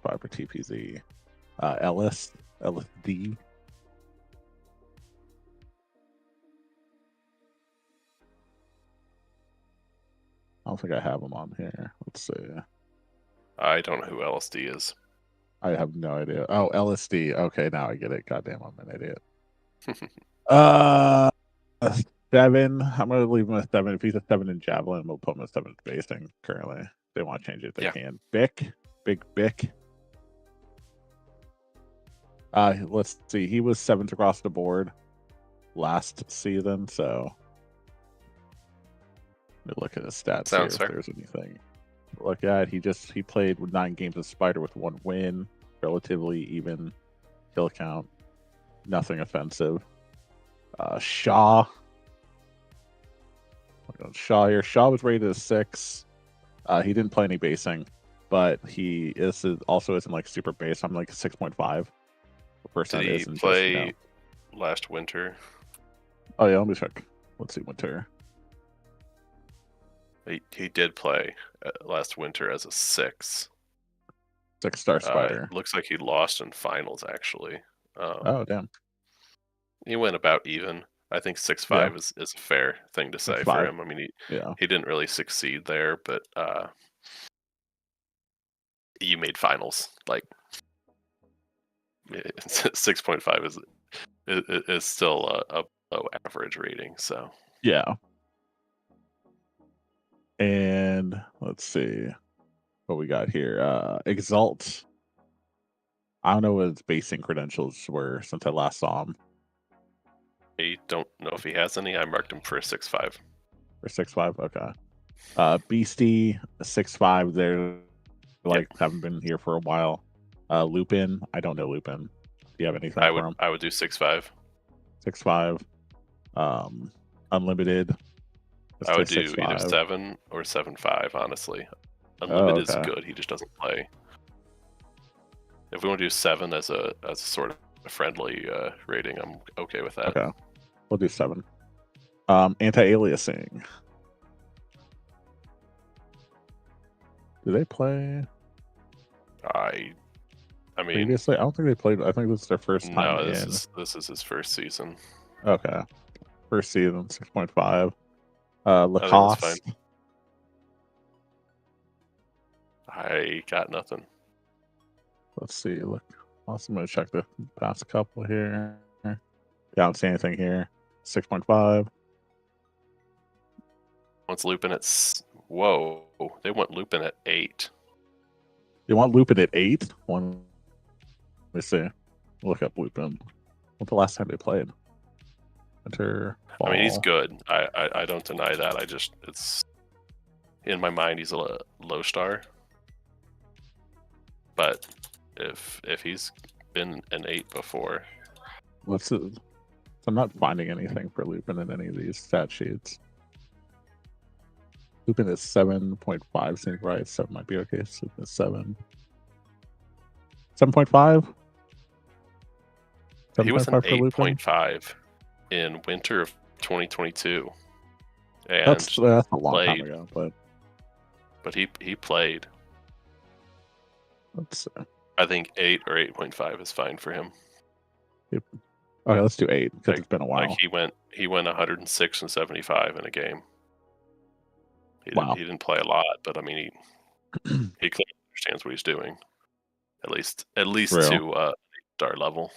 5 for TPZ. LSD. I don't think I have him on here. Let's see. I don't know who LSD is. I have no idea. Oh, LSD. Okay, now I get it. Goddamn, I'm an idiot. 7. I'm gonna leave him at 7. If he's a 7 in javelin, we'll put him at 7 in basing. Currently, if they want to change it, they can. Bick, Big Bick. Let's see. He was 7th across the board last season, so let me look at his stats here. If there's anything to look at. He played with 9 games of Spider with 1 win, relatively even kill count, nothing offensive. Shaw here. Shaw was rated as 6. He didn't play any basing, but he also isn't like super base. I'm like 6.5. Did he play last winter? Oh yeah, let me check. Let's see, winter. He did play last winter as a 6. 6-star spider. Looks like he lost in finals actually. Oh damn. He went about even. I think 6.5 is a fair thing to say for him. I mean, he didn't really succeed there, but you made finals. Like 6.5 is still a low average rating. So yeah. And let's see what we got here. Exalt. I don't know what his basing credentials were since I last saw him. I don't know if he has any. I marked him for a 6.5. For 6.5, okay. Beastie 6.5. They're like haven't been here for a while. Lupin, I don't know Lupin. Do you have anything for him? I would do 6.5. 6.5. Unlimited. I would do either 7 or 7.5. Honestly, Unlimited is good. He just doesn't play. If we want to do 7 as a sort of friendly rating, I'm okay with that. Okay, we'll do 7. Anti-aliasing. Do they play? I mean, Previously, I don't think they played. I think this is their first time no, in. this is his first season. Okay, first season 6.5. I think that's Lacoste. fine. I got nothing. Let's see. Look, also, I'm gonna check the past couple here. Yeah, I don't see anything here. 6.5. Once Lupin at whoa, they want Lupin at 8. You want Lupin at 8? Let me see. Look up Lupin. What's the last time they played? Winter, fall. I mean, he's good. I don't deny that. It's in my mind he's a low star. But if he's been an 8 before, What's it? I'm not finding anything for Lupin in any of these stat sheets. Lupin is 7.5. Seems right. 7 might be okay. So Lupin is 7. 7.5. he was an 7.5 8.5 in winter of 2022. And that's a long time played. ago, but he played. let's I think 8 or 8.5 is fine for him. okay. Let's do 8 because it's been a while. Like he went 106 and 75 in a game. Wow. He didn't play a lot, but I mean he clearly understands what he's doing. At least Real. to star level.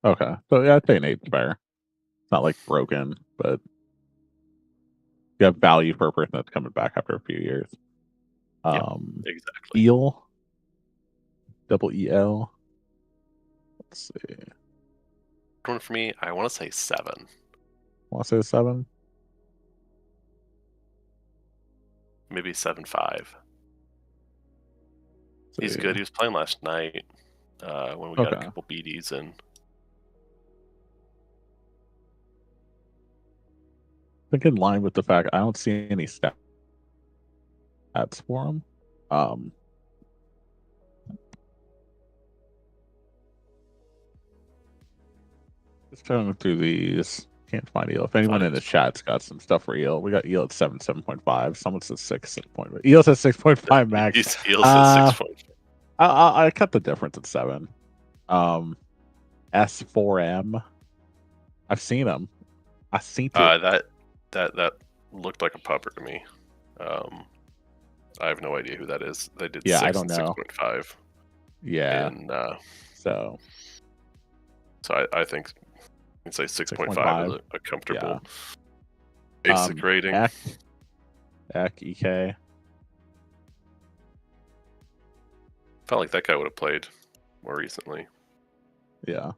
Okay, so yeah, I'd say an 8 is fair. It's not like broken, but you have value for a person that's coming back after a few years. Exactly. Eel, double EL. Let's see. One for me, I want to say 7. Want to say 7? Maybe 7.5. He's good. He was playing last night when we got a couple BDs in. I think in line with the fact I don't see any stats for him. Just going through these. Can't find Eel. If anyone in the chat's got some stuff for Eel, we got Eel at 7.5. Someone says 6, 6.5. Eel says 6.5 max. Eel says 6.5. I cut the difference at 7. S4M. I've seen him. I seen it. That looked like a pupper to me. I have no idea who that is. They did 6 I don't and know. 6.5. Yeah. And so I think you can say 6.5 is a comfortable basic rating. EK. Felt like that guy would have played more recently. Yeah.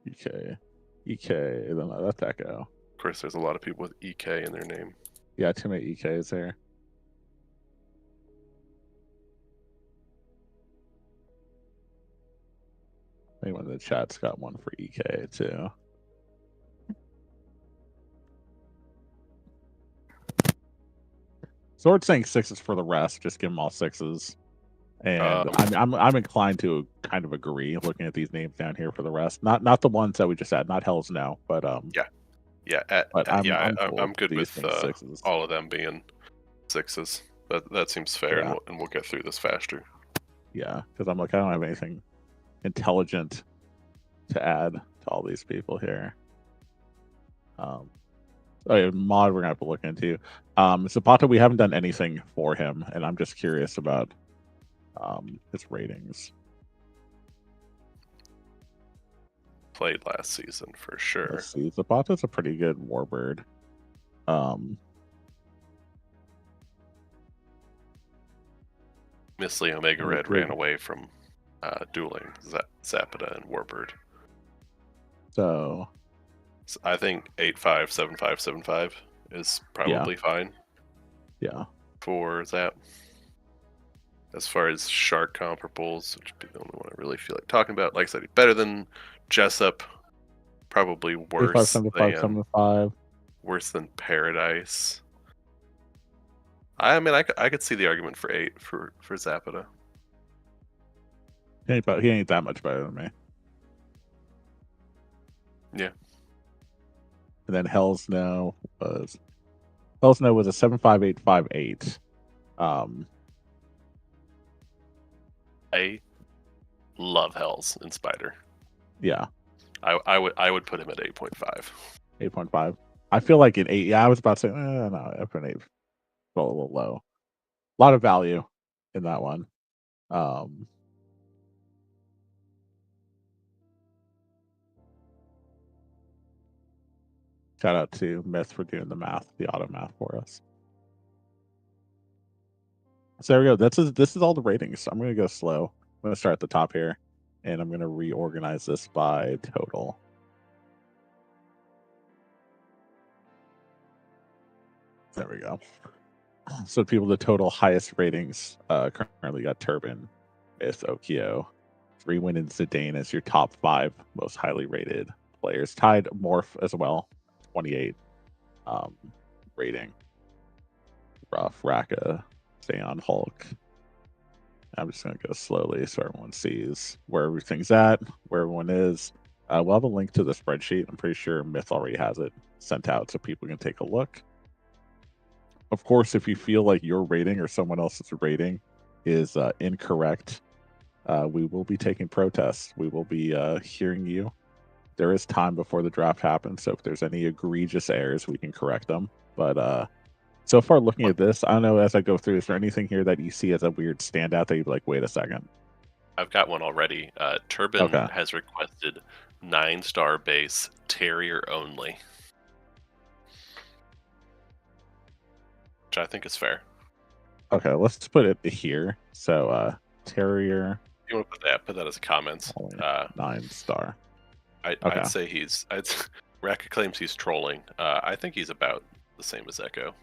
EK. Then I let that go. Of course, there's a lot of people with EK in their name. Yeah, too many EKs there. Anyone in the chat's got one for EK too. Sword saying 6s for the rest. Just give them all 6s. And I'm inclined to kind of agree looking at these names down here for the rest. Not the ones that we just had. Not Hell's No, but I'm good with all of them being 6s. That seems fair, and we'll get through this faster. Yeah, because I'm like I don't have anything intelligent to add to all these people here. Mod we're gonna have to look into. Zapata, we haven't done anything for him, and I'm just curious about his ratings. Played last season for sure. Let's see. Zapata's a pretty good warbird. Missly Omega Red ran away from dueling Zapata and Warbird. So I think 8.5, 7.5, 7.5 is probably fine. Yeah. For Zap. As far as shark comparables, which would be the only one I really feel like talking about, like I said, he's better than Jessup. Probably worse 75. Worse than Paradise. I mean, I could see the argument for 8 for Zapata. He ain't that much better than me. Yeah. And then Hell's No was a 7.5858. I love Hells in Spider. Yeah, I would put him at 8.5. 8.5. I feel like an 8. Yeah, I was about to say no, up an 8. Felt a little low. A lot of value in that one. Shout out to Myth for doing the math, the auto math for us. So there we go. This is all the ratings. I'm gonna go slow. I'm gonna start at the top here, and I'm gonna reorganize this by total. There we go. So people, the total highest ratings currently got Turban, Myth, Okio, 3-Win, and Zidane as your top 5 most highly rated players. Tied Morph as well, 28 rating. Rough, Raka, Zeon, Hulk. I'm just going to go slowly so everyone sees where everything's at, where everyone is. We'll have a link to the spreadsheet. I'm pretty sure Myth already has it sent out so people can take a look. Of course, if you feel like your rating or someone else's rating is incorrect, we will be taking protests. We will be hearing you. There is time before the draft happens, so if there's any egregious errors, we can correct them. But so far, looking at this, I don't know, as I go through, is there anything here that you see as a weird standout that you'd be like, wait a second? I've got one already. Turban Okay. has requested 9-star base, Terrier only. Which I think is fair. Okay, let's put it here. So, Terrier, You want to put that as a comment. only 9-star. Okay. I'd say Raka claims he's trolling. I think he's about the same as Echo.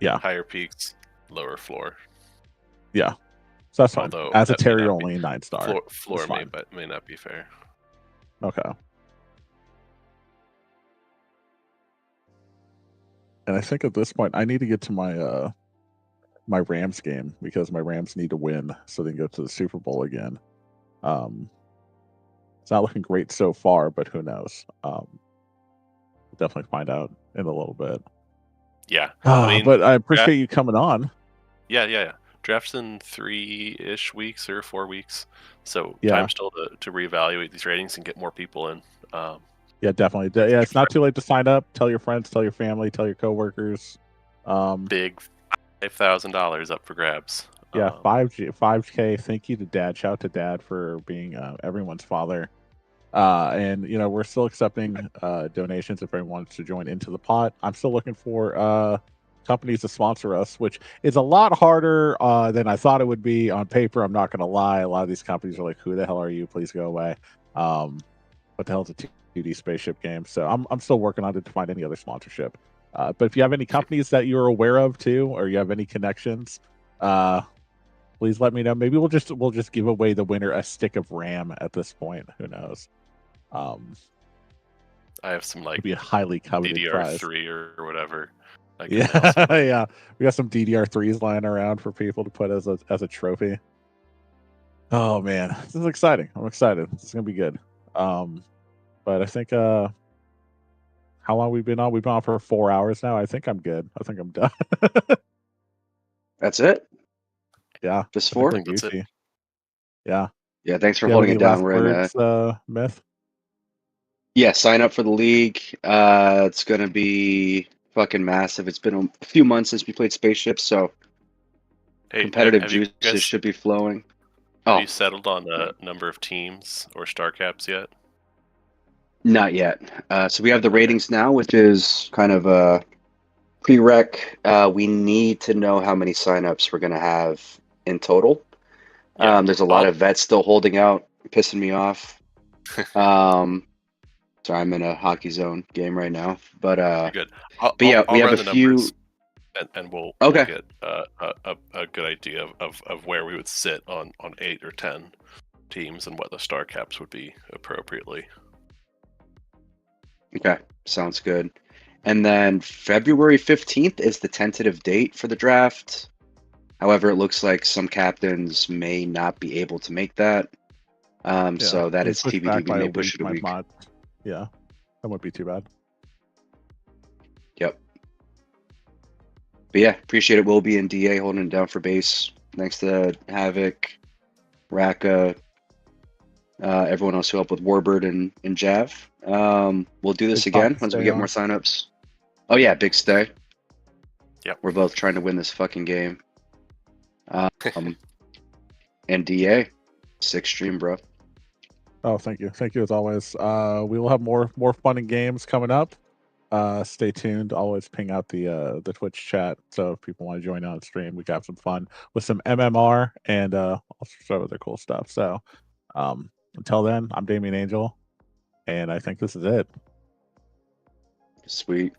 Yeah. Higher peaks, lower floor. Yeah. So that's fine. Although As a that may Terrier not be- only 9-star. Floor fine. may not be fair. Okay. And I think at this point I need to get to my my Rams game because my Rams need to win so they can go to the Super Bowl again. It's not looking great so far, but who knows? We'll definitely find out in a little bit. Yeah. But I appreciate you coming on. Yeah. Draft's in 3-ish weeks or 4 weeks. So Yeah. time still to reevaluate these ratings and get more people in. Yeah, definitely. Yeah, it's not too late to sign up. Tell your friends, tell your family, tell your coworkers. Big $5,000 up for grabs. Yeah, 5K. Thank you to Dad. Shout out to Dad for being everyone's father. And we're still accepting donations if anyone wants to join into the pot. I'm still looking for companies to sponsor us, which is a lot harder than I thought it would be on paper. I'm not going to lie. A lot of these companies are like, "Who the hell are you? Please go away." What the hell is a 2D spaceship game? So I'm still working on it to find any other sponsorship. But if you have any companies that you're aware of too, or you have any connections, please let me know. Maybe we'll just give away the winner a stick of RAM at this point. Who knows? I have some It'd be a highly coveted prize. DDR3 or whatever. Yeah, yeah. We got some DDR3s lying around for people to put as a trophy. Oh man, this is exciting. I'm excited. This is gonna be good. But I think how long we've been on? We've been on for 4 hours now. I think I'm good. I think I'm done. That's it. Yeah, Just I think 4. we're That's it. Gucci. Yeah. Yeah. Thanks for Do you have holding any it down. last We're in words, Myth. Yeah, sign up for the league. It's gonna be fucking massive. It's been a few months since we played spaceships, so Hey, competitive have you juices guys- should be flowing. Have Oh, you settled on a number of teams or star caps yet? not yet. So we have the ratings now, which is kind of a prereq. We need to know how many signups we're gonna have in total. Yeah. There's a lot of vets still holding out, pissing me off. Sorry, I'm in a hockey zone game right now, but You're good. but yeah, we have run a the few. numbers, and we'll Okay. get a good idea of where we would sit on 8 or 10 teams and what the star caps would be appropriately. Okay, sounds good. And then February 15th is the tentative date for the draft. However, it looks like some captains may not be able to make that. So that They is pushed back TBD. by We a may push it a might week. not. Yeah, that wouldn't be too bad. Yep. But yeah, appreciate it. We'll be in DA holding it down for base next to Havoc. Raka, everyone else who helped with Warbird and Jav. We'll do this Big again Fox, once we stay get on. more signups. Oh yeah, big stay. Yep. We're both trying to win this fucking game. And DA, 6th stream, bro. Oh, thank you as always. We will have more fun and games coming up. Stay tuned. Always ping out the Twitch chat, so if people want to join on the stream, we can have some fun with some MMR and also some other cool stuff. So until then, I'm Damien Angel, and I think this is it. Sweet.